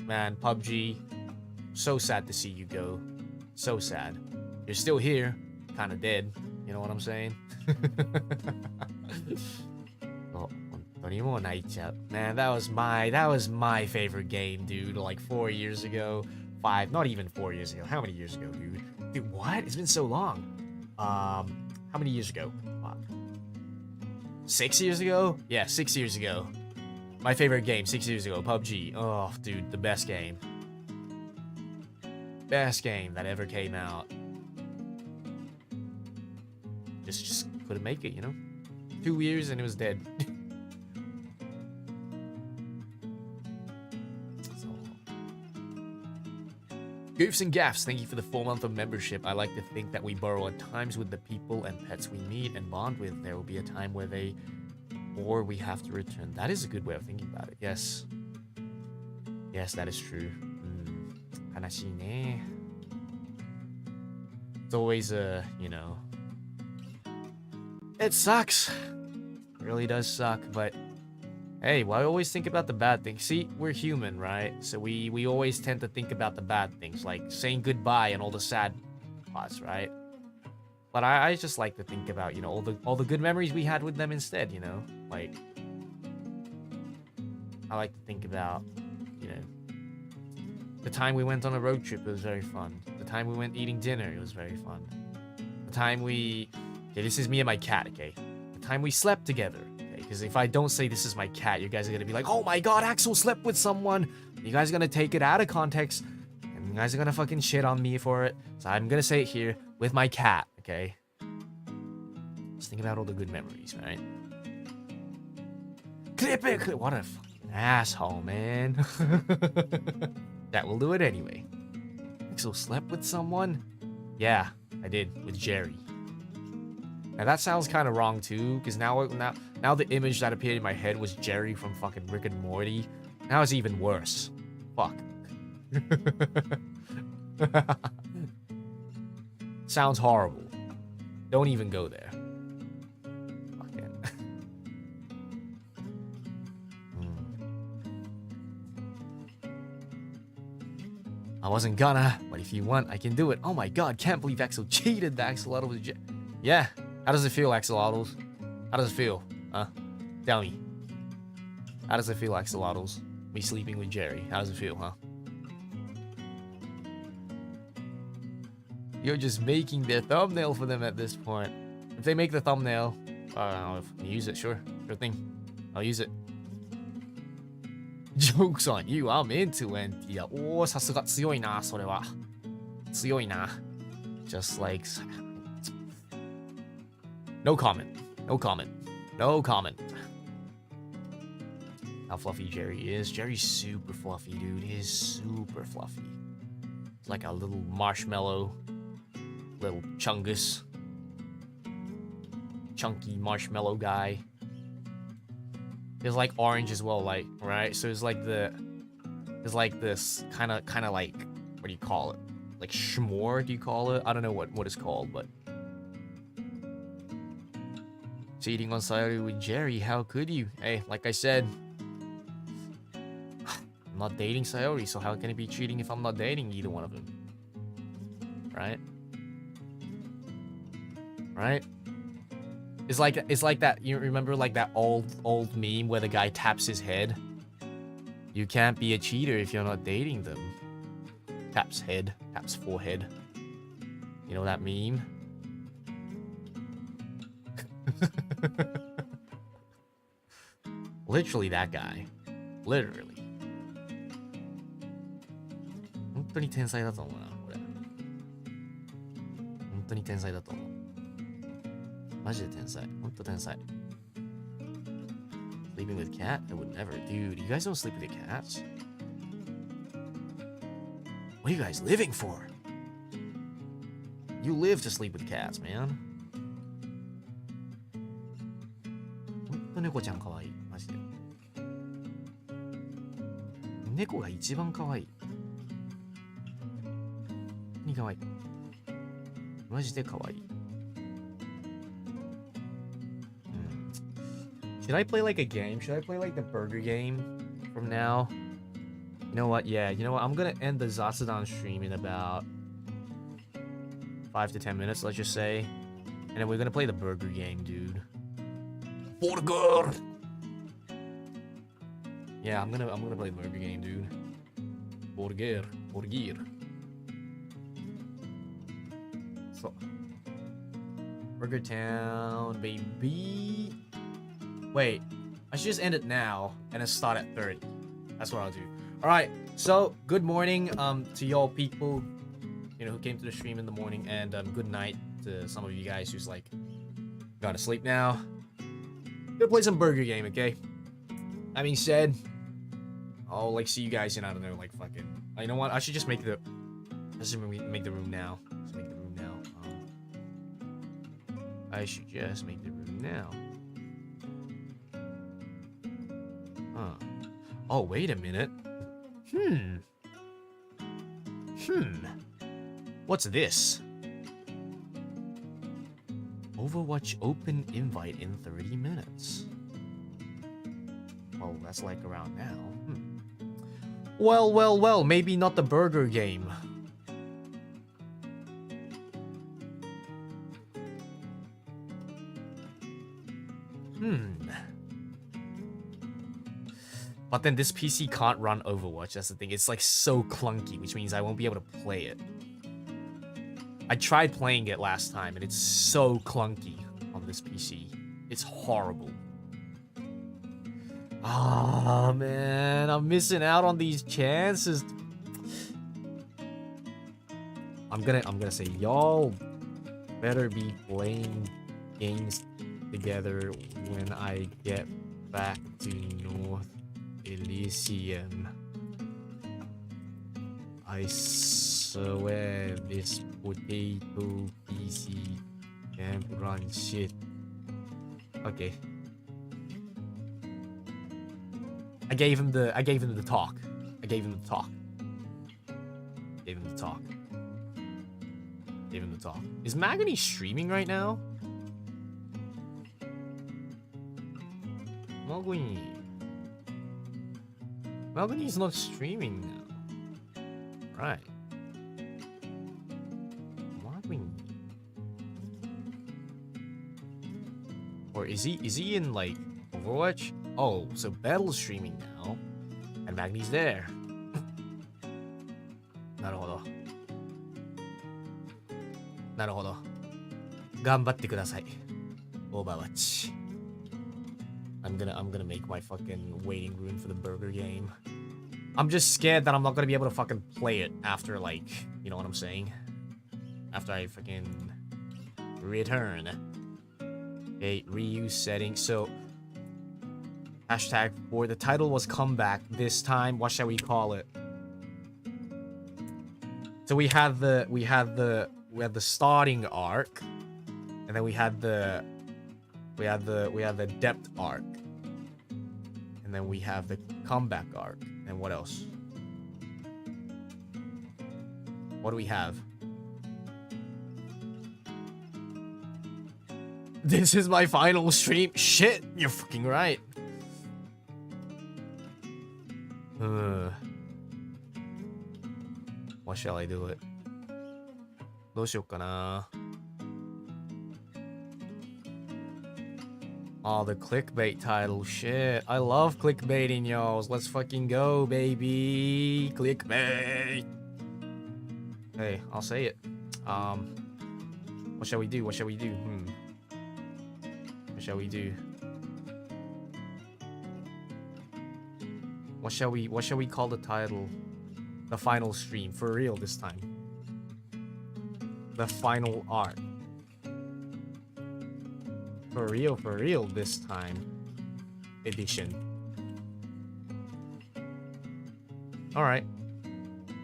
Man, PUBG. So sad to see you go. So sad. You're still here. Kinda dead. You know what I'm saying? Man, that was my favorite game, dude. Like 4 years ago. 5, not even 4 years ago. How many years ago, dude? Dude, what? It's been so long. How many years ago? 6 years ago? Yeah, 6 years ago. My favorite game, 6 years ago, PUBG. Oh, dude, the best game. Best game that ever came out. just couldn't make it, you know? 2 years and it was dead. Goofs and Gaffs, thank you for the 4-month of membership. I like to think that we borrow at times with the people and pets we meet and bond with. There will be a time where or we have to return. That is a good way of thinking about it. Yes. Yes, that is true. 悲しいね. It's always you know. It sucks. It really does suck, but hey, why always think about the bad things? See, we're human, right? So we always tend to think about the bad things, like saying goodbye and all the sad parts, right? But I just like to think about, you know, all the good memories we had with them instead, you know? Like, I like to think about, you know, the time we went on a road trip, it was very fun. The time we went eating dinner, it was very fun. The time okay, this is me and my cat, okay? The time we slept together. Because if I don't say this is my cat, you guys are going to be like, oh my god, Axel slept with someone. You guys are going to take it out of context. And you guys are going to fucking shit on me for it. So I'm going to say it here with my cat, okay? Just think about all the good memories, right? Clip it! What a fucking asshole, man. That will do it anyway. Axel slept with someone? Yeah, I did. With Jerry. Now that sounds kind of wrong too, because now the image that appeared in my head was Jerry from fucking Rick and Morty. Now it's even worse. Fuck. Sounds horrible. Don't even go there. Fuck it. I wasn't gonna, but if you want, I can do it. Oh my god, can't believe Axel cheated the axolotl with Jerry. Yeah. How does it feel, axolotls? How does it feel? Huh? Tell me. How does it feel, axolotls? Me sleeping with Jerry. How does it feel, huh? You're just making their thumbnail for them at this point. If they make the thumbnail, I'll use it, sure. Sure thing. I'll use it. Joke's on you, I'm into NT. Oh, さすが強いな、それは。強いな。Just like... No comment. No comment. No comment. How fluffy Jerry is. Jerry's super fluffy, dude. He's super fluffy. It's like a little marshmallow. Little chungus. Chunky marshmallow guy. It's like orange as well, like, right? So it's like this kind of like, what do you call it? Like s'more, do you call it? I don't know what it's called, but cheating on Sayori with Jerry, how could you? Hey, like I said, I'm not dating Sayori, so how can it be cheating if I'm not dating either one of them? Right? Right? It's like that, you remember like that old meme where the guy taps his head? You can't be a cheater if you're not dating them. Taps head, taps forehead. You know that meme? Literally that guy. Literally. 本当に天才だと思うな、これ。本当に天才だと思う。マジで天才。本当天才。Sleeping with cat? I would never. Dude, you guys don't sleep with your cats? What are you guys living for? You live to sleep with cats, man. 本当猫ちゃん可愛い。マジで。猫が一番可愛い。本当に可愛い。マジで可愛い。Should I play like a game? Should I play like the burger game from now? You know what? Yeah, you know what? I'm gonna end the Zatsudan stream in about 5 to 10 minutes, let's just say. And then we're gonna play the burger game, dude. Burger! Yeah, I'm gonna play the burger game, dude. Burger. So, Burger Town, baby. Wait, I should just end it now and then start at 30. That's what I'll do. Alright, so good morning to y'all people, you know, who came to the stream in the morning, and good night to some of you guys who's like Gotta sleep now. Gonna play some burger game, okay? That being said, I'll like see you guys in, I don't know, like fucking. You know what? I should just make the. I should make the room now. Let's make the room now. I should just make the room now. Oh, wait a minute. What's this? Overwatch open invite in 30 minutes. Oh, that's like around now. Well, maybe not the burger game. But then this PC can't run Overwatch, that's the thing. It's like so clunky, which means I won't be able to play it. I tried playing it last time, and it's so clunky on this PC. It's horrible. Ah, man, I'm missing out on these chances. I'm gonna say y'all better be playing games together when I get back to North Elysium. I swear this potato PC can't run shit. Okay. I gave him the talk. Is Magony streaming right now? Magony's not streaming now. Right. Or is he in like Overwatch? Oh, so Battle's streaming now. And Magny's there. なるほど。なるほど。頑張ってください。Overwatch. I'm gonna make my fucking waiting room for the burger game. I'm just scared that I'm not gonna be able to fucking play it after, like, you know what I'm saying? After I fucking return. Okay, reuse settings. So, hashtag for the title was comeback this time. What shall we call it? So we had the starting arc, and then we had the depth arc, and then we have the comeback arc. And what else? What do we have? This is my final stream. Shit, you're fucking right. What shall I do it? どうしよっかな. Oh, the clickbait title. Shit. I love clickbaiting, y'all. Let's fucking go, baby. Clickbait. Hey, I'll say it. What shall we do? What shall we do? What shall we do? What shall we call the title? The final stream. For real this time. The final arc. For real this time. Edition. Alright.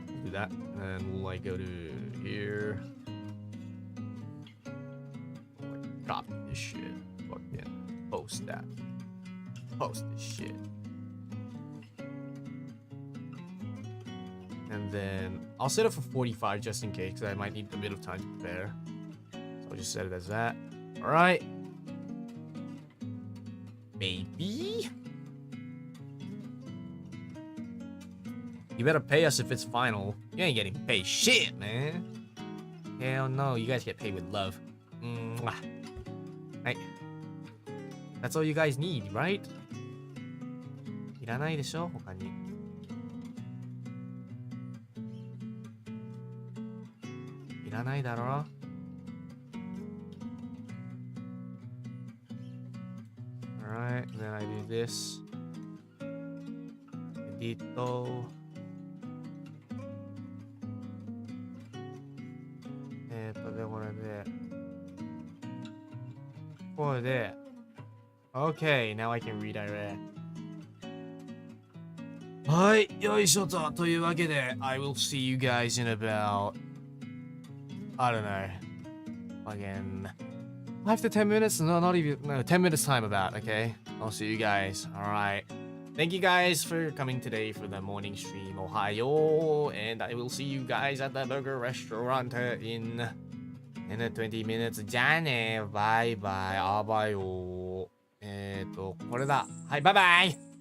We'll do that. And we'll like go to here. Like, copy this shit. Fucking post that. Post this shit. And then I'll set it for 45 just in case, because I might need a bit of time to prepare. So I'll just set it as that. Alright. Maybe. You better pay us if it's final. You ain't getting paid shit, man. Hell no, you guys get paid with love. Mwah. Right. That's all you guys need, right? いらないでしょ、他に。いらないだろ。Alright, then I do this. Edito. で、これで。ここで OK, now I can redirect. はい、よいしょと。というわけで I will see you guys in about I don't know again 5 to 10 minutes? No, not even 10 minutes time about, okay? I'll see you guys. Alright. Thank you guys for coming today for the morning stream. Ohio. And I will see you guys at the burger restaurant in 20 minutes. じゃあね。バイバイ。あばよ。これだ。はい、バイバイ。